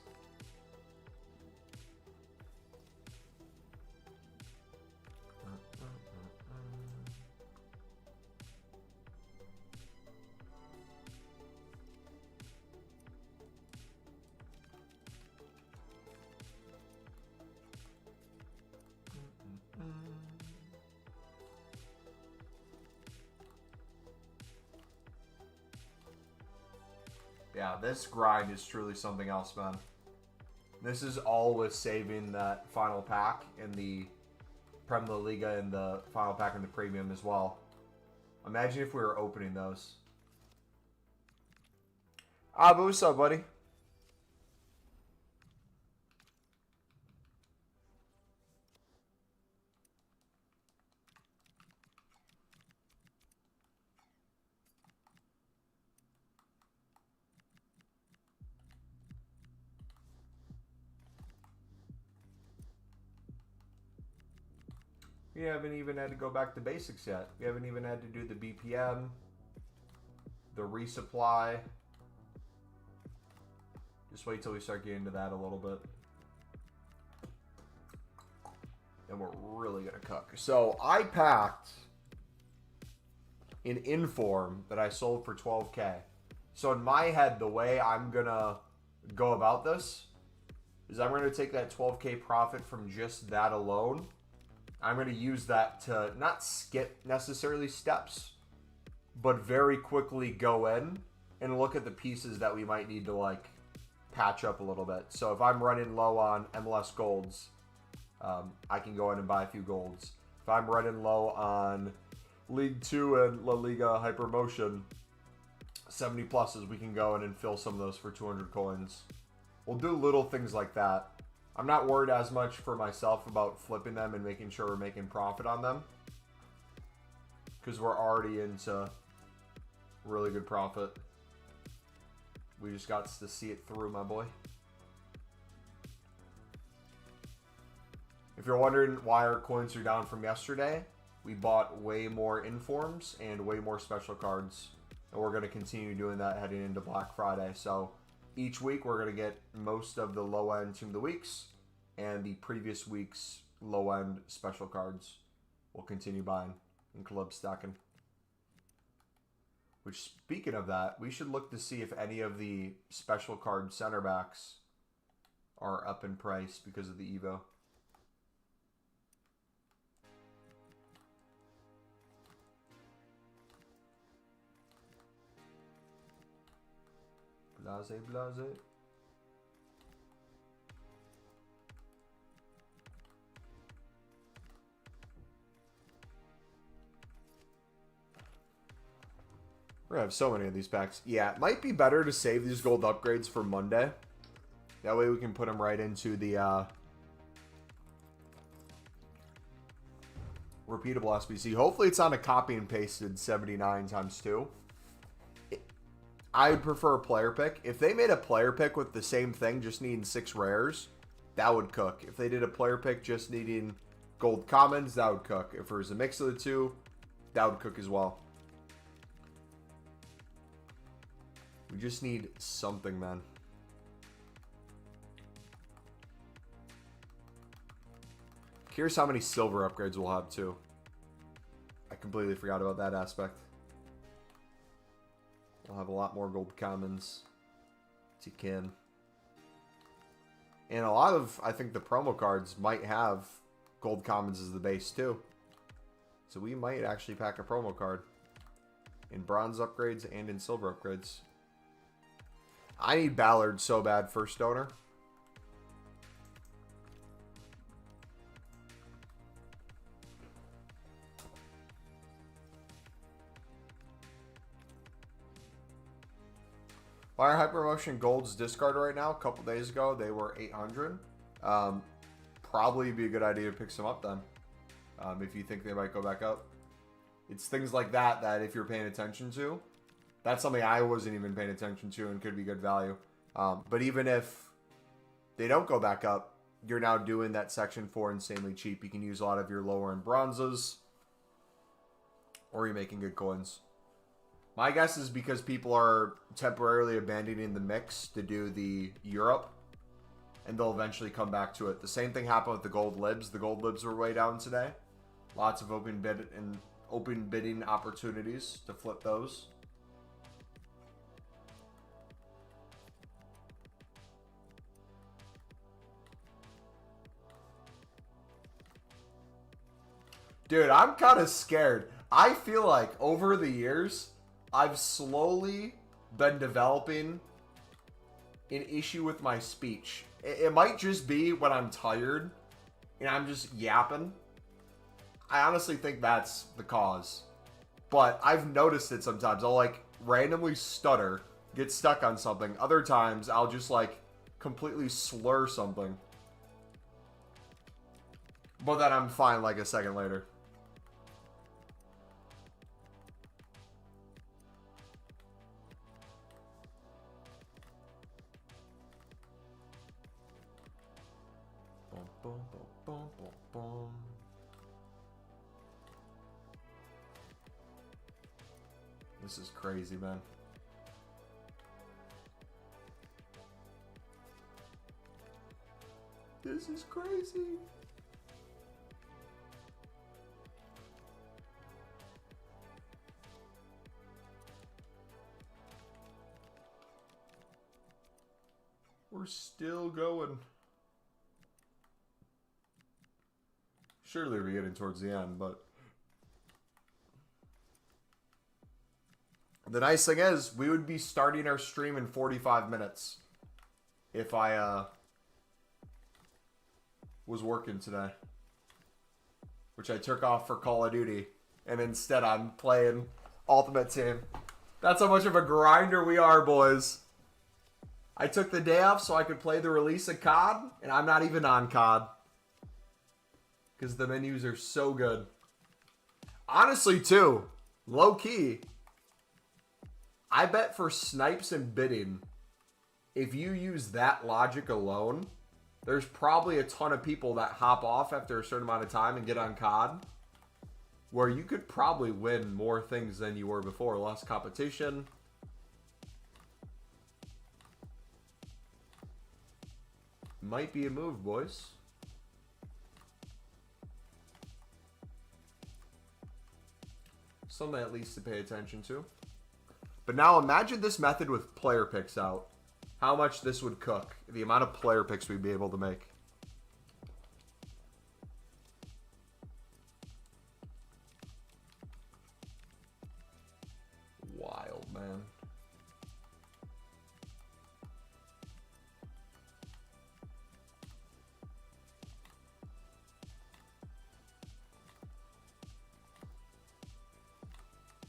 Yeah, this grind is truly something else, man. This is all with saving that final pack in the Prem La Liga and the final pack in the premium as well. Imagine if we were opening those. Ah, but what's up, buddy? We haven't even had to go back to basics yet. We haven't even had to do the BPM, the resupply. Just wait till we start getting into that a little bit. And we're really going to cook. So I packed an Inform that I sold for 12K. So in my head, the way I'm going to go about this is I'm going to take that 12K profit from just that alone. I'm going to use that to not skip necessarily steps, but very quickly go in and look at the pieces that we might need to like patch up a little bit. So if I'm running low on MLS golds, I can go in and buy a few golds. If I'm running low on League 2 and La Liga Hypermotion 70 pluses, we can go in and fill some of those for 200 coins. We'll do little things like that. I'm not worried as much for myself about flipping them and making sure we're making profit on them, because we're already into really good profit. We just got to see it through, my boy. If you're wondering why our coins are down from yesterday, we bought way more Informs and way more special cards, and we're going to continue doing that heading into Black Friday. So each week we're going to get most of the low-end Team of the Weeks and the previous week's low-end special cards. we'll continue buying and club stacking. Which, speaking of that, we should look to see if any of the special card center backs are up in price because of the Evo. Blase, blase. We're gonna have so many of these packs. Yeah, it might be better to save these gold upgrades for Monday. That way we can put them right into the repeatable SBC. Hopefully it's on a copy and pasted 79 times 2. I would prefer a player pick. If they made a player pick with the same thing, just needing 6 rares, that would cook. If they did a player pick just needing gold commons, that would cook. If there was a mix of the two, that would cook as well. We just need something, man. Here's how many silver upgrades we'll have, too. I completely forgot about that aspect. We'll have a lot more gold commons. As you can. And a lot of, I think, the promo cards might have gold commons as the base, too. So we might actually pack a promo card. In bronze upgrades and in silver upgrades. I need Ballard so bad for Stoner. Fire Hypermotion Gold's discard right now. A couple days ago, they were 800. Probably be a good idea to pick some up then. If you think they might go back up. It's things like that that if you're paying attention to, that's something I wasn't even paying attention to and could be good value. But even if they don't go back up, you're now doing that section 4 insanely cheap. You can use a lot of your lower end bronzes, or you're making good coins. My guess is because people are temporarily abandoning the mix to do the Europe, and they'll eventually come back to it. The same thing happened with the gold libs. The gold libs were way down today. Lots of open bidding opportunities to flip those. Dude, I'm kind of scared. I feel like over the years, I've slowly been developing an issue with my speech. It might just be when I'm tired and I'm just yapping. I honestly think that's the cause. But I've noticed it sometimes. I'll like randomly stutter, get stuck on something. Other times I'll just like completely slur something. But then I'm fine like a second later. Boom, boom, boom, boom, boom. This is crazy, man. This is crazy. We're still going. Surely we're getting towards the end, but the nice thing is we would be starting our stream in 45 minutes if I was working today, which I took off for Call of Duty, and instead I'm playing Ultimate Team. That's how much of a grinder we are, boys. I took the day off so I could play the release of COD, and I'm not even on COD. Because the menus are so good. Honestly, too, low-key, I bet for snipes and bidding, if you use that logic alone, there's probably a ton of people that hop off after a certain amount of time and get on COD, where you could probably win more things than you were before. Less competition. Might be a move, boys. Something at least to pay attention to. But now imagine this method with player picks out. How much this would cook. The amount of player picks we'd be able to make. Wild, man.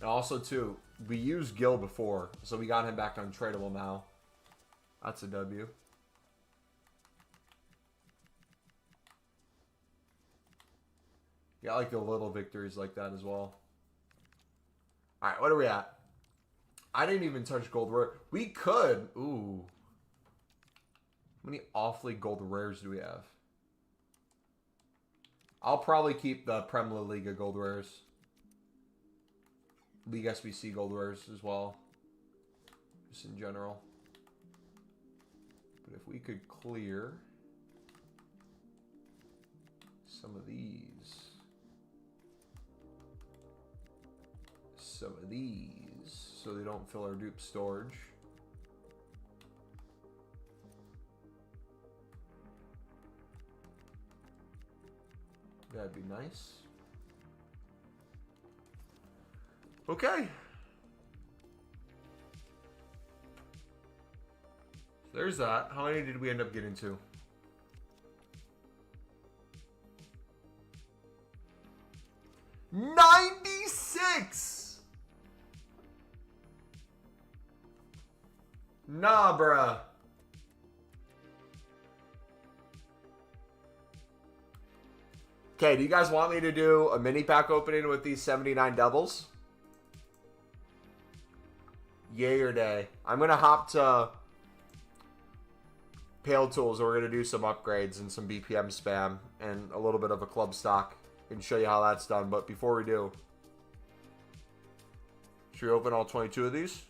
And also, too, we used Gil before, so we got him back untradeable now. That's a W. Yeah, I like the little victories like that as well. All right, what are we at? I didn't even touch gold rare. We could. Ooh. How many awfully gold rares do we have? I'll probably keep the Prem La Liga gold rares. League SBC gold rares as well. Just in general. But if we could clear some of these. Some of these. So they don't fill our dupe storage. That'd be nice. Okay. So there's that. How many did we end up getting to? $96! Nah, bruh. Okay, do you guys want me to do a mini pack opening with these 79 doubles? Yay or nay? I'm going to hop to Pale Tools. We're going to do some upgrades and some BPM spam and a little bit of a club stock and show you how that's done. But before we do, should we open all 22 of these?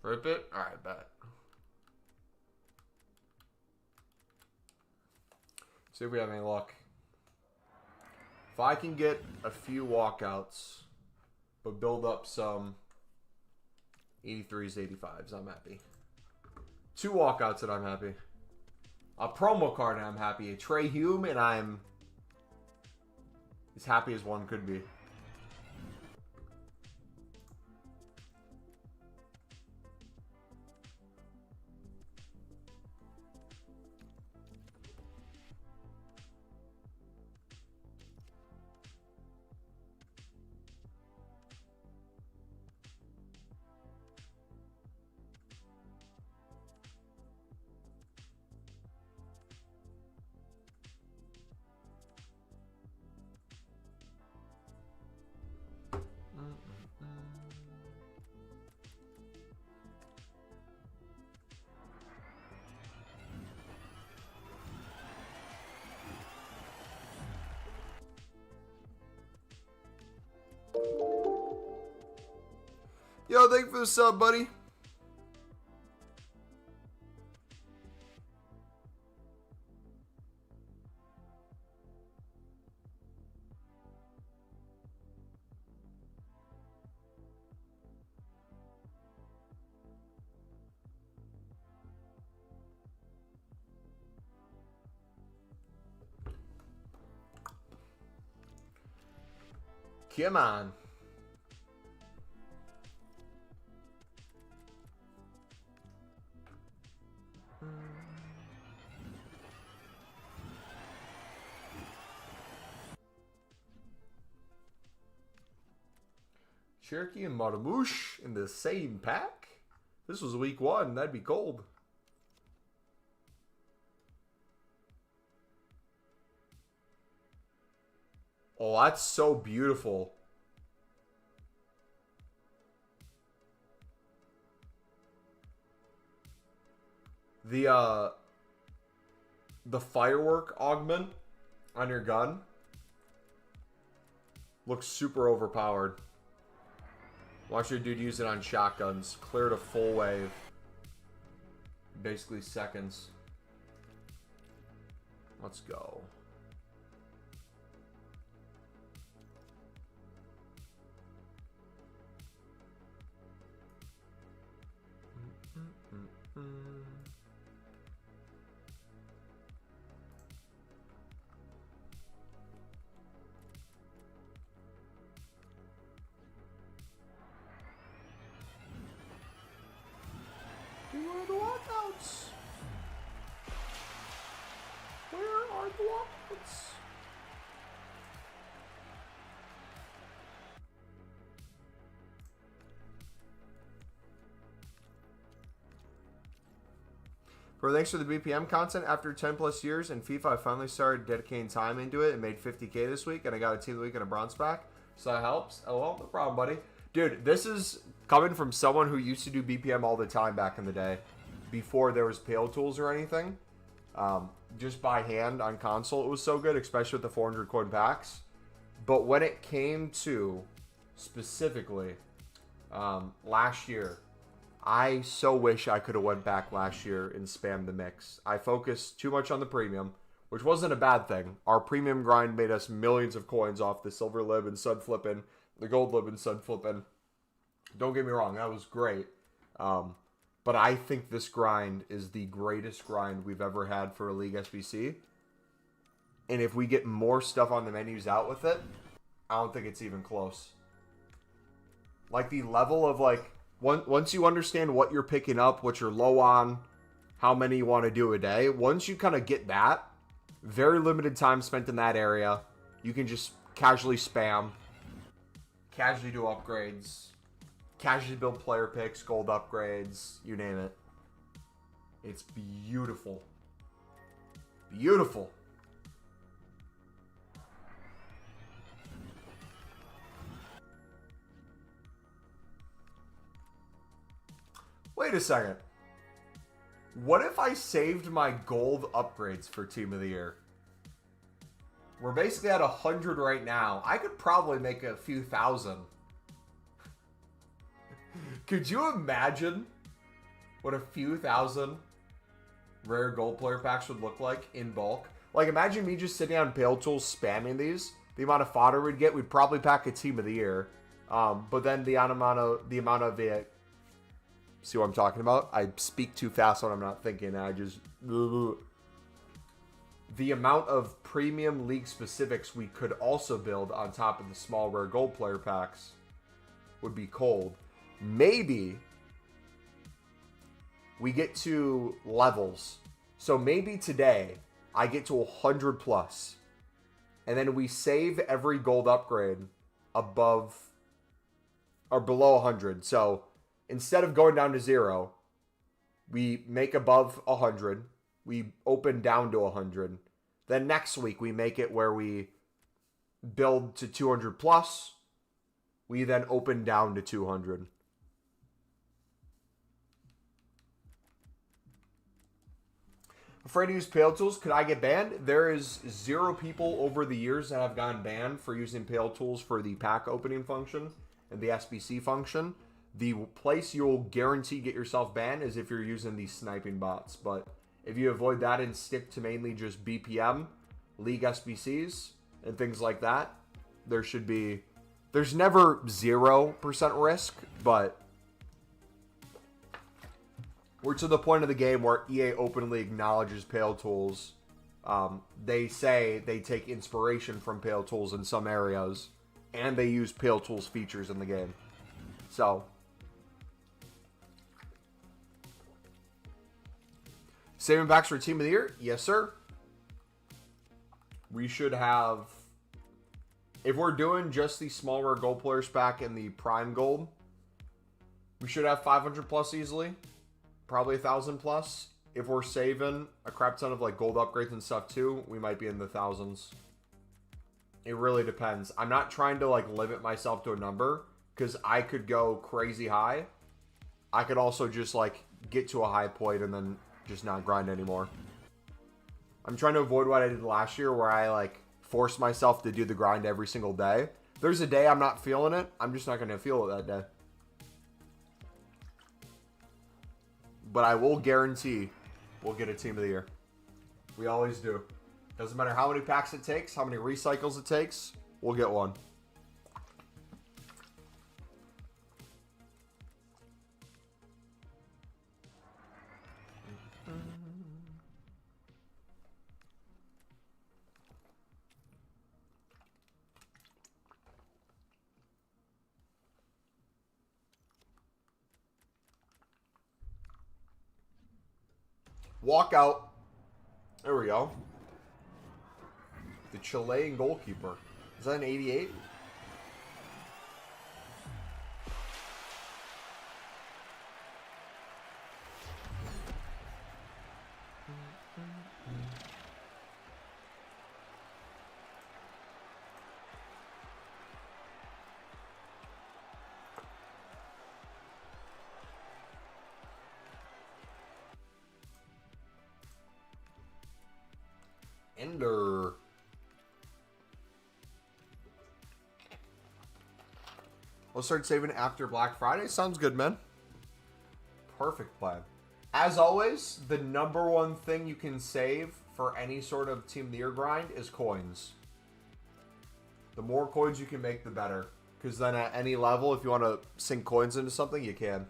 Rip it? Alright, bet. See if we have any luck. If I can get a few walkouts, but build up some 83s, 85s, I'm happy. 2 walkouts and I'm happy. A promo card and I'm happy. A Trey Hume and I'm as happy as one could be. Yo, thank you for the sub, buddy. Come on. Cherokee and Marmouche in the same pack? This was week 1. That'd be cold. Oh, that's so beautiful. The firework augment on your gun Looks super overpowered. Watch your dude use it on shotguns. Cleared a full wave. Basically seconds. Let's go. Where are the walkouts? Where are the walkouts? Bro, thanks for the BPM content. After 10 plus years in FIFA, I finally started dedicating time into it and made 50K this week, and I got a team of the week and a bronze pack. So that helps. Oh, well, no problem, buddy. Dude, this is coming from someone who used to do BPM all the time back in the day, before there was Pale Tools or anything. Just by hand on console, it was so good, especially with the 400 coin packs. But when it came to, specifically, last year, I so wish I could have went back last year and spammed the mix. I focused too much on the premium, which wasn't a bad thing. Our premium grind made us millions of coins off the silver lib and sun flipping, the gold lib and sun flipping. Don't get me wrong, that was great. But I think this grind is the greatest grind we've ever had for a League SBC. And if we get more stuff on the menus out with it, I don't think it's even close. Like the level of like, once you understand what you're picking up, what you're low on, how many you want to do a day, once you kind of get that, very limited time spent in that area, you can just casually spam, casually do upgrades, casually build player picks, gold upgrades, you name it. It's beautiful. Beautiful. Wait a second. What if I saved my gold upgrades for Team of the Year? We're basically at 100 right now. I could probably make a few thousand. Could you imagine what a few thousand rare gold player packs would look like in bulk? Like, imagine me just sitting on Pale Tools spamming these. The amount of fodder we'd get, we'd probably pack a Team of the Year. But then the amount of it. See what I'm talking about? I speak too fast when I'm not thinking. I just... The amount of premium league specifics we could also build on top of the small rare gold player packs would be cold. Maybe we get to levels. So maybe today I get to 100 plus. And then we save every gold upgrade above or below 100. So instead of going down to 0, we make above 100. We open down to 100. Then next week, we make it where we build to 200 plus. We then open down to 200. Afraid to use Pale Tools. Could I get banned? There is 0 people over the years that have gotten banned for using Pale Tools for the pack opening function and the SBC function. The place you'll guarantee get yourself banned is if you're using these sniping bots. But if you avoid that and stick to mainly just BPM, League SBCs, and things like that, there's never 0% risk, but we're to the point of the game where EA openly acknowledges Pale Tools. They say they take inspiration from Pale Tools in some areas, and they use Pale Tools features in the game. So... saving packs for Team of the Year? Yes, sir. We should have... If we're doing just the small rare gold players pack and the prime gold, we should have 500 plus easily. Probably 1,000 plus. If we're saving a crap ton of like gold upgrades and stuff too, we might be in the thousands. It really depends. I'm not trying to like limit myself to a number because I could go crazy high. I could also just like get to a high point and then just not grind anymore. I'm trying to avoid what I did last year where I like forced myself to do the grind every single day. There's a day I'm not feeling it. I'm just not going to feel it that day. But I will guarantee we'll get a team of the year. We always do. Doesn't matter how many packs it takes, how many recycles it takes, we'll get one. Walk out. There we go. The Chilean goalkeeper. Is that an 88? Ender. We'll start saving after Black Friday. Sounds good, man. Perfect plan. As always, the number one thing you can save for any sort of Team of the Year grind is coins. The more coins you can make, the better. Because then at any level, if you want to sink coins into something, you can.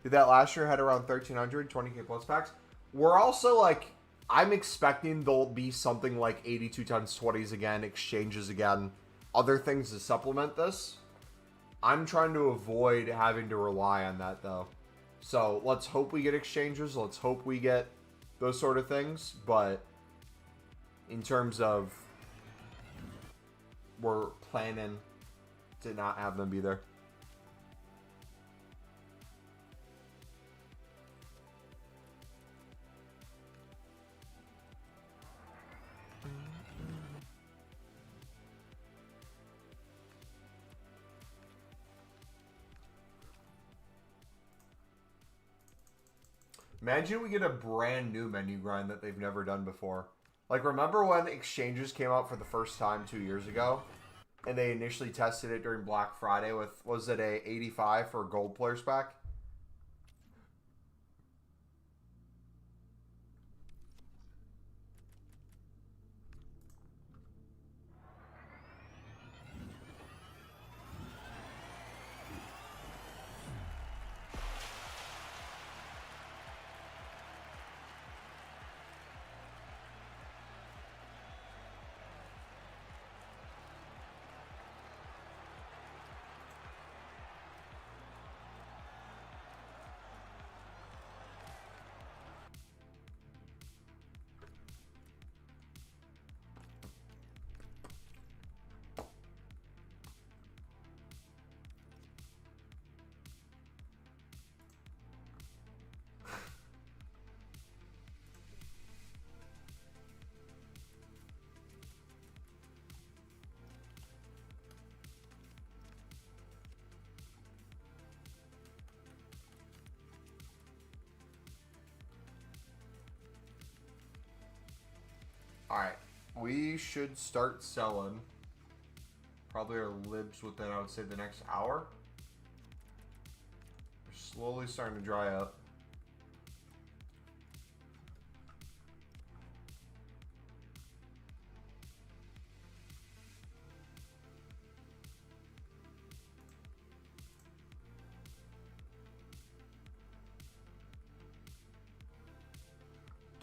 Did that last year, had around 1,300, 20k plus packs. We're also like, I'm expecting there'll be something like 82 times 20s again, exchanges again, other things to supplement this. I'm trying to avoid having to rely on that though. So let's hope we get exchanges. Let's hope we get those sort of things. But in terms of, we're planning to not have them be there. Imagine we get a brand new menu grind that they've never done before. Like, remember when exchanges came out for the first time 2 years ago? And they initially tested it during Black Friday with, was it a 85 for a gold players pack? Alright, we should start selling probably our libs within, I would say, the next hour. We're slowly starting to dry up.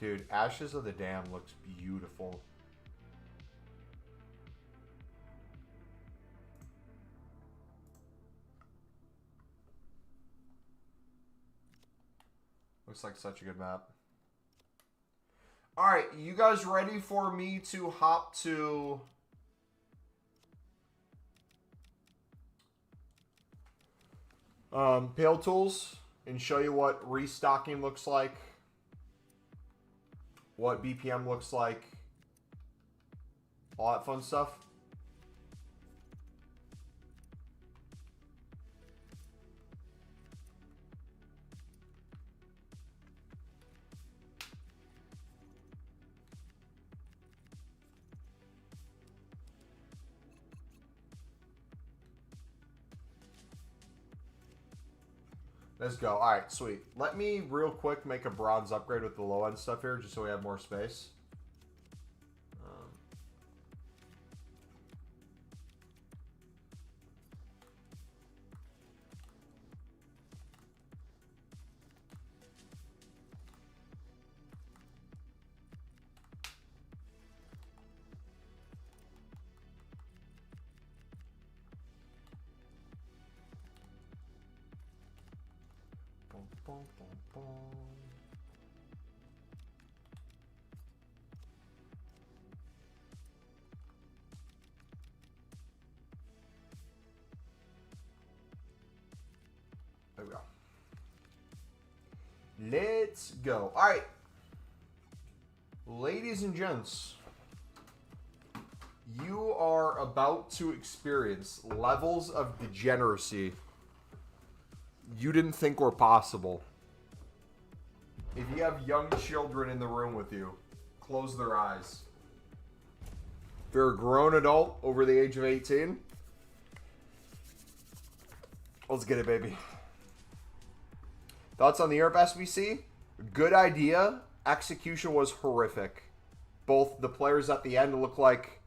Dude, Ashes of the Dam looks beautiful. Looks like such a good map. Alright, you guys ready for me to hop to Pale Tools and show you what restocking looks like? What BPM looks like, all that fun stuff. Let's go. All right, sweet. Let me real quick make a bronze upgrade with the low end stuff here, just so we have more space. Boom, boom, boom. There we go. Let's go. All right. Ladies and gents, you are about to experience levels of degeneracy you didn't think were possible. If you have young children in the room with you, close their eyes. If they're a grown adult over the age of 18, let's get it, baby. Thoughts on the Europe SBC? Good idea. Execution was horrific. Both the players at the end look like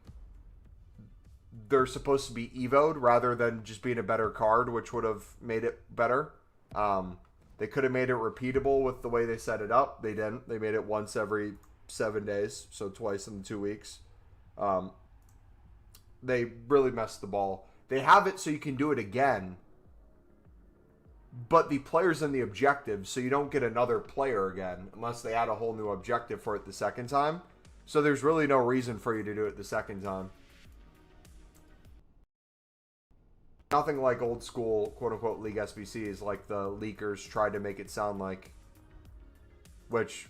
they're supposed to be evo'd rather than just being a better card, which would have made it better. They could have made it repeatable with the way they set it up. They didn't. They made it once every 7 days, so twice in 2 weeks. They really messed the ball. They have it so you can do it again, but the player's in the objective, so you don't get another player again unless they add a whole new objective for it the second time. So there's really no reason for you to do it the second time. Nothing like old school, quote-unquote, League SBCs like the leakers tried to make it sound like, which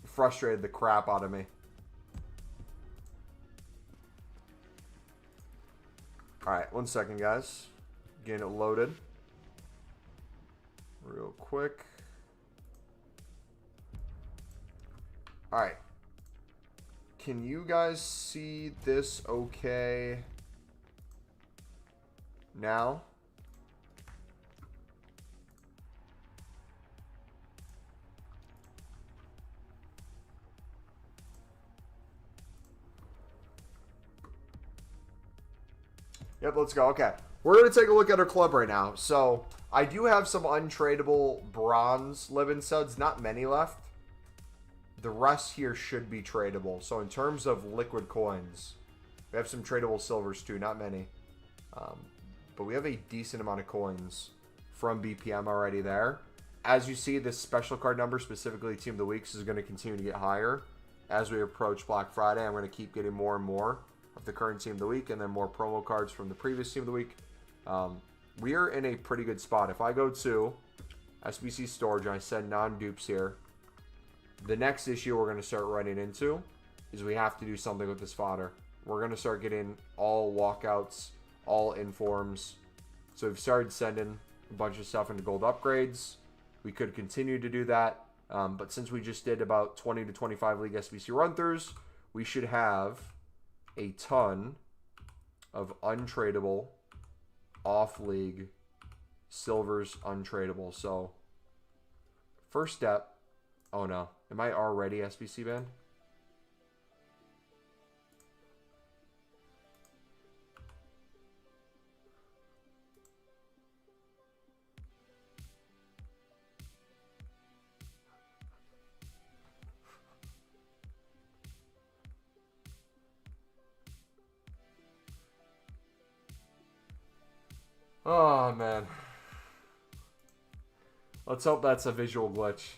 frustrated the crap out of me. Alright, 1 second, guys. Getting it loaded. Real quick. Alright. Can you guys see this okay now? Yep, let's go. Okay. We're going to take a look at our club right now. So, I do have some untradeable bronze live-in studs. Not many left. The rest here should be tradable. So, in terms of liquid coins, we have some tradable silvers too. Not many. But we have a decent amount of coins from BPM already there. As you see, this special card number, specifically Team of the Weeks, is going to continue to get higher as we approach Black Friday. I'm going to keep getting more and more of the current Team of the Week and then more promo cards from the previous Team of the Week. We are in a pretty good spot. If I go to SBC Storage and I send non-dupes here, the next issue we're going to start running into is we have to do something with this fodder. We're going to start getting all walkouts, all informs. So we've started sending a bunch of stuff into gold upgrades. We could continue to do that. But since we just did about 20 to 25 League SBC run-throughs, we should have a ton of untradeable off-league silvers untradeable. So first step. Oh no. Am I already SBC banned? Oh, man. Let's hope that's a visual glitch.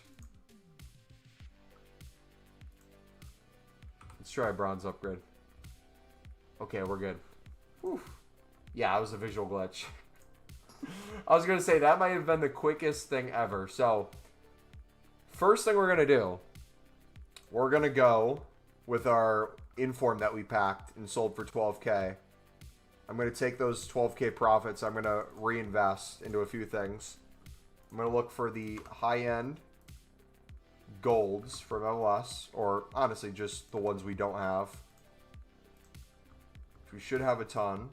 Let's try a bronze upgrade. Okay, we're good. Whew. Yeah, it was a visual glitch. I was going to say, that might have been the quickest thing ever. So, first thing we're going to do, we're going to go with our inform that we packed and sold for 12K. I'm going to take those 12K profits. I'm going to reinvest into a few things. I'm going to look for the high-end golds from MLS, or honestly, just the ones we don't have. We should have a ton,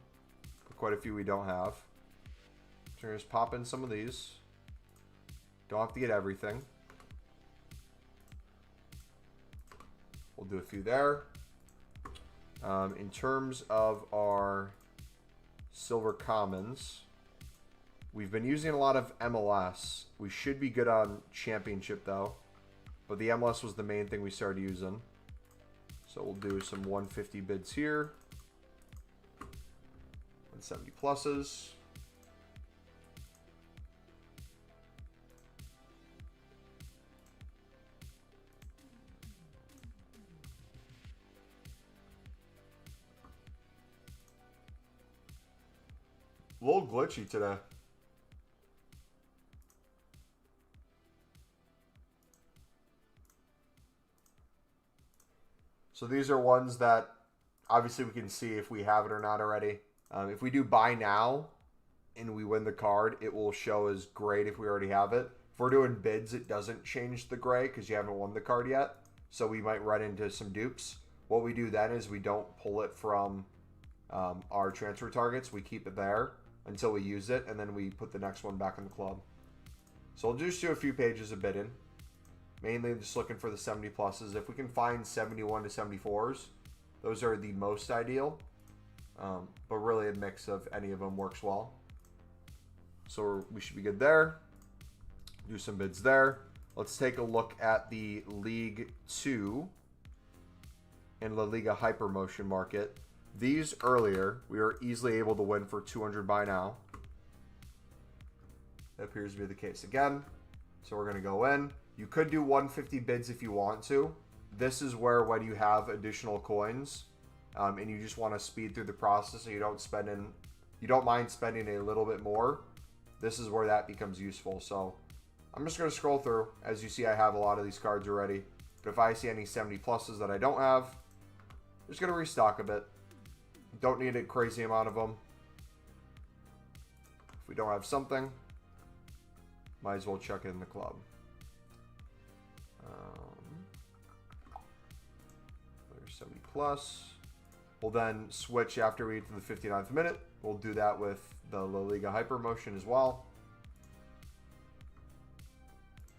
but quite a few we don't have. So we're going to just pop in some of these. Don't have to get everything. We'll do a few there. In terms of our silver commons, we've been using a lot of MLS. We should be good on championship though, but the MLS was the main thing we started using. So we'll do some 150 bids here. 170 pluses. A little glitchy today. So these are ones that obviously we can see if we have it or not already. If we do buy now and we win the card, it will show as great if we already have it. If we're doing bids, it doesn't change the gray because you haven't won the card yet. So we might run into some dupes. What we do then is we don't pull it from our transfer targets. We keep it there until we use it, and then we put the next one back in the club. So we'll just do a few pages of bidding. Mainly just looking for the 70 pluses. If we can find 71 to 74s, those are the most ideal. But really a mix of any of them works well. So we should be good there. Do some bids there. Let's take a look at the League 2 and La Liga Hypermotion market. These earlier, we were easily able to win for 200 by now. That appears to be the case again. So we're going to go in. You could do 150 bids if you want to. This is where when you have additional coins and you just want to speed through the process so you don't mind spending a little bit more, this is where that becomes useful. So I'm just going to scroll through. As you see, I have a lot of these cards already. But if I see any 70 pluses that I don't have, I'm just going to restock a bit. Don't need a crazy amount of them. If we don't have something, might as well check it in the club. There's 70 plus. We'll then switch after we get to the 59th minute. We'll do that with the La Liga Hypermotion as well.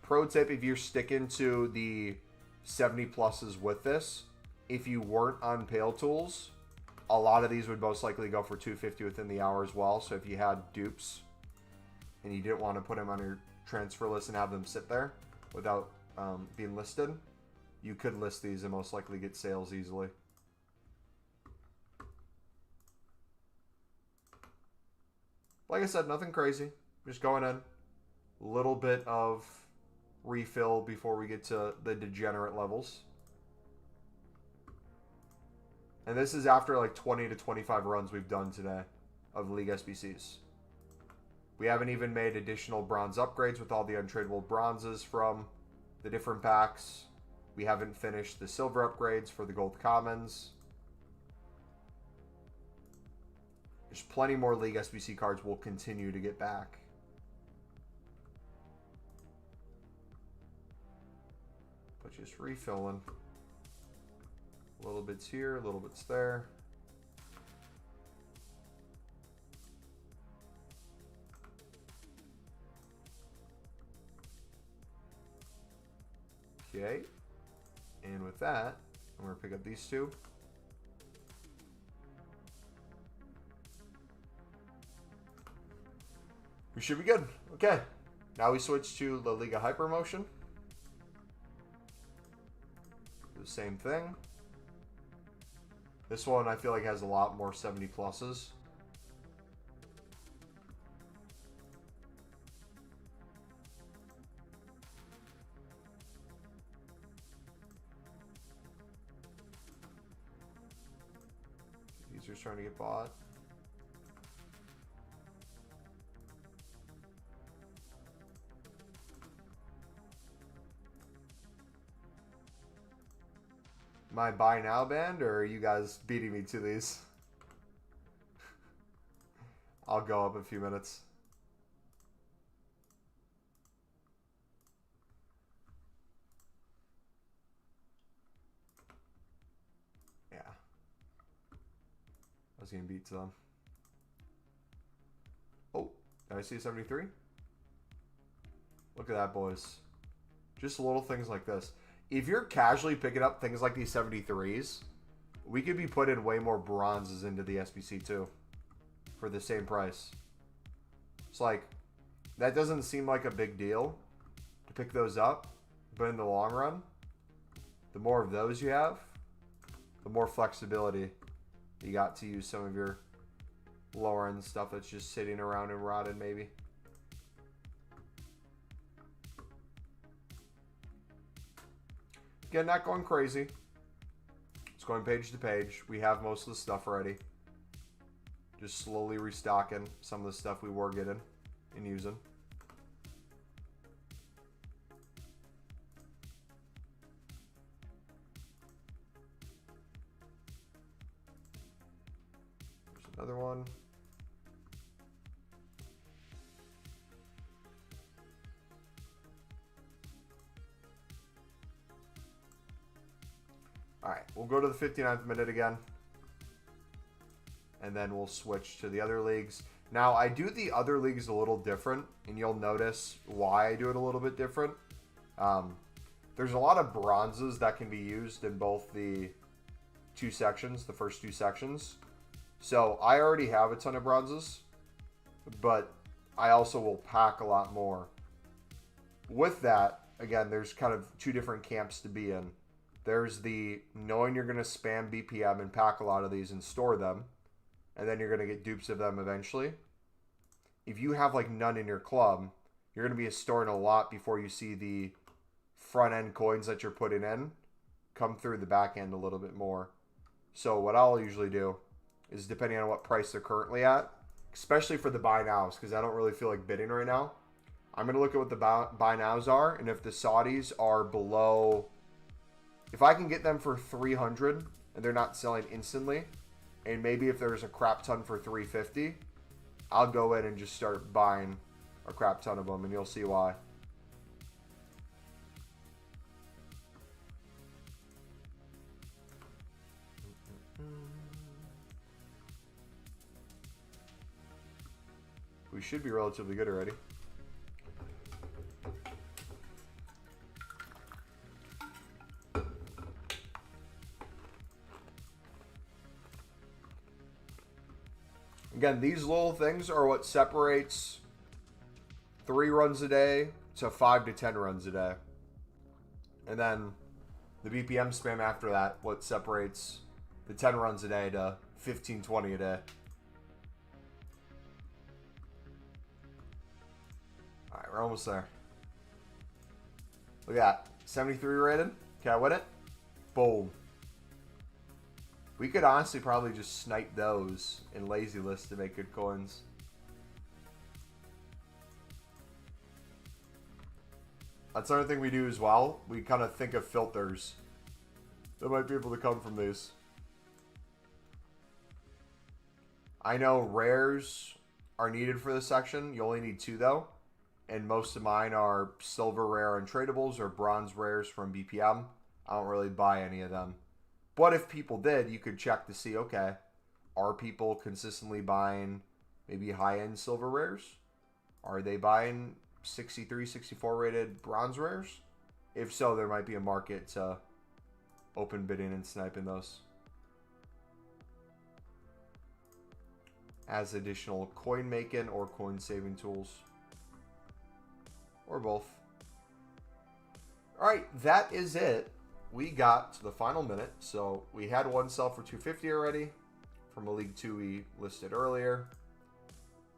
Pro tip, if you're sticking to the 70 pluses with this, if you weren't on Pale Tools, a lot of these would most likely go for 250 within the hour as well. So if you had dupes and you didn't want to put them on your transfer list and have them sit there without being listed, you could list these and most likely get sales easily. Like I said, nothing crazy. Just going in. A little bit of refill before we get to the degenerate levels. And this is after like 20 to 25 runs we've done today of League SBCs. We haven't even made additional bronze upgrades with all the untradeable bronzes from the different packs. We haven't finished the silver upgrades for the gold commons. There's plenty more League SBC cards we'll continue to get back. But just refilling. A little bits here, a little bits there. Okay. And with that, I'm going to pick up these two. We should be good. Okay. Now we switch to La Liga Hypermotion. The same thing. This one I feel like has a lot more 70 pluses. These are starting to get bought. Am I buy now banned, or are you guys beating me to these? I'll go up a few minutes. Yeah. I was getting beat to them. Oh, did I see 73? Look at that, boys. Just little things like this. If you're casually picking up things like these 73s, we could be putting way more bronzes into the SBC too for the same price. It's like, that doesn't seem like a big deal to pick those up, but in the long run, the more of those you have, the more flexibility you got to use some of your lower end stuff that's just sitting around and rotted maybe. Again, not going crazy. It's going page to page. We have most of the stuff already. Just slowly restocking some of the stuff we were getting and using. There's another one. All right, we'll go to the 59th minute again. And then we'll switch to the other leagues. Now, I do the other leagues a little different, and you'll notice why I do it a little bit different. There's a lot of bronzes that can be used in both the two sections, the first two sections. So I already have a ton of bronzes, but I also will pack a lot more. With that, again, there's kind of two different camps to be in. There's the knowing you're going to spam BPM and pack a lot of these and store them, and then you're going to get dupes of them eventually. If you have like none in your club, you're going to be storing a lot before you see the front end coins that you're putting in come through the back end a little bit more. So what I'll usually do is, depending on what price they're currently at, especially for the buy nows, because I don't really feel like bidding right now, I'm going to look at what the buy nows are, and if the Saudis are below, if I can get them for 300 and they're not selling instantly, and maybe if there's a crap ton for 350, I'll go in and just start buying a crap ton of them, and you'll see why. We should be relatively good already. Again, these little things are what separates 3 runs a day to 5 to 10 runs a day. And then the BPM spam after that, what separates the 10 runs a day to 15, 20 a day. All right, we're almost there. Look at that. 73 rated. Can I win it? Boom. We could honestly probably just snipe those in lazy list to make good coins. That's another thing we do as well. We kind of think of filters that might be able to come from these. I know rares are needed for this section. You only need 2 though. And most of mine are silver rare untradables or bronze rares from BPM. I don't really buy any of them. But if people did, you could check to see, okay, are people consistently buying maybe high-end silver rares? Are they buying 63, 64 rated bronze rares? If so, there might be a market to open bidding and sniping those as additional coin making or coin saving tools, or both. All right, that is it. We got to the final minute, so we had one sell for 250 already from a League 2 we listed earlier.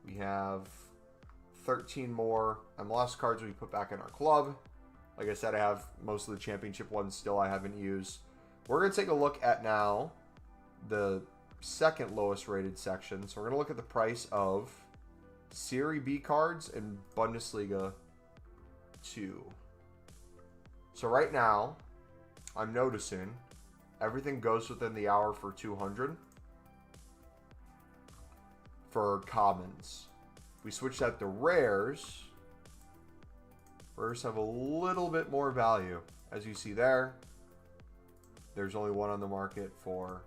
We have 13 more MLS cards we put back in our club. Like I said, I have most of the championship ones still I haven't used. We're going to take a look at now the second lowest rated section. So we're going to look at the price of Serie B cards and Bundesliga 2. So right now, I'm noticing everything goes within the hour for 200 for commons. We switch that to rares. Rares have a little bit more value. As you see there, there's only one on the market for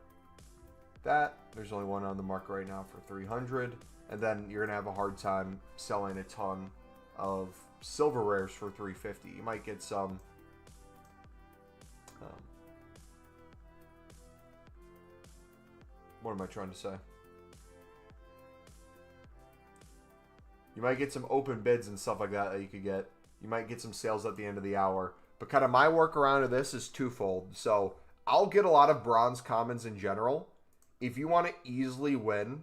that. There's only one on the market right now for 300. And then you're going to have a hard time selling a ton of silver rares for 350. You might get some what am I trying to say? You might get some open bids and stuff like that that you could get. You might get some sales at the end of the hour. But kind of my workaround of this is twofold. So I'll get a lot of bronze commons in general. If you want to easily win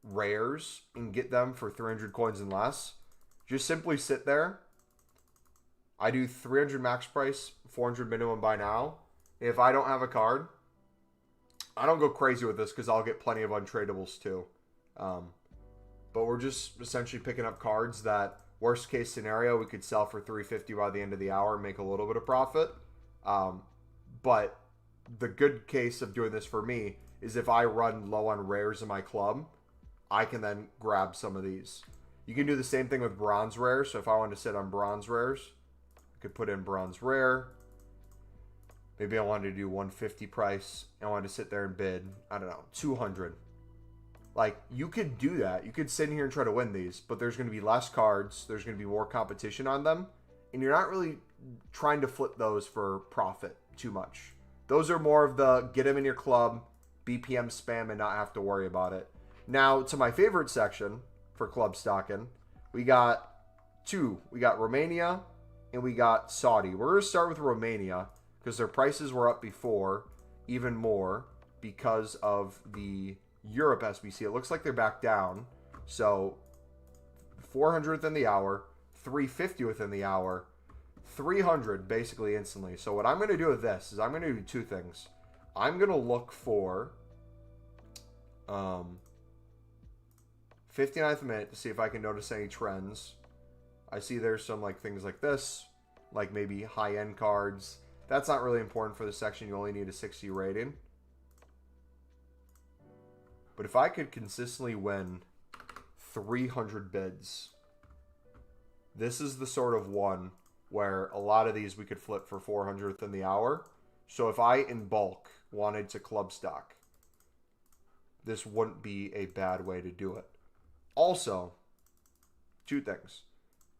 rares and get them for 300 coins and less, just simply sit there. I do 300 max price, 400 minimum buy now. If I don't have a card, I don't go crazy with this because I'll get plenty of untradables too. But we're just essentially picking up cards that, worst case scenario, we could sell for 350 by the end of the hour and make a little bit of profit. But the good case of doing this for me is if I run low on rares in my club, I can then grab some of these. You can do the same thing with bronze rares. So if I wanted to sit on bronze rares, I could put in bronze rare. Maybe I wanted to do 150 price. I wanted to sit there and bid, I don't know, 200. Like, you could do that. You could sit in here and try to win these, but there's going to be less cards. There's going to be more competition on them. And you're not really trying to flip those for profit too much. Those are more of the get them in your club, BPM spam, and not have to worry about it. Now, to my favorite section for club stocking, we got two. We got Romania and we got Saudi. We're going to start with Romania because their prices were up before, even more, because of the Europe SBC. It looks like they're back down. So 400 within the hour, 350 within the hour, 300 basically instantly. So what I'm going to do with this is I'm going to do two things. I'm going to look for 59th minute to see if I can notice any trends. I see there's some like things like this, like maybe high-end cards. That's not really important for this section. You only need a 60 rating. But if I could consistently win 300 bids, this is the sort of one where a lot of these we could flip for 400 within the hour. So if I, in bulk, wanted to club stock, this wouldn't be a bad way to do it. Also, two things.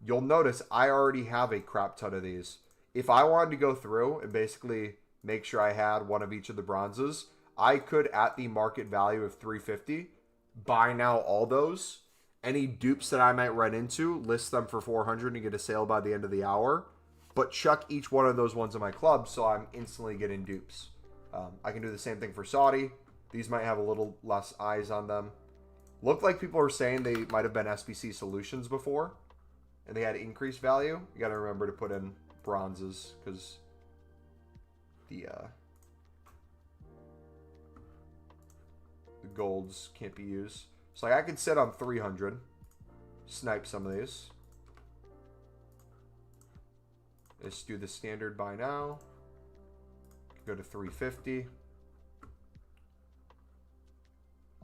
You'll notice I already have a crap ton of these. If I wanted to go through and basically make sure I had one of each of the bronzes, I could, at the market value of 350, buy now all those. Any dupes that I might run into, list them for 400 and get a sale by the end of the hour. But chuck each one of those ones in my club so I'm instantly getting dupes. I can do the same thing for Saudi. These might have a little less eyes on them. Looked like people were saying they might have been SBC solutions before, and they had increased value. You got to remember to put in bronzes because the golds can't be used. So like I could sit on 300, snipe some of these. Let's do the standard buy now. Go to 350.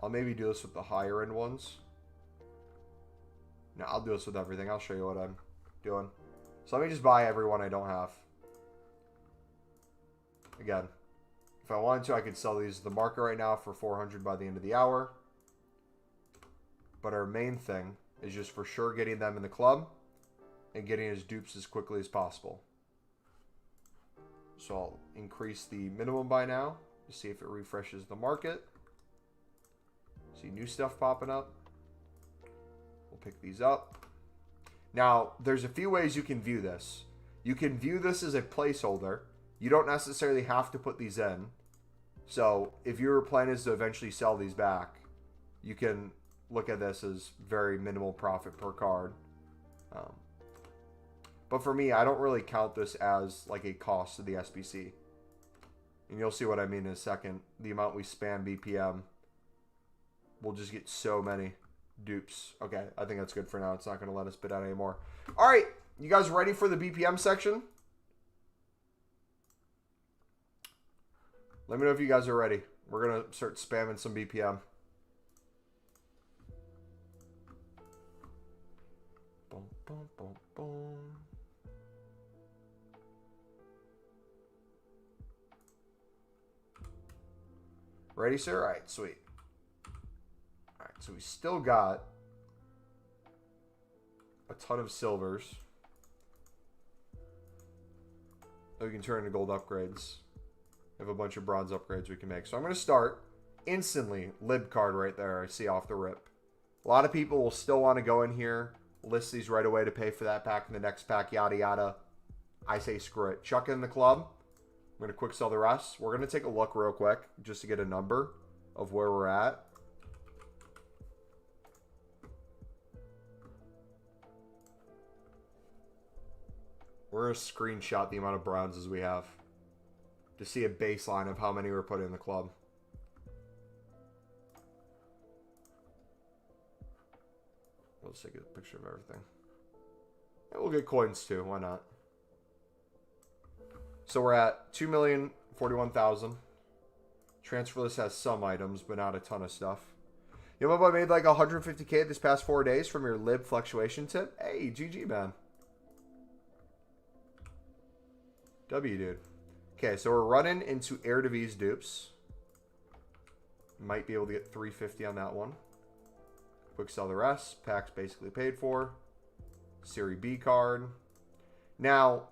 I'll maybe do this with the higher end ones. No, I'll do this with everything. I'll show you what I'm doing. So let me just buy every one I don't have. Again, if I wanted to, I could sell these to the market right now for 400 by the end of the hour. But our main thing is just for sure getting them in the club and getting his dupes as quickly as possible. So I'll increase the minimum buy now to see if it refreshes the market. See new stuff popping up. We'll pick these up. Now, there's a few ways you can view this. You can view this as a placeholder. You don't necessarily have to put these in. So if your plan is to eventually sell these back, you can look at this as very minimal profit per card. But for me, I don't really count this as like a cost to the SBC. And you'll see what I mean in a second. The amount we spam BPM, we'll just get so many dupes. Okay, I think that's good for now. It's not going to let us bid out anymore. All right, you guys ready for the BPM section? Let me know if you guys are ready. We're going to start spamming some BPM. Boom, boom, boom, boom. Ready, sir? All right, sweet. All right, so we still got a ton of silvers. We can turn into gold upgrades. We have a bunch of bronze upgrades we can make. So I'm going to start instantly. Lib card right there. I see off the rip. A lot of people will still want to go in here, list these right away to pay for that pack and the next pack, yada, yada. I say screw it. Chuck it in the club. I'm going to quick sell the rest. We're going to take a look real quick just to get a number of where we're at. We're going to screenshot the amount of bronzes we have to see a baseline of how many we're putting in the club. Let's take a picture of everything. And we'll get coins too. Why not? So we're at 2,041,000. Transfer list has some items, but not a ton of stuff. You know what? I made like 150K this past 4 days from your lib fluctuation tip. Hey, GG, man. W, dude. Okay, so we're running into Eredivisie dupes. Might be able to get 350 on that one. Quick sell the rest. Pack's basically paid for. Serie B card. Now,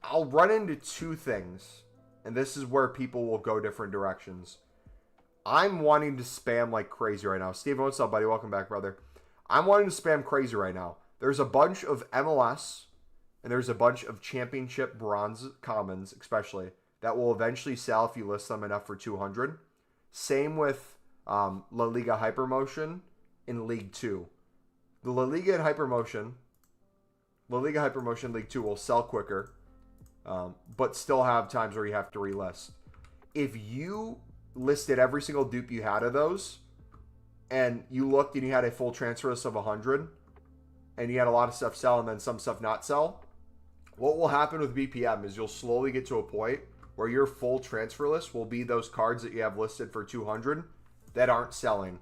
I'll run into two things. And this is where people will go different directions. I'm wanting to spam like crazy right now. Steven, what's up, buddy? Welcome back, brother. I'm wanting to spam crazy right now. There's a bunch of MLS and there's a bunch of championship bronze commons, especially, that will eventually sell if you list them enough for 200. Same with La Liga Hypermotion in League 2. The La Liga Hypermotion League 2 will sell quicker, but still have times where you have to relist. If you listed every single dupe you had of those, and you looked and you had a full transfer list of 100, and you had a lot of stuff sell and then some stuff not sell, what will happen with BPM is you'll slowly get to a point where your full transfer list will be those cards that you have listed for 200 that aren't selling.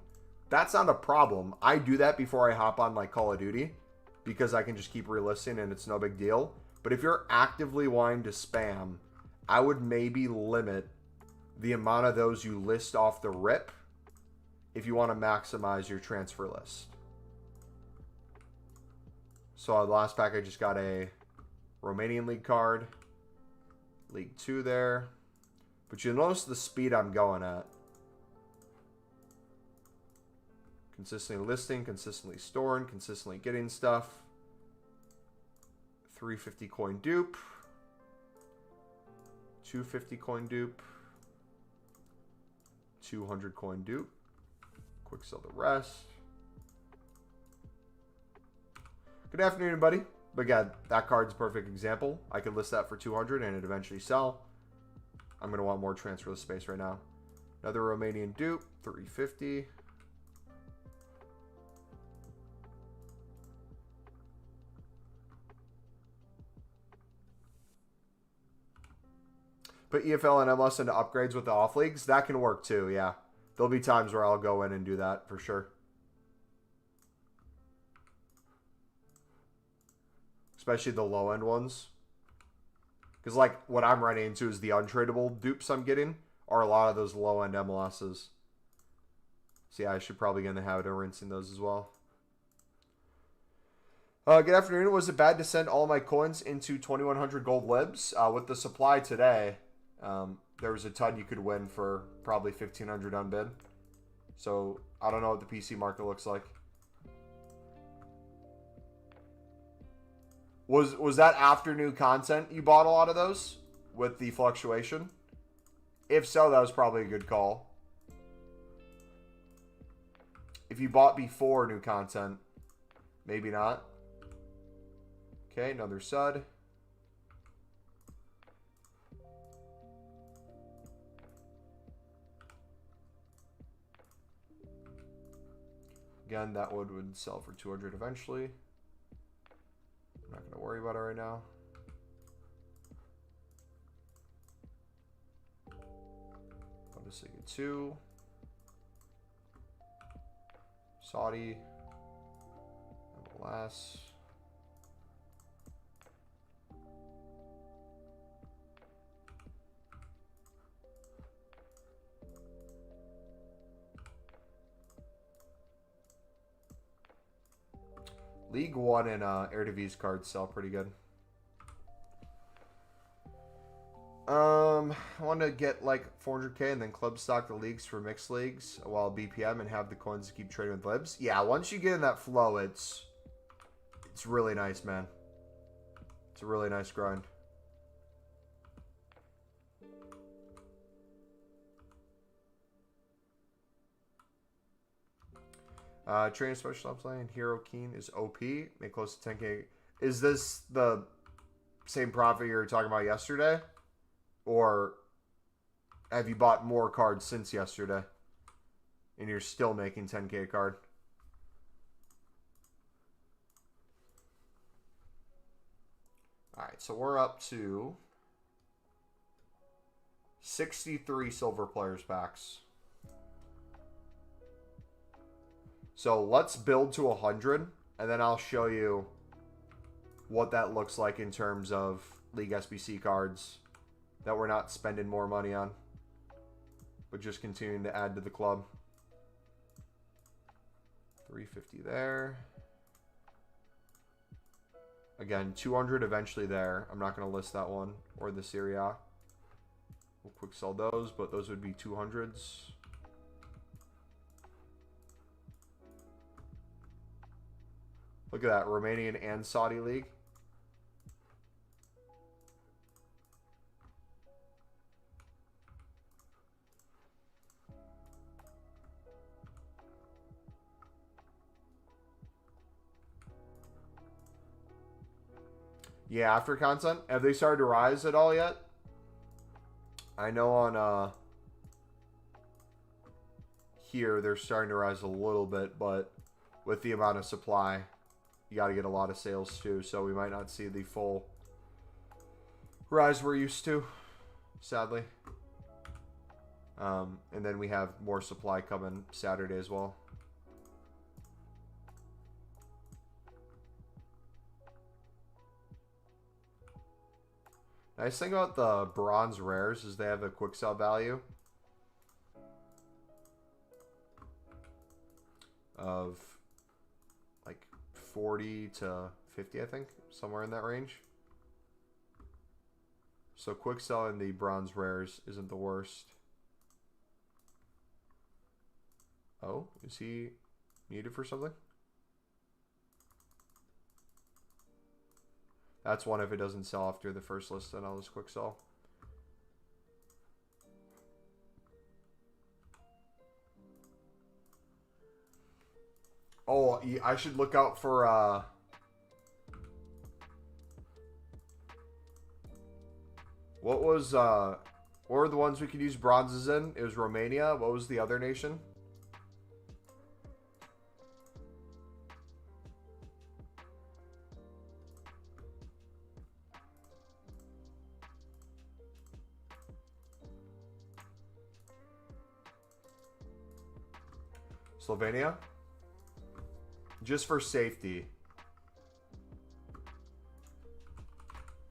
That's not a problem. I do that before I hop on like Call of Duty because I can just keep relisting and it's no big deal. But if you're actively wanting to spam, I would maybe limit the amount of those you list off the rip if you want to maximize your transfer list. So the last pack I just got a Romanian League card. League 2 there. But you'll notice the speed I'm going at. Consistently listing, consistently storing, consistently getting stuff. 350 coin dupe. 250 coin dupe. 200 coin dupe. Quick sell the rest. Good afternoon, buddy. But again, that card's a perfect example. I could list that for 200 and it eventually sell. I'm going to want more transfer list space right now. Another Romanian dupe, 350. Put EFL and MLS into upgrades with the off leagues. That can work too, yeah. There'll be times where I'll go in and do that for sure. Especially the low-end ones. Because, like, what I'm running into is the untradeable dupes I'm getting are a lot of those low-end MLSs. So, yeah, I should probably get in the habit of rinsing those as well. Good afternoon. Was it bad to send all my coins into 2100 gold libs? With the supply today, there was a ton you could win for probably 1500 unbid. So, I don't know what the PC market looks like. Was that after new content you bought a lot of those with the fluctuation? If so, that was probably a good call. If you bought before new content, maybe not. Okay, another Sud. Again, that would sell for 200 eventually. I'm not going to worry about it right now. Bundesliga 2. Saudi. MLS. League One and Eredivisie cards sell pretty good. I want to get like 400k and then club stock the leagues for mixed leagues while BPM and have the coins to keep trading with libs. Yeah, once you get in that flow, it's really nice, man. It's a really nice grind. Training special I'm playing. Hero Keen is OP. Make close to 10k. Is this the same profit you were talking about yesterday? Or have you bought more cards since yesterday? And you're still making 10k a card? Alright, so we're up to 63 silver players packs. So let's build to 100, and then I'll show you what that looks like in terms of League SBC cards that we're not spending more money on, but just continuing to add to the club. 350 there. Again, 200 eventually there. I'm not going to list that one or the Serie A. We'll quick sell those, but those would be 200s. Look at that, Romanian and Saudi League. Yeah, after content, have they started to rise at all yet? I know on here they're starting to rise a little bit, but with the amount of supply, you got to get a lot of sales too, so we might not see the full rise we're used to, sadly. And then we have more supply coming Saturday as well. Nice thing about the bronze rares is they have a quick sell value of like 40 to 50, I think, somewhere in that range. So quick sell in the bronze rares isn't the worst. Oh, is he needed for something? That's one if it doesn't sell after the first list, then I'll just quick sell. Oh, I should look out for what were the ones we could use bronzes in? It was Romania. What was the other nation? Slovenia? Just for safety,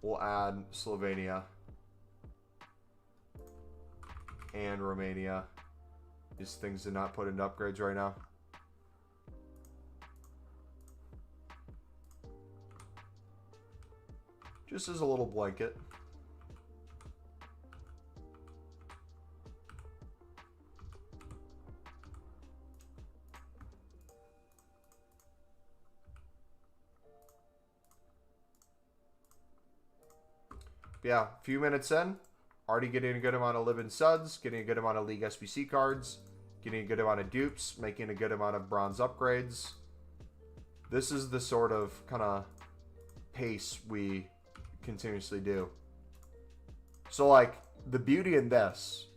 we'll add Slovenia and Romania. These things did not put into upgrades right now. Just as a little blanket. Yeah, a few minutes in, already getting a good amount of live-in suds, getting a good amount of League SBC cards, getting a good amount of dupes, making a good amount of bronze upgrades. This is the sort of kind of pace we continuously do. So, like, the beauty in this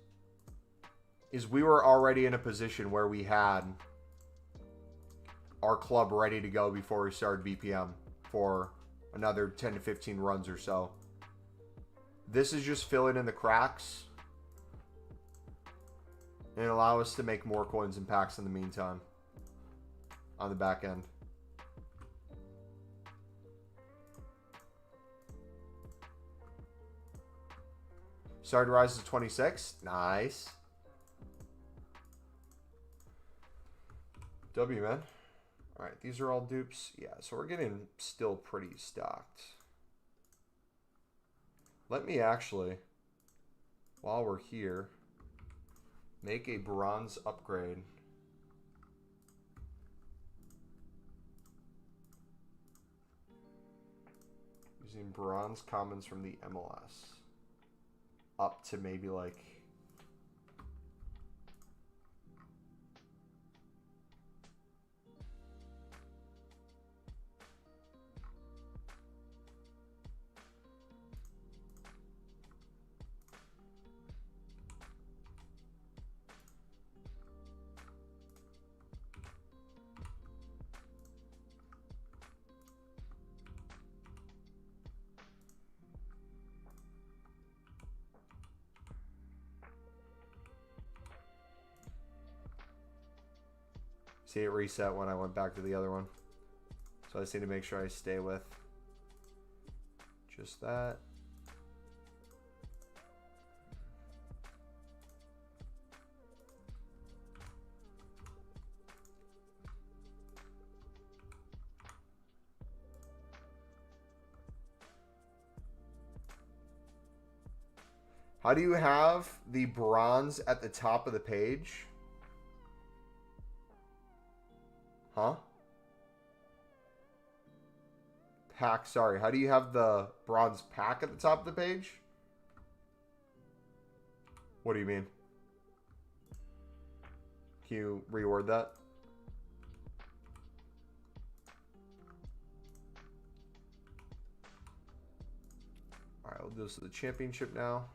is we were already in a position where we had our club ready to go before we started BPM for another 10 to 15 runs or so. This is just filling in the cracks and allow us to make more coins and packs in the meantime on the back end. Started rise to 26. Nice. W, man. All right, these are all dupes. Yeah, so we're getting still pretty stocked. Let me actually, while we're here, make a bronze upgrade. Using bronze commons from the MLS. Up to maybe like... See, it reset when I went back to the other one. So I just need to make sure I stay with just that. How do you have the bronze at the top of the page? Huh? Pack, sorry. How do you have the bronze pack at the top of the page? What do you mean? Can you reword that? Alright, we'll do this to the championship now.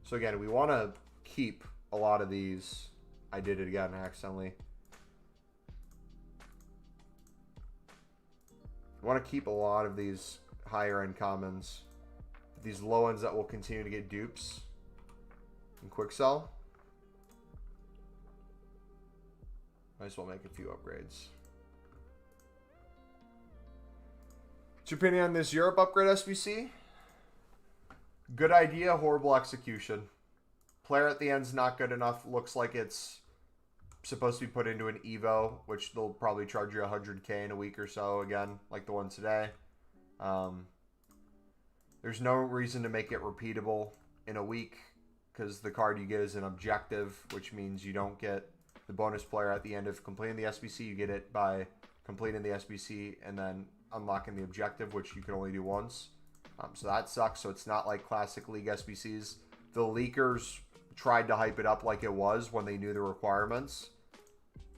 So again, we want to keep a lot of these. I did it again accidentally. We want to keep a lot of these higher end commons. These low ends that will continue to get dupes in quick sell. Might as well make a few upgrades. What's your opinion on this Europe upgrade SBC? Good idea, horrible execution. Player at the end's not good enough. Looks like it's supposed to be put into an Evo, which they'll probably charge you 100K in a week or so again, like the one today. There's no reason to make it repeatable in a week because the card you get is an objective, which means you don't get the bonus player at the end of completing the SBC. You get it by completing the SBC and then unlocking the objective, which you can only do once. So that sucks. So it's not like classic league SBCs. The leakers tried to hype it up like it was when they knew the requirements.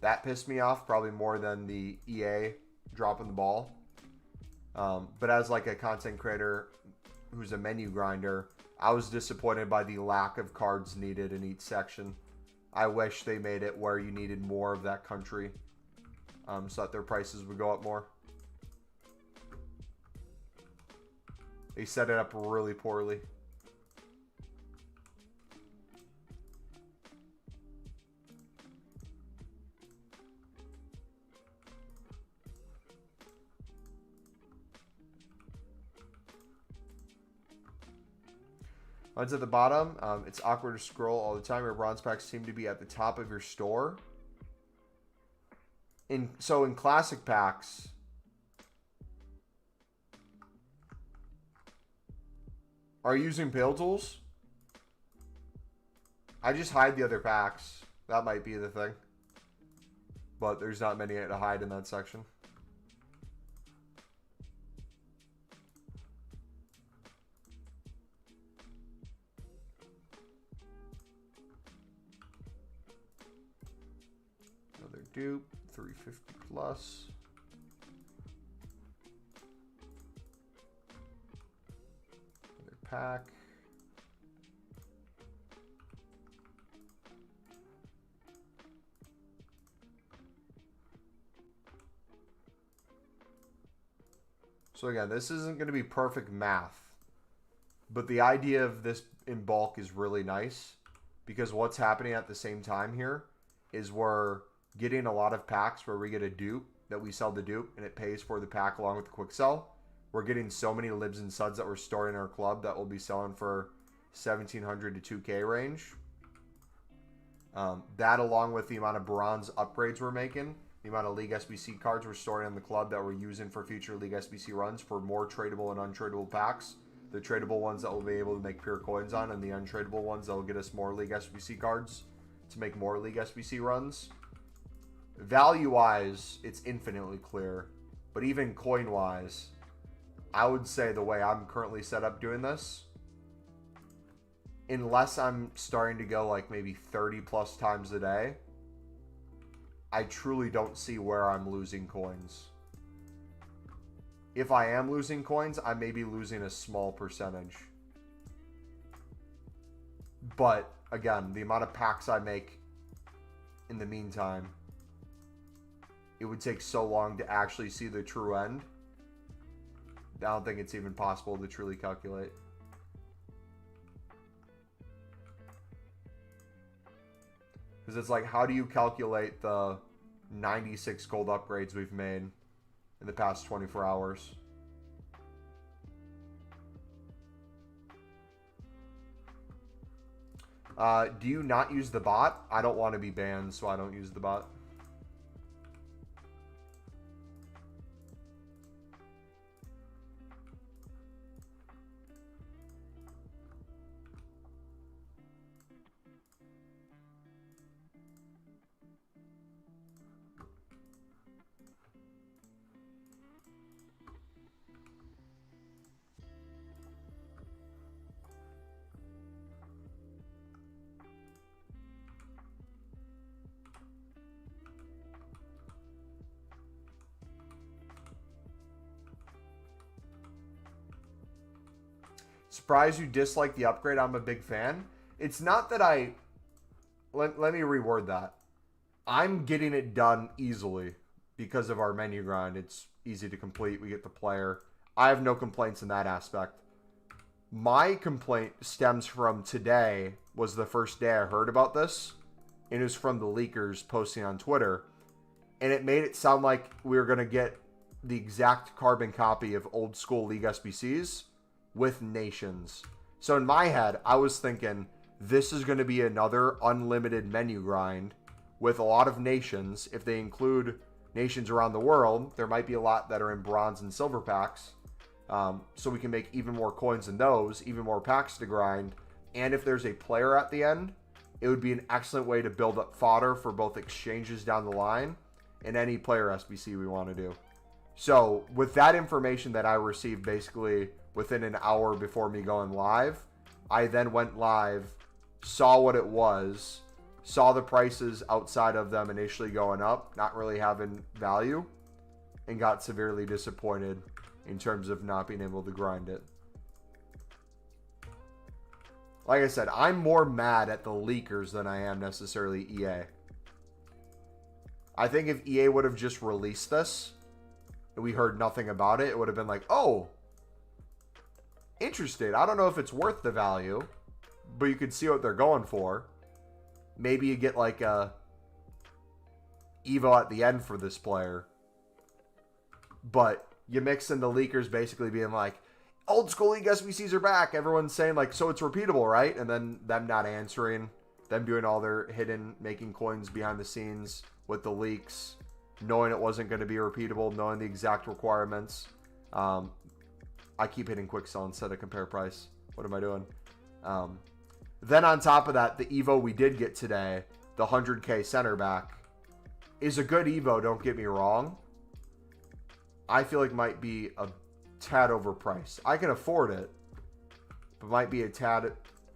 That pissed me off probably more than the EA dropping the ball. But as like a content creator who's a menu grinder, I was disappointed by the lack of cards needed in each section. I wish they made it where you needed more of that country so that their prices would go up more. They set it up really poorly. Mine's at the bottom. It's awkward to scroll all the time. Your bronze packs seem to be at the top of your store. So in classic packs, are you using Pale Tools? I just hide the other packs. That might be the thing. But there's not many to hide in that section. Another dupe, 350 plus. Pack. So again, this isn't going to be perfect math, but the idea of this in bulk is really nice because what's happening at the same time here is we're getting a lot of packs where we get a dupe that we sell the dupe and it pays for the pack along with the quick sell. We're getting so many libs and suds that we're storing in our club that we'll be selling for 1,700 to 2K range. That, along with the amount of bronze upgrades we're making, the amount of League SBC cards we're storing in the club that we're using for future League SBC runs for more tradable and untradeable packs. The tradable ones that we'll be able to make pure coins on, and the untradeable ones that will get us more League SBC cards to make more League SBC runs. Value-wise, it's infinitely clear. But even coin-wise, I would say the way I'm currently set up doing this, unless I'm starting to go like maybe 30 plus times a day, I truly don't see where I'm losing coins. If I am losing coins, I may be losing a small percentage. But again, the amount of packs I make in the meantime, it would take so long to actually see the true end. I don't think it's even possible to truly calculate. Because it's like, how do you calculate the 96 gold upgrades we've made in the past 24 hours? Do you not use the bot? I don't want to be banned, so I don't use the bot. Surprised you dislike the upgrade. I'm a big fan. It's not that I... Let me reword that. I'm getting it done easily because of our menu grind. It's easy to complete. We get the player. I have no complaints in that aspect. My complaint stems from today was the first day I heard about this. And it was from the leakers posting on Twitter. And it made it sound like we were going to get the exact carbon copy of old school League SBCs with nations. So in my head, I was thinking this is going to be another unlimited menu grind with a lot of nations. If they include nations around the world, there might be a lot that are in bronze and silver packs. So we can make even more coins in those, even more packs to grind. And if there's a player at the end, it would be an excellent way to build up fodder for both exchanges down the line and any player SBC we want to do. So with that information that I received basically within an hour before me going live, I then went live, saw what it was, saw the prices outside of them initially going up, not really having value, and got severely disappointed in terms of not being able to grind it. Like I said, I'm more mad at the leakers than I am necessarily EA. I think if EA would have just released this and we heard nothing about it, it would have been like, oh, interested. I don't know if it's worth the value, but you can see what they're going for. Maybe you get like a Evo at the end for this player. But you mix in the leakers basically being like, old school League SBCs are back. Everyone's saying like, so it's repeatable, right? And then them not answering, them doing all their hidden making coins behind the scenes with the leaks, knowing it wasn't going to be repeatable, knowing the exact requirements. I keep hitting quick sell instead of compare price. What am I doing? Then on top of that, the Evo we did get today, the 100K center back, is a good Evo, don't get me wrong. I feel like might be a tad overpriced. I can afford it, but might be a tad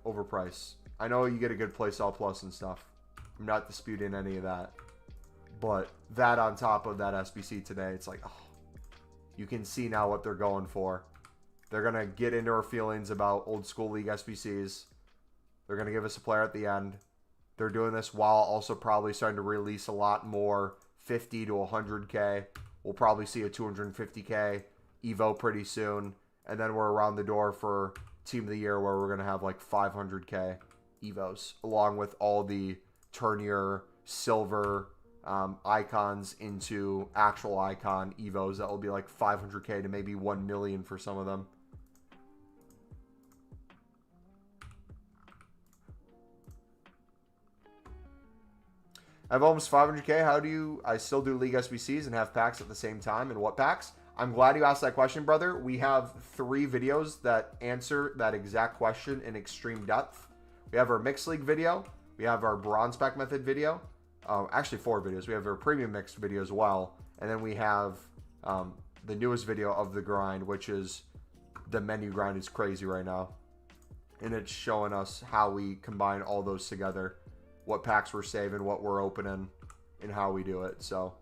overpriced. I know you get a good place all plus and stuff. I'm not disputing any of that. But that on top of that SBC today, it's like, oh, you can see now what they're going for. They're going to get into our feelings about old school League SBCs. They're going to give us a player at the end. They're doing this while also probably starting to release a lot more 50 to 100K. We'll probably see a 250K Evo pretty soon. And then we're around the door for Team of the Year where we're going to have like 500K Evos. Along with all the Turnier, Silver icons into actual icon Evos that will be like 500K to maybe 1 million for some of them. I have almost 500K. How do I still do League SBCs and have packs at the same time? And what packs? I'm glad you asked that question, brother. We have 3 videos that answer that exact question in extreme depth. We have our Mixed League video. We have our Bronze Pack Method video. Actually, 4 videos. We have our Premium Mixed video as well. And then we have the newest video of the grind, which is the menu grind is crazy right now. And it's showing us how we combine all those together. What packs we're saving, what we're opening, and how we do it. So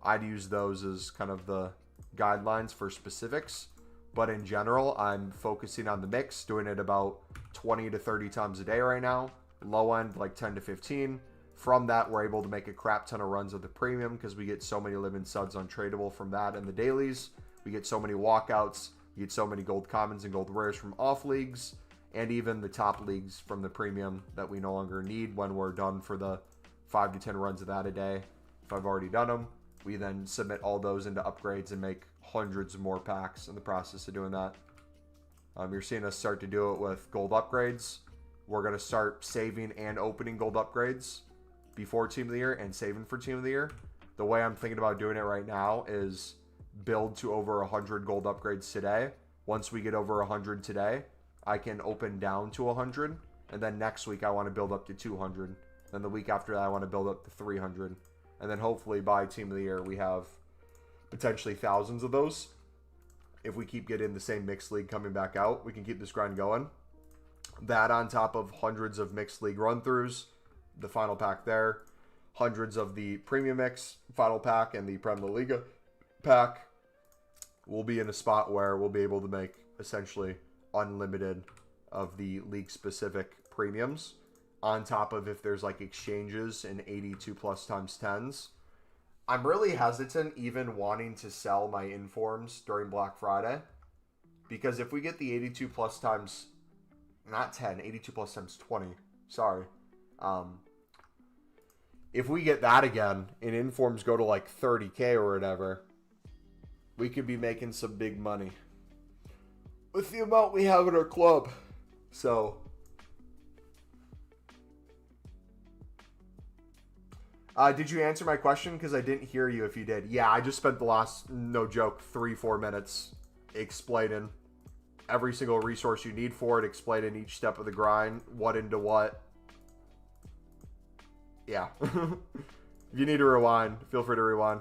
I'd use those as kind of the guidelines for specifics, but in general I'm focusing on the mix, doing it about 20 to 30 times a day right now, low end like 10 to 15. From that we're able to make a crap ton of runs of the premium because we get so many limit suds untradeable from that and the dailies. We get so many walkouts, we get so many gold commons and gold rares from off leagues, and even the top leagues from the premium that we no longer need when we're done for the 5 to 10 runs of that a day. If I've already done them, we then submit all those into upgrades and make hundreds more packs in the process of doing that. You're seeing us start to do it with gold upgrades. We're going to start saving and opening gold upgrades before Team of the Year and saving for Team of the Year. The way I'm thinking about doing it right now is build to over 100 gold upgrades today. Once we get over 100 today, I can open down to 100. And then next week I want to build up to 200. Then the week after that I want to build up to 300. And then hopefully by Team of the Year, we have potentially thousands of those. If we keep getting the same Mixed League coming back out, we can keep this grind going. That on top of hundreds of Mixed League run-throughs, the final pack there, hundreds of the Premium Mix final pack and the Prem La Liga pack, we'll be in a spot where we'll be able to make essentially unlimited of the league-specific premiums. On top of if there's like exchanges in 82 plus times 10s. I'm really hesitant even wanting to sell my informs during Black Friday. Because if we get the 82 plus times, not 10, 82 plus times 20. Sorry. If we get that again and informs go to like 30K or whatever, we could be making some big money with the amount we have in our club. So did you answer my question? Because I didn't hear you if you did. Yeah, I just spent the last, no joke, 3-4 minutes explaining every single resource you need for it, explaining each step of the grind, what into what. Yeah. If you need to rewind, feel free to rewind.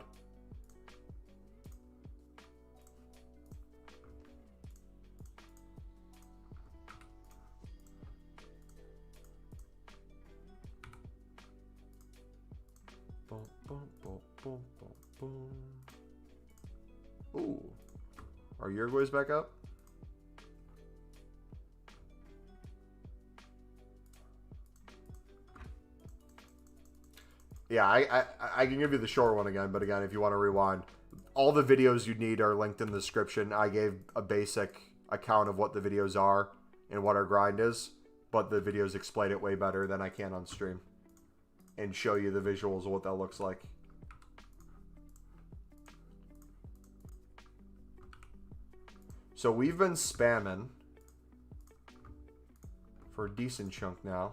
Ooh. Are Uruguay's back up? Yeah, I can give you the short one again, but again, if you want to rewind, all the videos you need are linked in the description. I gave a basic account of what the videos are and what our grind is, but the videos explain it way better than I can on stream and show you the visuals of what that looks like. So we've been spamming for a decent chunk now.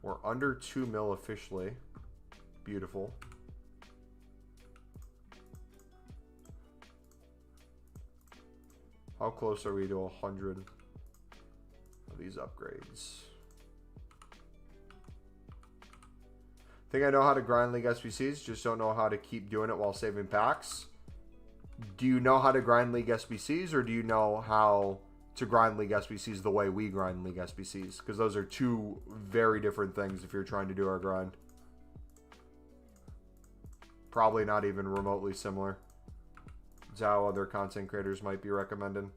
We're under 2 mil officially. Beautiful. How close are we to 100 of these upgrades? Think I know how to grind League SBCs, just don't know how to keep doing it while saving packs. Do you know how to grind League SBCs, or do you know how to grind League SBCs the way we grind League SBCs? Because those are 2 very different things if you're trying to do our grind. Probably not even remotely similar. It's how other content creators might be recommending.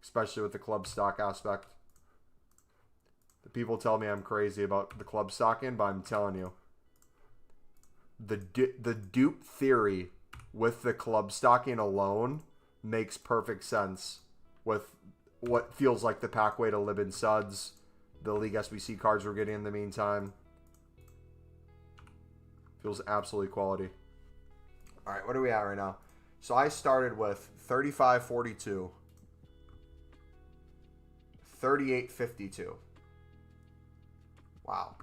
Especially with the club stock aspect. The people tell me I'm crazy about the club stocking, but I'm telling you. The dupe theory with the club stocking alone makes perfect sense with what feels like the pack way to Libin Suds, the League SBC cards we're getting in the meantime. Feels absolutely quality. All right, what are we at right now? So I started with 35.42, 38.52. Wow.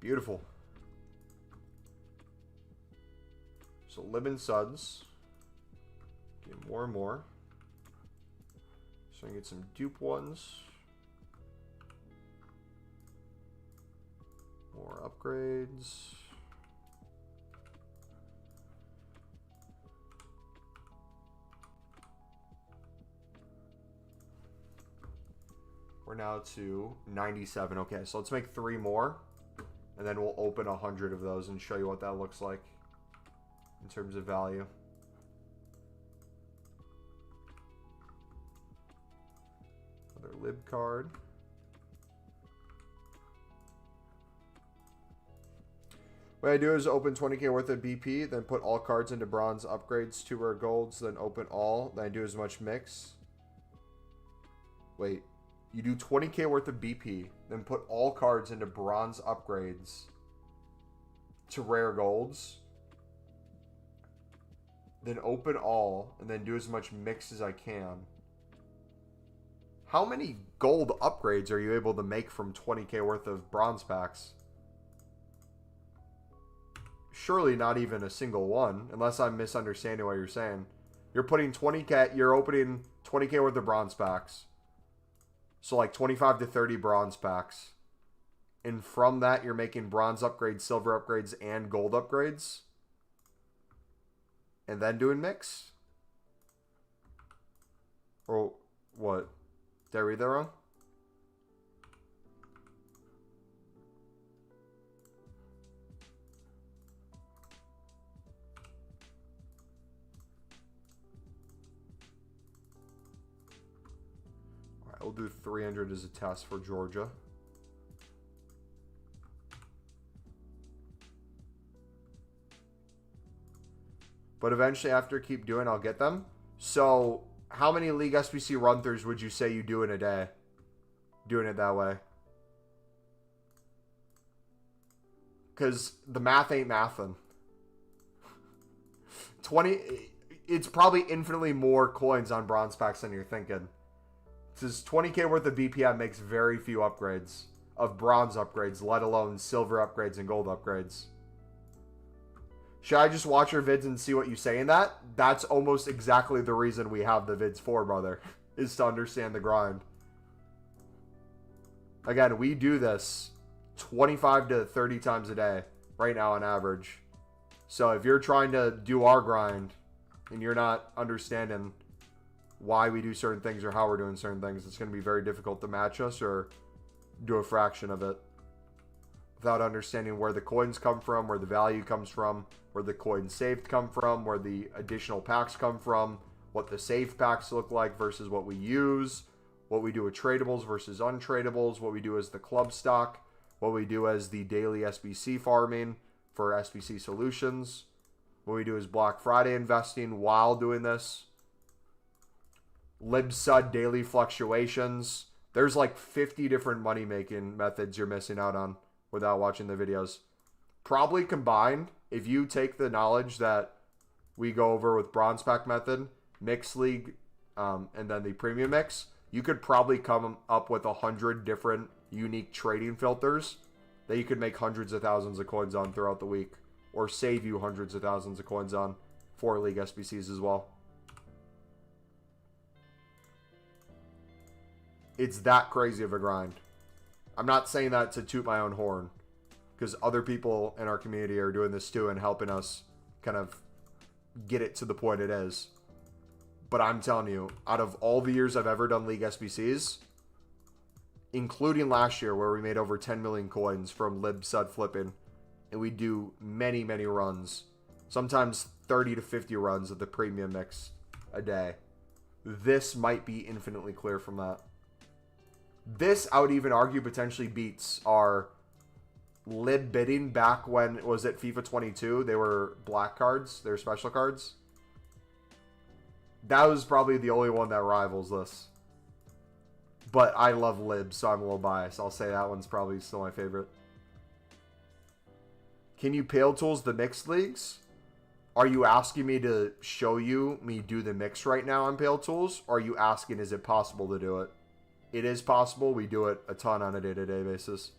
Beautiful. So Lib and Suds. Get more and more. So I can get some dupe ones. More upgrades. We're now to 97. Okay, so let's make 3 more. And then we'll open 100 of those and show you what that looks like in terms of value. Another lib card. What I do is open 20k worth of BP, then put all cards into bronze upgrades, 2 rare golds, then open all. Then I do as much mix. Wait. You do 20k worth of BP, then put all cards into bronze upgrades to rare golds. Then open all, and then do as much mix as I can. How many gold upgrades are you able to make from 20k worth of bronze packs? Surely not even a single one, unless I'm misunderstanding what you're saying. You're putting 20k, you're opening 20k worth of bronze packs. So like 25 to 30 bronze packs. And from that, you're making bronze upgrades, silver upgrades, and gold upgrades. And then doing mix? Or what? Did I read that wrong? We'll do 300 as a test for Georgia. But eventually, after keep doing, I'll get them. So, how many League SBC run-throughs would you say you do in a day? Doing it that way. Because the math ain't mathin'. 20... It's probably infinitely more coins on bronze packs than you're thinking. This 20k worth of BPM makes very few upgrades of bronze upgrades, let alone silver upgrades and gold upgrades. Should I just watch your vids and see what you say in that? That's almost exactly the reason we have the vids for, brother, is to understand the grind. Again, we do this 25 to 30 times a day right now on average. So if you're trying to do our grind and you're not understanding why we do certain things or how we're doing certain things, it's going to be very difficult to match us or do a fraction of it without understanding where the coins come from, where the value comes from, where the coins saved come from, where the additional packs come from, what the saved packs look like versus what we use, what we do with tradables versus untradables, what we do as the club stock, what we do as the daily SBC farming for SBC solutions, what we do as Black Friday investing while doing this, LibSud daily fluctuations. There's like 50 different money making methods you're missing out on without watching the videos. Probably combined, if you take the knowledge that we go over with Bronze Pack method, Mixed League, and then the Premium Mix, you could probably come up with 100 different unique trading filters that you could make hundreds of thousands of coins on throughout the week, or save you hundreds of thousands of coins on for League SBCs as well. It's that crazy of a grind. I'm not saying that to toot my own horn, because other people in our community are doing this too and helping us kind of get it to the point it is. But I'm telling you, out of all the years I've ever done League SBCs, including last year where we made over 10 million coins from LibSud flipping, and we do many, many runs, sometimes 30 to 50 runs of the Premium Mix a day, this might be infinitely clear from that. This, I would even argue, potentially beats our lib bidding back when, was it FIFA 22? They were black cards. They were special cards. That was probably the only one that rivals this. But I love lib, so I'm a little biased. I'll say that one's probably still my favorite. Can you Pale Tools the mixed leagues? Are you asking me to show you me do the mix right now on Pale Tools? Or are you asking, is it possible to do it? It is possible. We do it a ton on a day-to-day basis.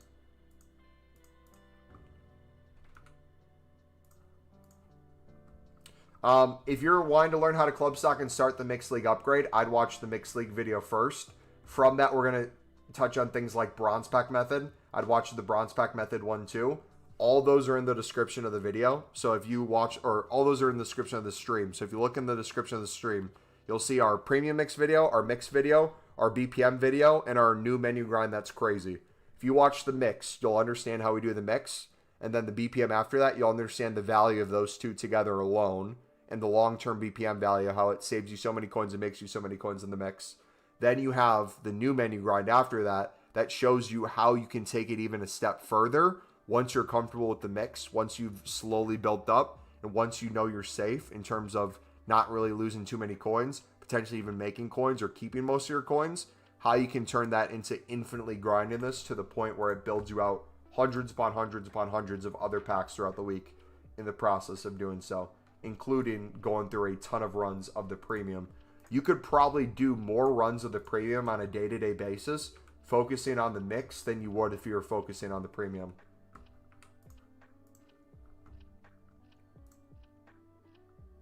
If you're wanting to learn how to club stock and start the Mixed League upgrade, I'd watch the Mixed League video first. From that, we're going to touch on things like Bronze Pack Method. I'd watch the Bronze Pack Method one too. All those are in the description of the video. So if you watch, or all those are in the description of the stream. So if you look in the description of the stream, you'll see our Premium Mix video, our Mix video, our BPM video, and our new menu grind that's crazy. If you watch the Mix, you'll understand how we do the Mix. And then the BPM after that, you'll understand the value of those two together alone. And the long-term BPM value, how it saves you so many coins and makes you so many coins in the Mix. Then you have the new menu grind after that, that shows you how you can take it even a step further once you're comfortable with the Mix, once you've slowly built up, and once you know you're safe in terms of not really losing too many coins, potentially even making coins or keeping most of your coins, how you can turn that into infinitely grinding this to the point where it builds you out hundreds upon hundreds upon hundreds of other packs throughout the week in the process of doing so, including going through a ton of runs of the premium. You could probably do more runs of the premium on a day-to-day basis, focusing on the Mix, than you would if you were focusing on the premium.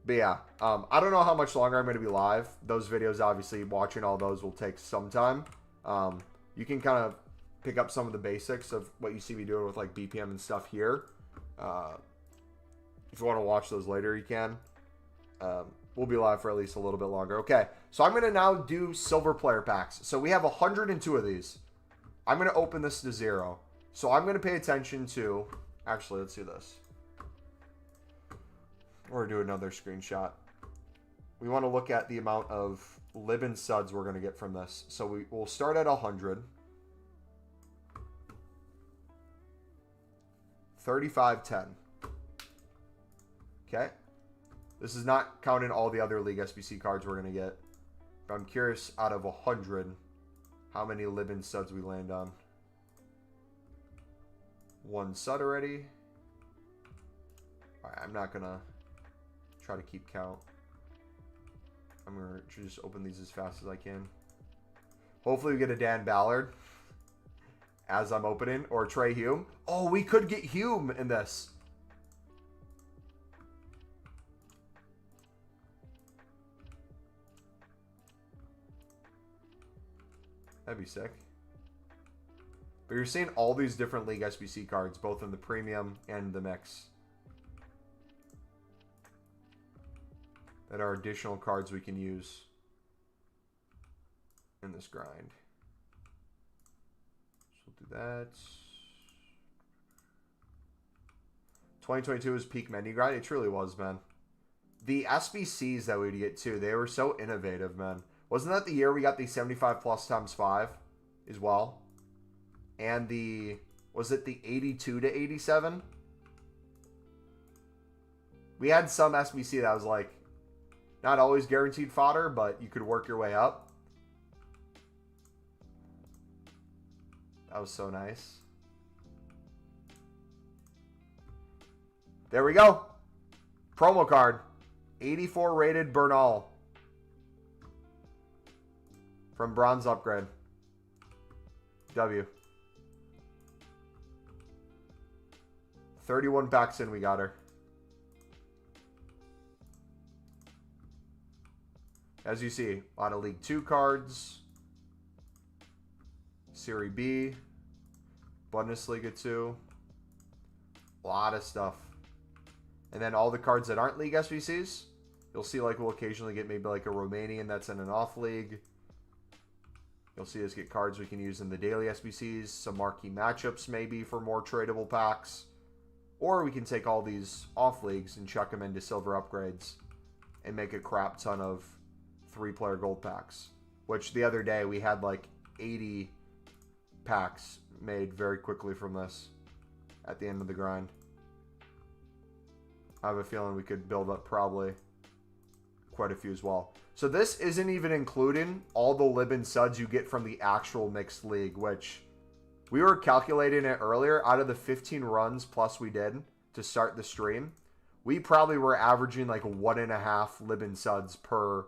But yeah, I don't know how much longer I'm going to be live. Those videos, obviously, watching all those will take some time. You can kind of pick up some of the basics of what you see me doing with like BPM and stuff here. If you want to watch those later, you can. We'll be live for at least a little bit longer. Okay, so I'm going to now do silver player packs. So we have 102 of these. I'm going to open this to 0. So I'm going to pay attention to... Actually, let's do this. Or do another screenshot. We want to look at the amount of lib and suds we're going to get from this. So we'll start at 100. 35.10. Okay. This is not counting all the other League SBC cards we're going to get. But I'm curious, out of 100, how many lib and suds we land on. 1 sud already. Alright, I'm not going to try to keep count. I'm going to just open these as fast as I can. Hopefully we get a Dan Ballard as I'm opening, or Trey Hume. Oh, we could get Hume in this. That'd be sick. But you're seeing all these different League SBC cards, both in the premium and the Mix, that are additional cards we can use in this grind. So we'll do that. 2022 was peak menu grind. It truly was, man. The SBCs that we'd get too, they were so innovative, man. Wasn't that the year we got the 75 plus times 5 as well? And the, was it the 82 to 87? We had some SBC that was like, not always guaranteed fodder, but you could work your way up. That was so nice. There we go. Promo card. 84 rated Bernal. From Bronze Upgrade. W. 31 packs in, we got her. As you see, a lot of League 2 cards. Serie B. Bundesliga 2. A lot of stuff. And then all the cards that aren't League SBCs. You'll see like we'll occasionally get maybe like a Romanian that's in an off league. You'll see us get cards we can use in the daily SBCs. Some marquee matchups maybe for more tradable packs. Or we can take all these off leagues and chuck them into silver upgrades. And make a crap ton of 3-player gold packs. Which the other day we had like 80 packs made very quickly from this. At the end of the grind. I have a feeling we could build up probably quite a few as well. So this isn't even including all the lib and suds you get from the actual mixed league, which we were calculating it earlier. Out of the 15 runs plus we did to start the stream, we probably were averaging like 1.5 lib and suds per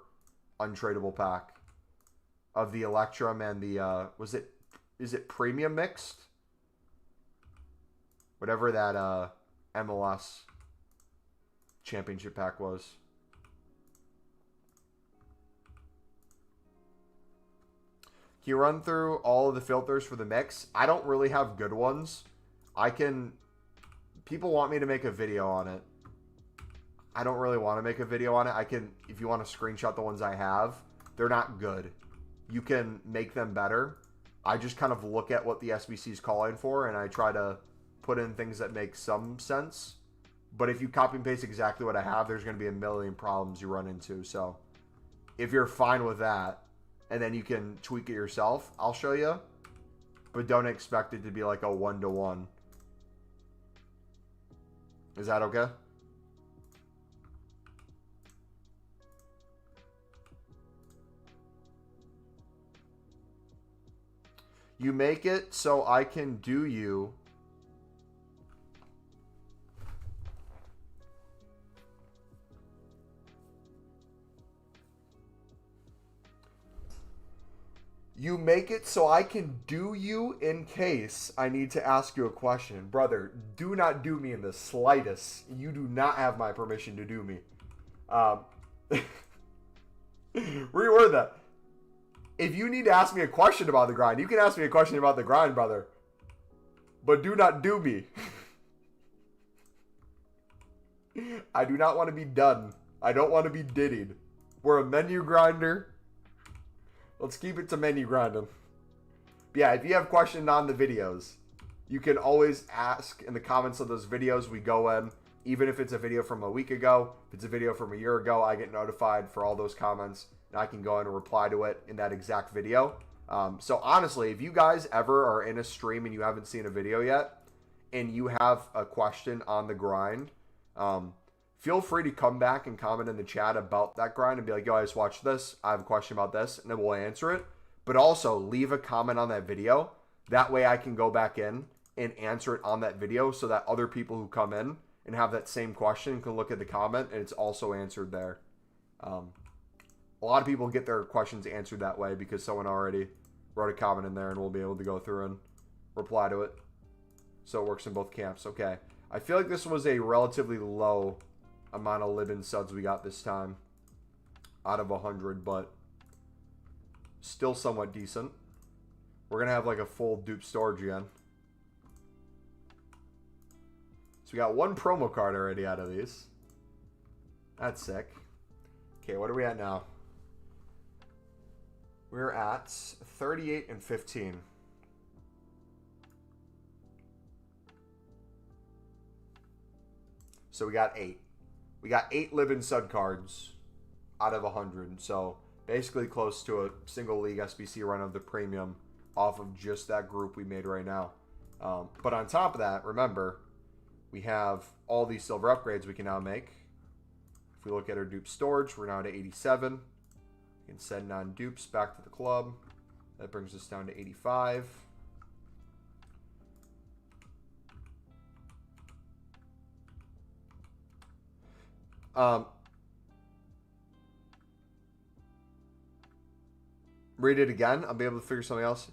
untradeable pack of the Electrum and the is it premium mixed? Whatever that MLS championship pack was. Can you run through all of the filters for the mix? I don't really have good ones. People want me to make a video on it. I don't really want to make a video on it. If you want to screenshot the ones I have, they're not good. You can make them better. I just kind of look at what the SBC is calling for, and I try to put in things that make some sense. But if you copy and paste exactly what I have, there's going to be a million problems you run into. So if you're fine with that, and then you can tweak it yourself, I'll show you. But don't expect it to be like a one-to-one. Is that okay? You make it so I can do you. You make it so I can do you in case I need to ask you a question. Brother, do not do me in the slightest. You do not have my permission to do me. Reword that. If you need to ask me a question about the grind, you can ask me a question about the grind, brother. But do not do me. I do not want to be done. I don't want to be diddied. We're a menu grinder. Let's keep it to menu grinding. But yeah, if you have questions on the videos, you can always ask in the comments of those videos we go in. Even if it's a video from a week ago, if it's a video from a year ago, I get notified for all those comments. And I can go in and reply to it in that exact video. So honestly, if you guys ever are in a stream and you haven't seen a video yet, and you have a question on the grind, feel free to come back and comment in the chat about that grind and be like, yo, I just watched this. I have a question about this, and then we'll answer it. But also leave a comment on that video. That way I can go back in and answer it on that video so that other people who come in and have that same question can look at the comment and it's also answered there. A lot of people get their questions answered that way because someone already wrote a comment in there and we'll be able to go through and reply to it. So it works in both camps. Okay. I feel like this was a relatively low amount of live-in suds we got this time out of 100, but still somewhat decent. We're going to have like a full dupe storage again. So we got one promo card already out of these. That's sick. Okay, what are we at now? We're at 38 and 15. So we got 8. We got 8 live-in sud cards out of 100. So basically close to a single league SBC run of the premium off of just that group we made right now. But on top of that, remember, we have all these silver upgrades we can now make. If we look at our dupe storage, we're now to 87. We can send non-dupes back to the club. That brings us down to 85. Read it again. I'll be able to figure something else.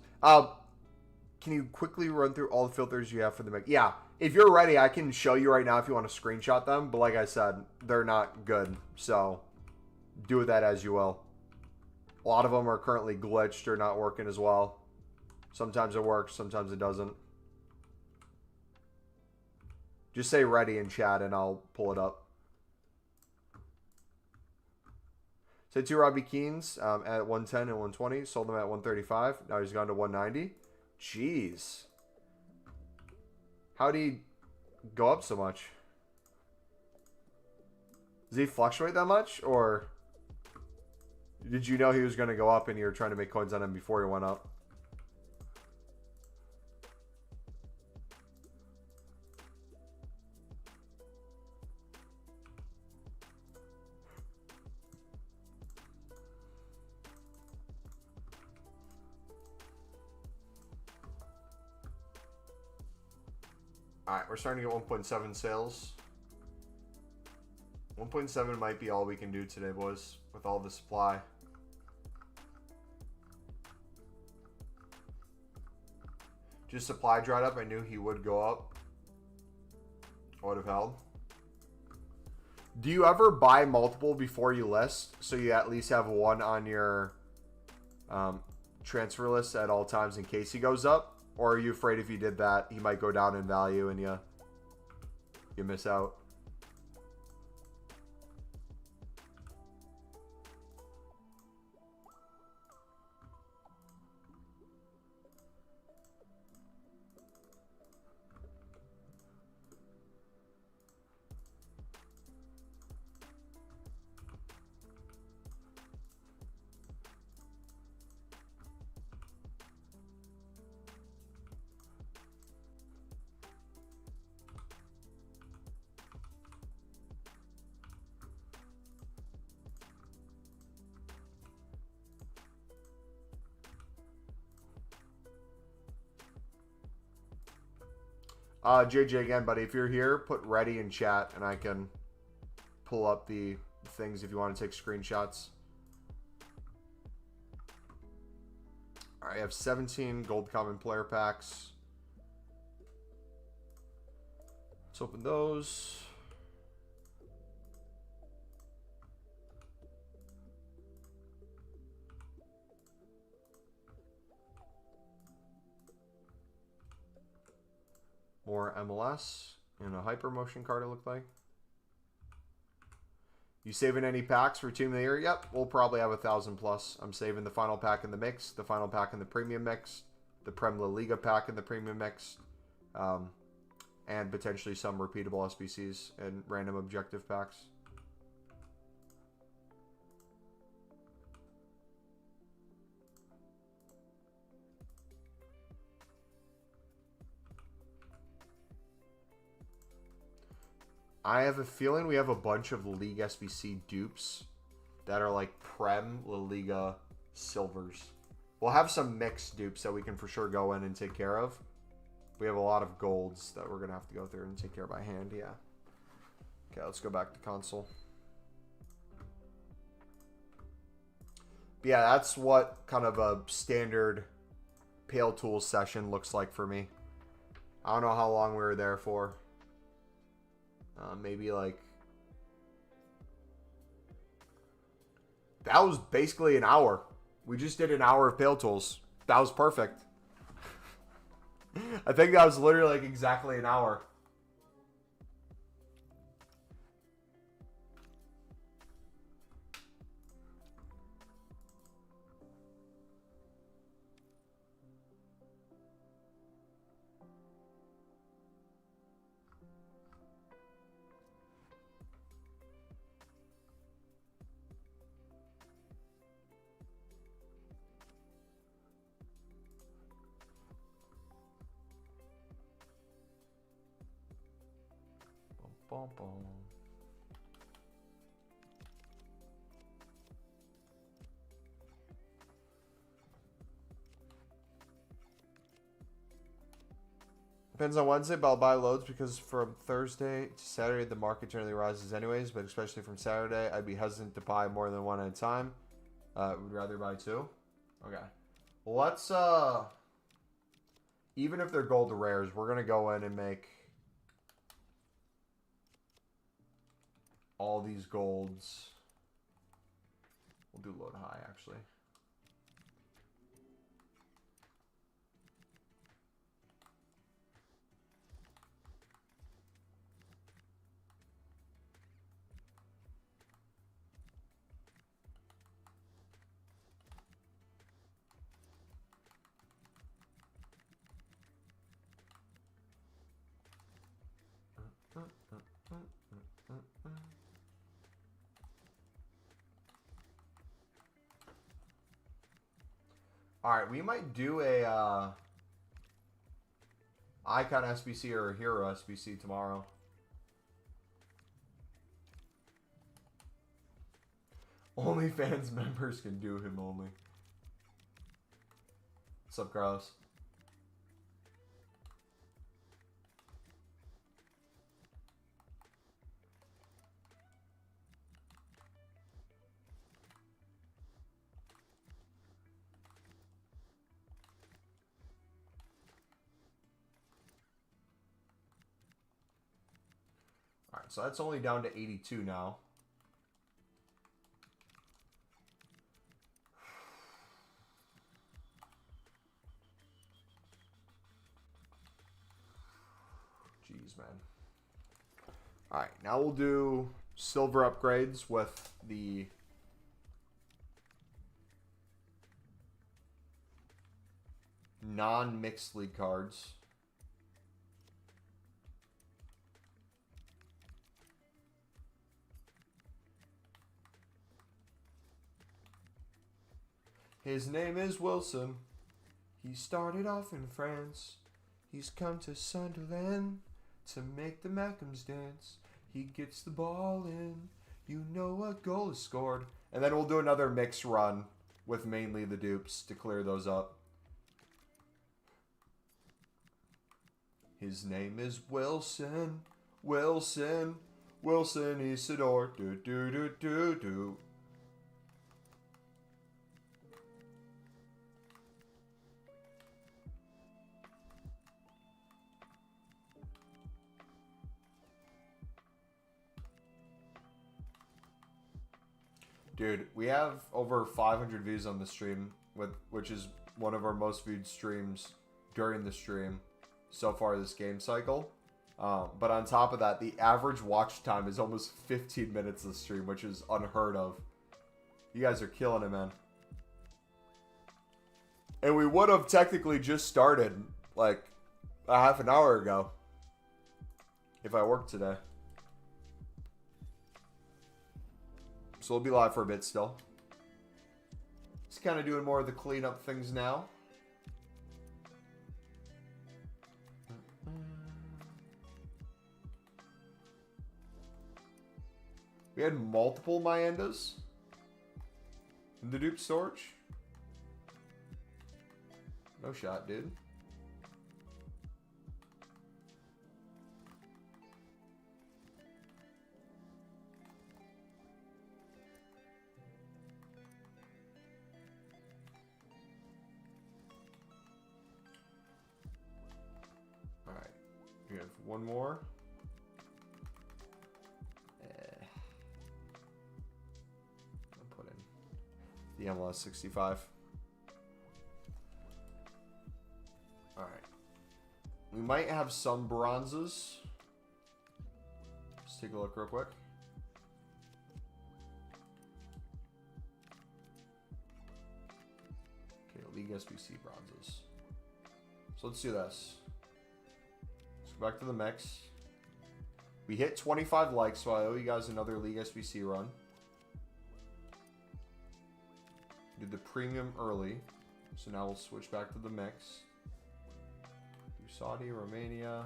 Can you quickly run through all the filters you have for the mix? Yeah. If you're ready, I can show you right now if you want to screenshot them. But like I said, they're not good. So do with that as you will. A lot of them are currently glitched or not working as well. Sometimes it works, sometimes it doesn't. Just say ready in chat and I'll pull it up. Say 2 Robbie Keens at 110 and 120. Sold them at 135. Now he's gone to 190. Jeez. How'd he go up so much? Does he fluctuate that much? Or did you know he was going to go up and you were trying to make coins on him before he went up? Alright, we're starting to get 1.7 sales. 1.7 might be all we can do today, boys, with all the supply. Just supply dried up. I knew he would go up. I would have held. Do you ever buy multiple before you list, so you at least have one on your transfer list at all times in case he goes up? Or are you afraid if you did that, he might go down in value and you miss out? JJ again, buddy. If you're here, put ready in chat and I can pull up the things if you want to take screenshots. All right, I have 17 gold common player packs. Let's open those. More MLS and a hyper motion card, it looked like. You saving any packs for Team of the Year? Yep, we'll probably have 1,000 plus. I'm saving the final pack in the mix, the final pack in the premium mix, the Prem La Liga pack in the premium mix, and potentially some repeatable SBCs and random objective packs. I have a feeling we have a bunch of League SBC dupes that are like Prem La Liga silvers. We'll have some mixed dupes that we can for sure go in and take care of. We have a lot of golds that we're going to have to go through and take care of by hand, yeah. Okay, let's go back to console. But yeah, that's what kind of a standard Pale Tools session looks like for me. I don't know how long we were there for. Maybe like... That was basically an hour. We just did an hour of Pale Tools. That was perfect. I think that was literally like exactly an hour. Bum, bum. Depends on Wednesday, but I'll buy loads because from Thursday to Saturday, the market generally rises anyways, but especially from Saturday, I'd be hesitant to buy more than one at a time. Would rather buy two. Okay. Well, let's, even if they're gold rares, we're going to go in and make all these golds. We'll do load high, actually. All right, we might do a Icon SBC or a Hero SBC tomorrow. OnlyFans members can do him only. What's up, Carlos? All right, so that's only down to 82 now. Jeez, man. All right, now we'll do silver upgrades with the non-mixed league cards. His name is Wilson. He started off in France. He's come to Sunderland to make the Mackhams dance. He gets the ball in. You know a goal is scored. And then we'll do another mix run with mainly the dupes to clear those up. His name is Wilson. Wilson. Wilson Isidore. Do do do do do. Dude, we have over 500 views on the stream, which is one of our most viewed streams during the stream so far this game cycle. But on top of that, the average watch time is almost 15 minutes of the stream, which is unheard of. You guys are killing it, man. And we would have technically just started like a half an hour ago if I worked today. So we'll be live for a bit still. Just kind of doing more of the cleanup things now. We had multiple Mayendas in the dupe storage. No shot, dude. We have one more. I'll put in the MLS 65. All right. We might have some bronzes. Let's take a look real quick. Okay, League SBC bronzes. So let's do this. Back to the mix. We hit 25 likes, so I owe you guys another League SBC run. Did the premium early, so now we'll switch back to the mix. Do Saudi, Romania.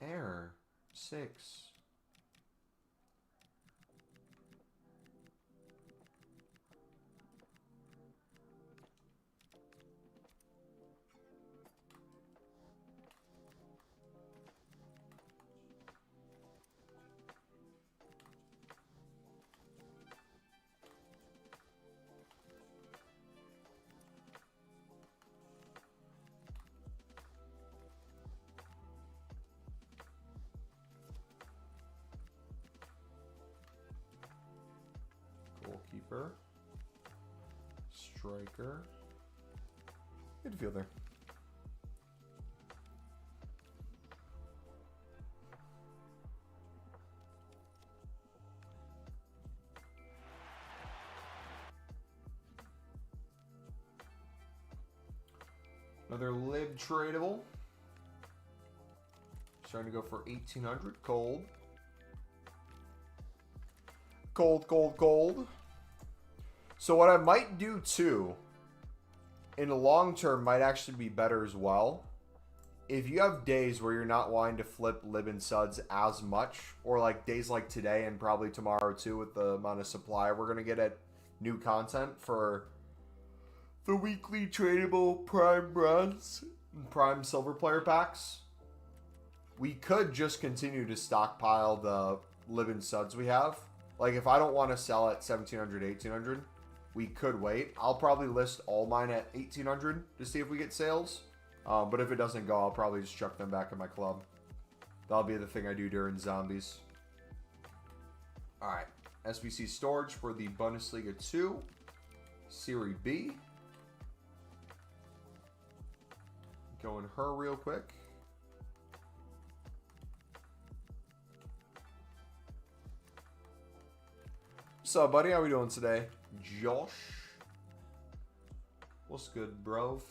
Error 6. Goalkeeper, striker, midfielder. Another lib tradable. Starting to go for 1,800. Cold. Cold, cold, cold. So what I might do too, in the long term, might actually be better as well. If you have days where you're not wanting to flip lib and suds as much, or like days like today and probably tomorrow too, with the amount of supply we're gonna get at new content for the weekly tradable prime bronze and prime silver player packs, we could just continue to stockpile the lib and suds we have. Like if I don't want to sell at 1,700, 1,800, we could wait. I'll probably list all mine at 1,800 to see if we get sales. But if it doesn't go, I'll probably just chuck them back in my club. That'll be the thing I do during zombies. Alright. SBC storage for the Bundesliga 2, Serie B. Going her real quick. What's up, buddy? How we doing today? Josh. What's good, bro?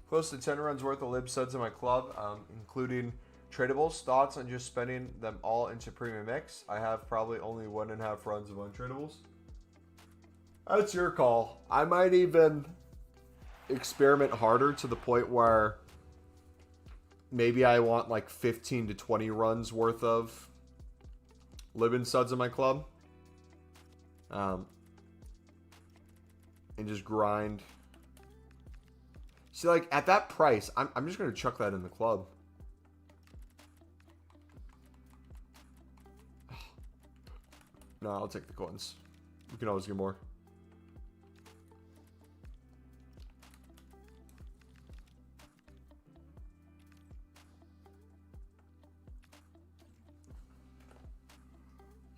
Close to 10 runs worth of lib suds in my club, including tradables. Thoughts on just spending them all into premium mix? I have probably only 1.5 runs of untradables. That's your call. I might even experiment harder to the point where maybe I want like 15 to 20 runs worth of lib and suds in my club. And just grind. See, like, at that price, I'm just going to chuck that in the club. No, I'll take the coins. We can always get more.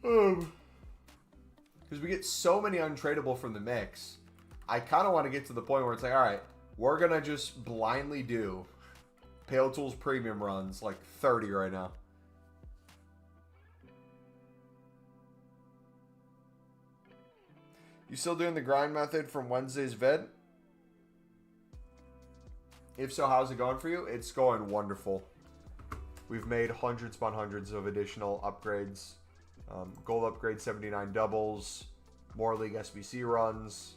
Because we get so many untradeable from the mix, I kind of want to get to the point where it's like, all right, we're going to just blindly do Pale Tools premium runs, like 30 right now. You still doing the grind method from Wednesday's vid? If so, how's it going for you? It's going wonderful. We've made hundreds upon hundreds of additional upgrades. Gold upgrade 79 doubles, more League SBC runs.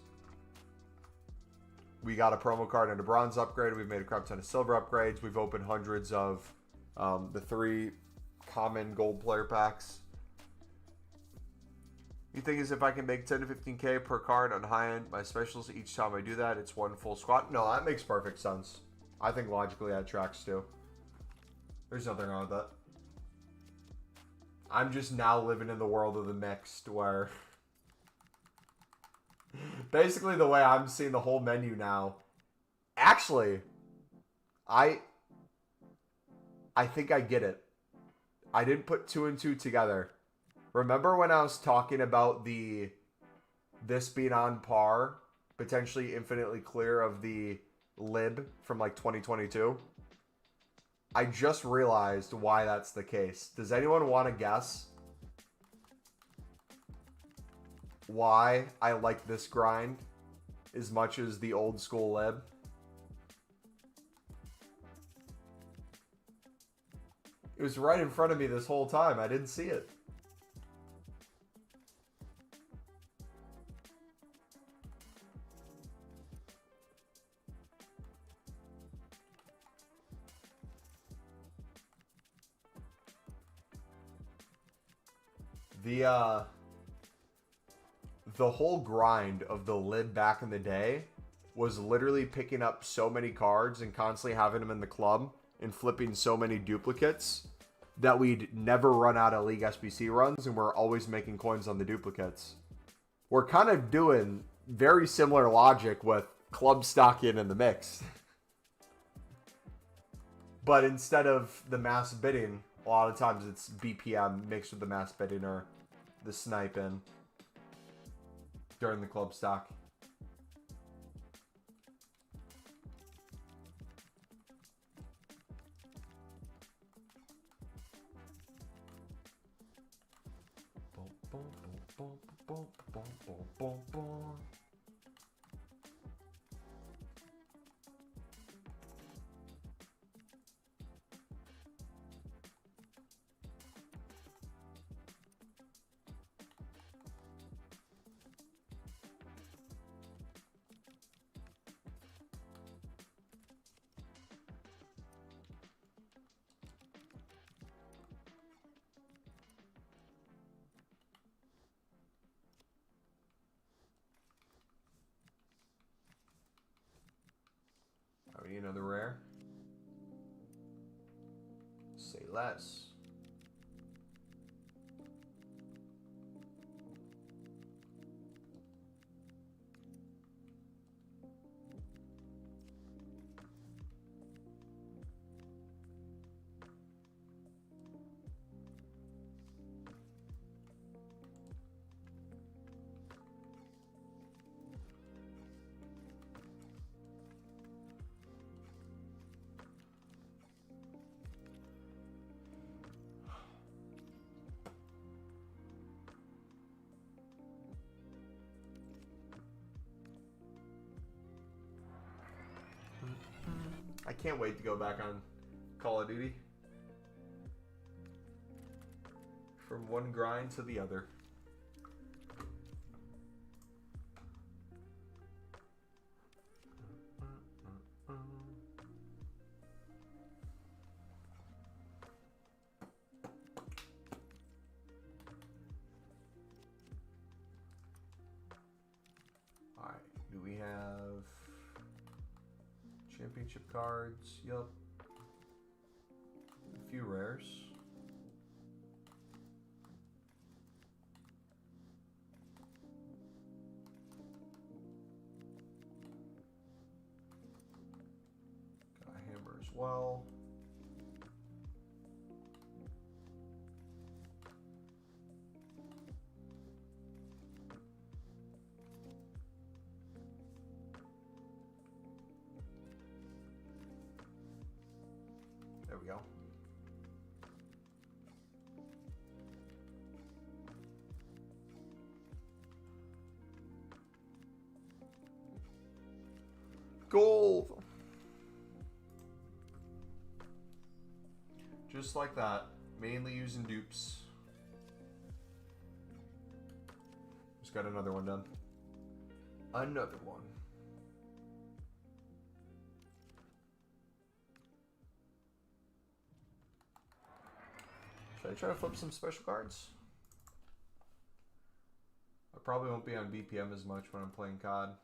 We got a promo card and a bronze upgrade. We've made a crap ton of silver upgrades. We've opened hundreds of the 3 common gold player packs. You think as if I can make 10 to 15K per card on high end, my specials each time I do that, it's one full squat? No, that makes perfect sense. I think logically that tracks too. There's nothing wrong with that. I'm just now living in the world of the mixed where basically the way I'm seeing the whole menu now. Actually, I think I get it. I didn't put 2 and 2 together. Remember when I was talking about this being on par, potentially infinitely clear of the lib from like 2022? I just realized why that's the case. Does anyone want to guess why I like this grind as much as the old school lib? It was right in front of me this whole time. I didn't see it. The whole grind of the lib back in the day was literally picking up so many cards and constantly having them in the club and flipping so many duplicates that we'd never run out of League SBC runs, and we're always making coins on the duplicates. We're kind of doing very similar logic with club stocking in the mix. But instead of the mass bidding, a lot of times it's BPM mixed with the mass bidding or the sniping during the club stock. less. I can't wait to go back on Call of Duty. From one grind to the other. Alright, do we have championship cards? Yup. A few rares. Got a hammer as well. There we go. Gold! Just like that. Mainly using dupes. Just got another one done. Another one. Should I try to flip some special cards? I probably won't be on BPM as much when I'm playing COD.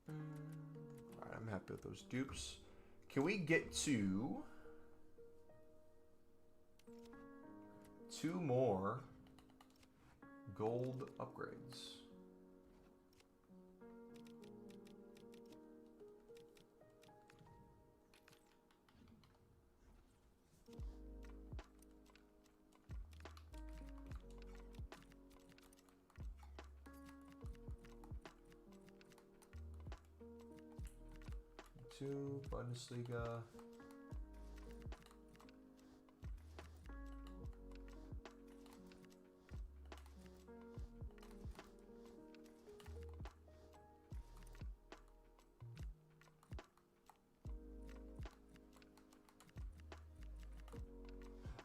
Alright, I'm happy with those dupes. Can we get to 2 more gold upgrades? Two Bundesliga.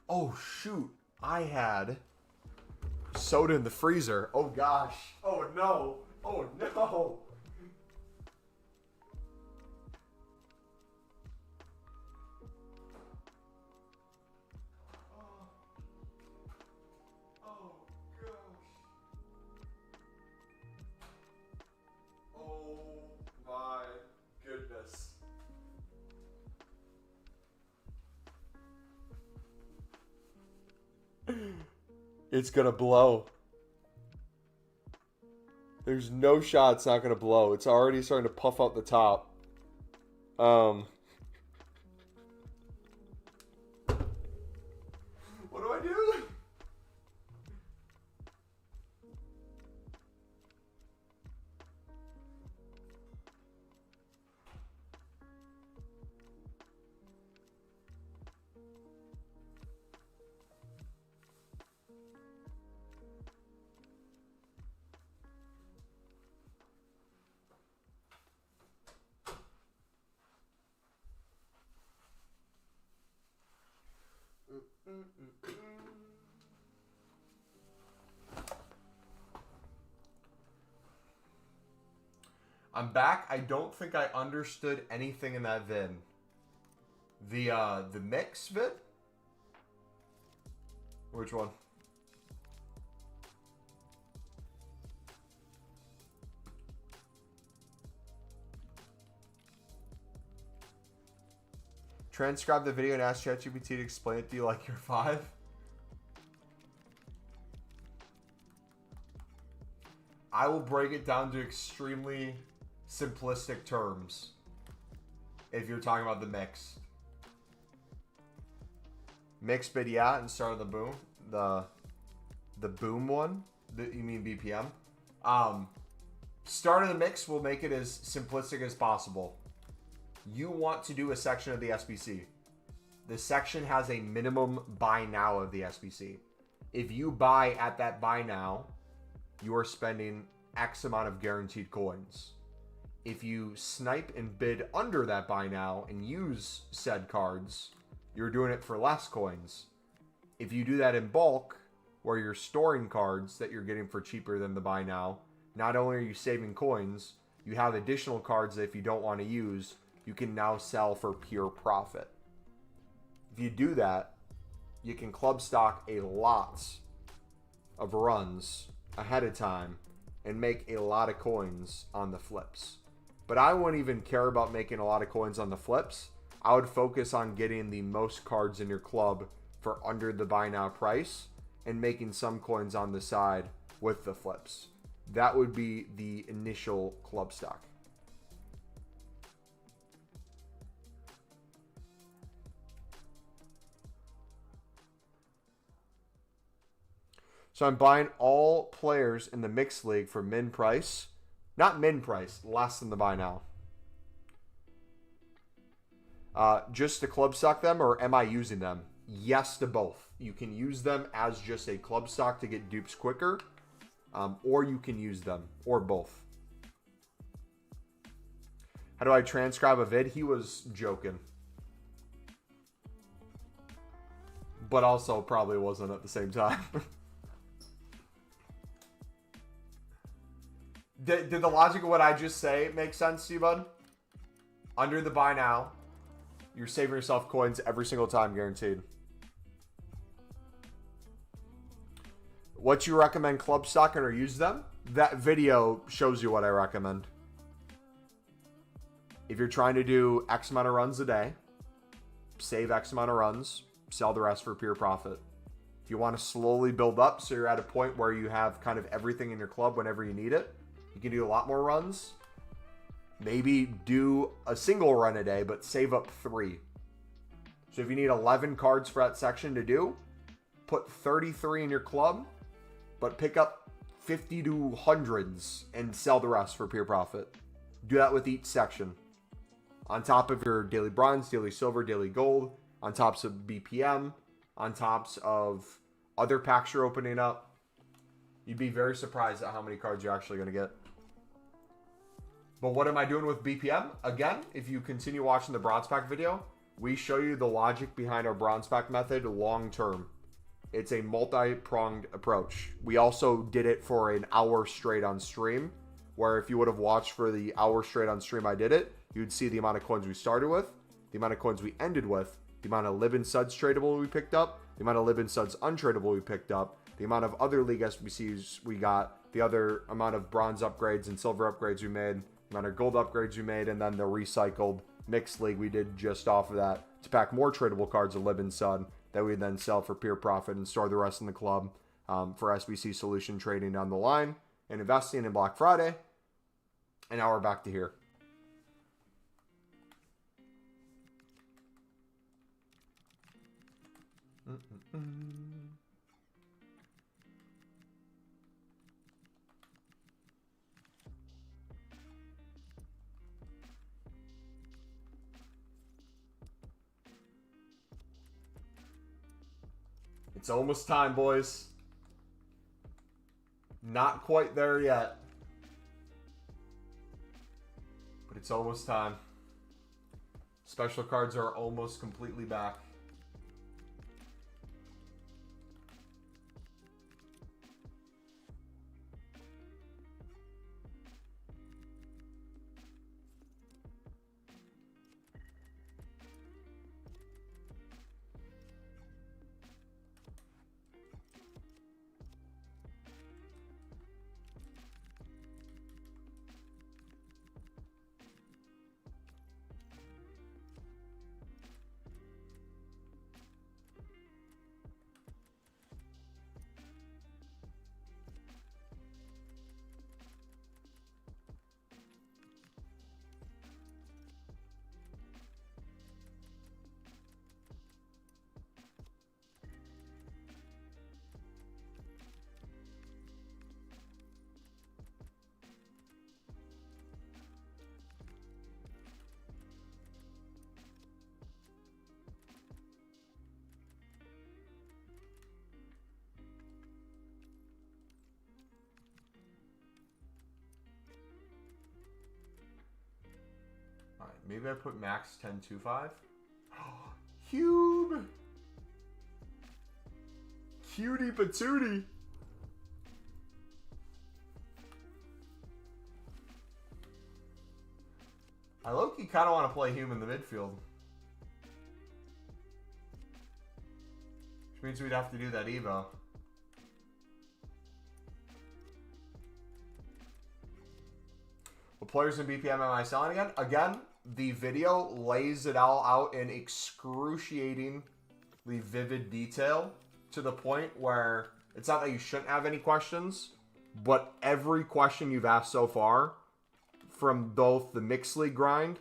Oh shoot, I had soda in the freezer. Oh gosh. Oh no. Oh no. It's gonna blow. There's no shot it's not gonna blow. It's already starting to puff out the top. What do I do? I'm back. I don't think I understood anything in that vid. The mix vid? Which one? Transcribe the video and ask ChatGPT to explain it to you like you're 5. I will break it down to extremely simplistic terms if you're talking about the mix. Mixed bid, yeah, and start of the boom. The boom one? You mean BPM? Start of the mix will make it as simplistic as possible. You want to do a section of the SBC. The section has a minimum buy now of the SBC. If you buy at that buy now, you are spending X amount of guaranteed coins. If you snipe and bid under that buy now and use said cards, you're doing it for less coins. If you do that in bulk, where you're storing cards that you're getting for cheaper than the buy now, not only are you saving coins, you have additional cards that if you don't want to use, you can now sell for pure profit. If you do that, you can club stock a lot of runs ahead of time and make a lot of coins on the flips. But I wouldn't even care about making a lot of coins on the flips. I would focus on getting the most cards in your club for under the buy now price and making some coins on the side with the flips. That would be the initial club stock. So I'm buying all players in the mixed league for min price. Not min price, less than the buy now. Just to club stock them, or am I using them? Yes to both. You can use them as just a club stock to get dupes quicker, or you can use them, or both. How do I transcribe a vid? He was joking. But also probably wasn't at the same time. Did the logic of what I just say make sense to you, bud? Under the buy now, you're saving yourself coins every single time, guaranteed. What you recommend club stocking or use them? That video shows you what I recommend. If you're trying to do X amount of runs a day, save X amount of runs, sell the rest for pure profit. If you want to slowly build up so you're at a point where you have kind of everything in your club whenever you need it, you can do a lot more runs. Maybe do a single run a day, but save up 3. So if you need 11 cards for that section to do, put 33 in your club, but pick up 50 to hundreds and sell the rest for pure profit. Do that with each section. On top of your daily bronze, daily silver, daily gold, on tops of BPM, on tops of other packs you're opening up. You'd be very surprised at how many cards you're actually going to get. But what am I doing with BPM? Again, if you continue watching the bronze pack video, we show you the logic behind our bronze pack method long term. It's a multi-pronged approach. We also did it for an hour straight on stream, where if you would have watched for the hour straight on stream I did it, you'd see the amount of coins we started with, the amount of coins we ended with, the amount of live-in suds tradable we picked up, the amount of live-in suds untradable we picked up, the amount of other league SBCs we got, the other amount of bronze upgrades and silver upgrades we made, the amount of gold upgrades we made, and then the recycled mixed league we did just off of that to pack more tradable cards of live-in sud that we then sell for pure profit and store the rest in the club for SBC solution trading down the line and investing in Black Friday. And now we're back to here. It's almost time, boys. Not quite there yet. But it's almost time. Special cards are almost completely back. Maybe I put max 10.25. Cube. Cutie patootie. I low-key kind of want to play Hume in the midfield. Which means we'd have to do that Evo. What players in BPM am I selling again? Again, the video lays it all out in excruciatingly vivid detail to the point where it's not that you shouldn't have any questions, but every question you've asked so far from both the mixed league grind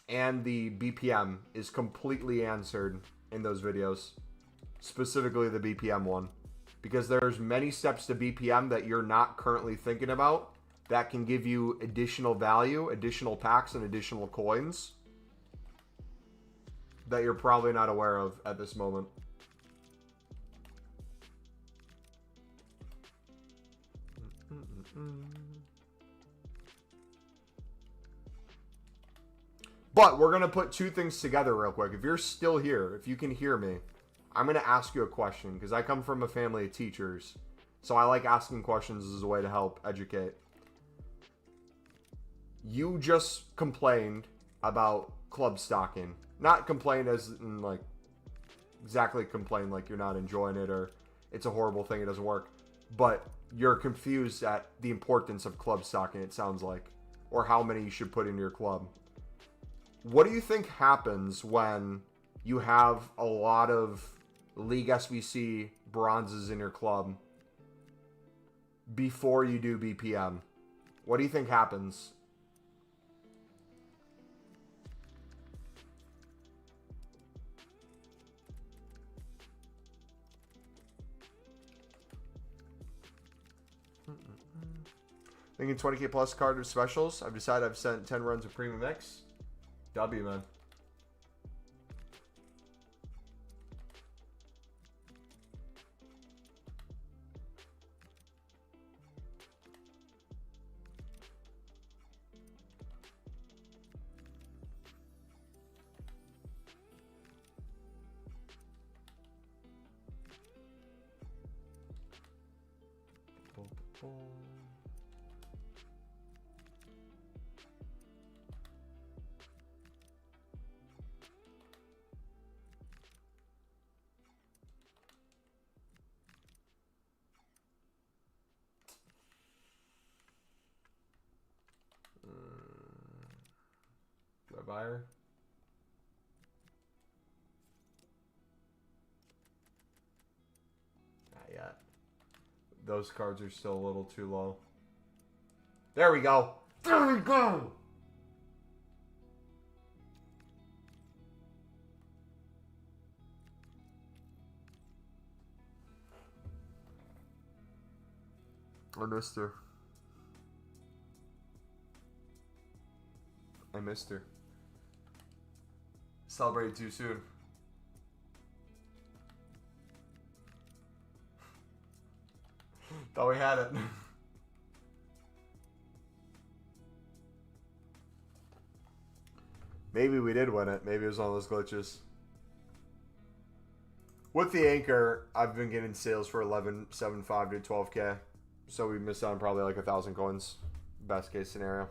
and the BPM is completely answered in those videos, specifically the BPM one, because there's many steps to BPM that you're not currently thinking about that can give you additional value, additional packs, and additional coins that you're probably not aware of at this moment. But we're going to put two things together real quick. If you're still here, if you can hear me, I'm going to ask you a question because I come from a family of teachers. So I like asking questions as a way to help educate. You just complained about club stocking. Not complained as in like exactly complained like you're not enjoying it or it's a horrible thing, it doesn't work. But you're confused at the importance of club stocking, it sounds like, or how many you should put in your club. What do you think happens when you have a lot of League SBC bronzes in your club before you do BPM? What do you think happens? Thinking 20k plus card of specials. I've decided I've sent 10 runs of Premium X. W, man. Do I buy her? Not yet. Those cards are still a little too low. There we go. There we go. I missed her. I missed her. Celebrated too soon. Thought we had it. Maybe we did win it. Maybe it was one of those glitches. With the anchor, I've been getting sales for 11.75 to 12k. So we missed out on probably like 1,000 coins. Best case scenario.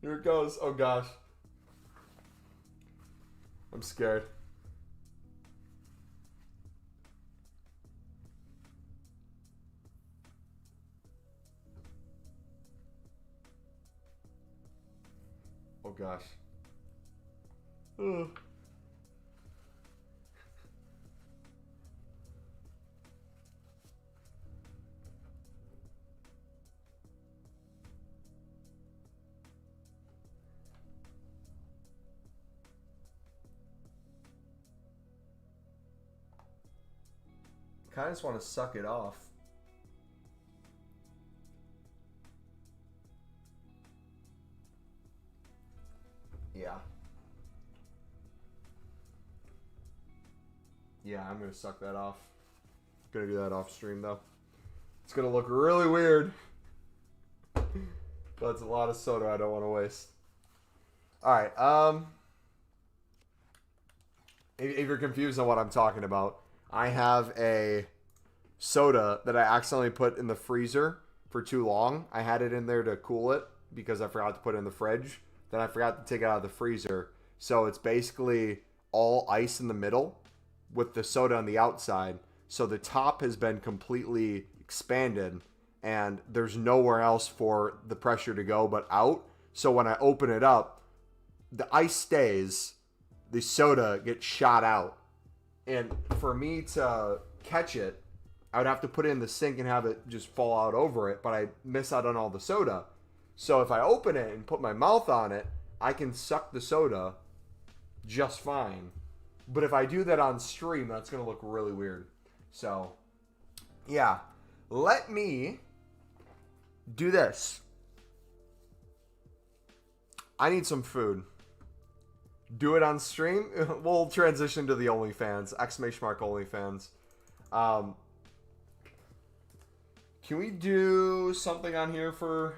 Here it goes. Oh gosh. I'm scared. Oh gosh. Ugh. Kind of just want to suck it off. Yeah. Yeah, I'm going to suck that off. Gonna do that off stream though. It's going to look really weird. But it's a lot of soda I don't want to waste. Alright, if you're confused on what I'm talking about, I have a soda that I accidentally put in the freezer for too long. I had it in there to cool it because I forgot to put it in the fridge. Then I forgot to take it out of the freezer. So it's basically all ice in the middle with the soda on the outside. So the top has been completely expanded and there's nowhere else for the pressure to go but out. So when I open it up, the ice stays, the soda gets shot out. And for me to catch it, I would have to put it in the sink and have it just fall out over it, but I miss out on all the soda. So if I open it and put my mouth on it, I can suck the soda just fine. But if I do that on stream, that's going to look really weird. So, yeah. Let me do this. I need some food. Do it on stream. We'll transition to the OnlyFans. Exclamation mark OnlyFans. Can we do something on here for...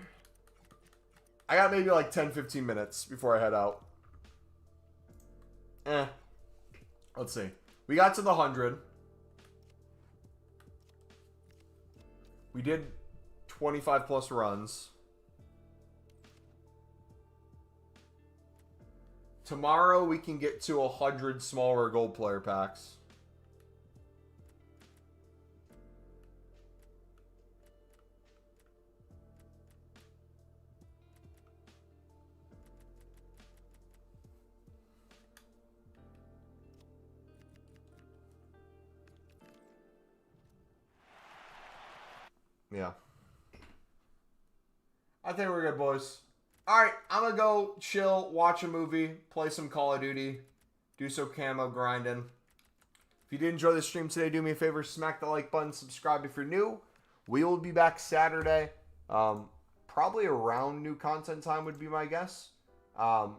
I got maybe like 10-15 minutes before I head out. Let's see. We got to the 100. We did 25 plus runs. Tomorrow we can get to 100 smaller gold player packs. Yeah. I think we're good, boys. Alright, I'm going to go chill, watch a movie, play some Call of Duty, do some camo grinding. If you did enjoy the stream today, do me a favor, smack the like button, subscribe if you're new. We will be back Saturday. Probably around new content time would be my guess. I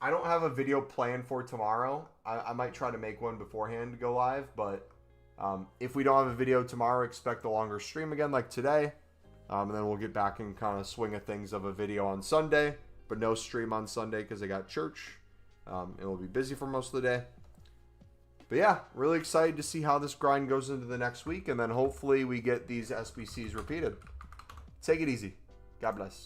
don't have a video planned for tomorrow. I might try to make one beforehand to go live, but if we don't have a video tomorrow, expect a longer stream again like today. And then we'll get back in kind of swing of things of a video on Sunday, but no stream on Sunday because I got church. And we'll be busy for most of the day. But yeah, really excited to see how this grind goes into the next week. And then hopefully we get these SBCs repeated. Take it easy. God bless.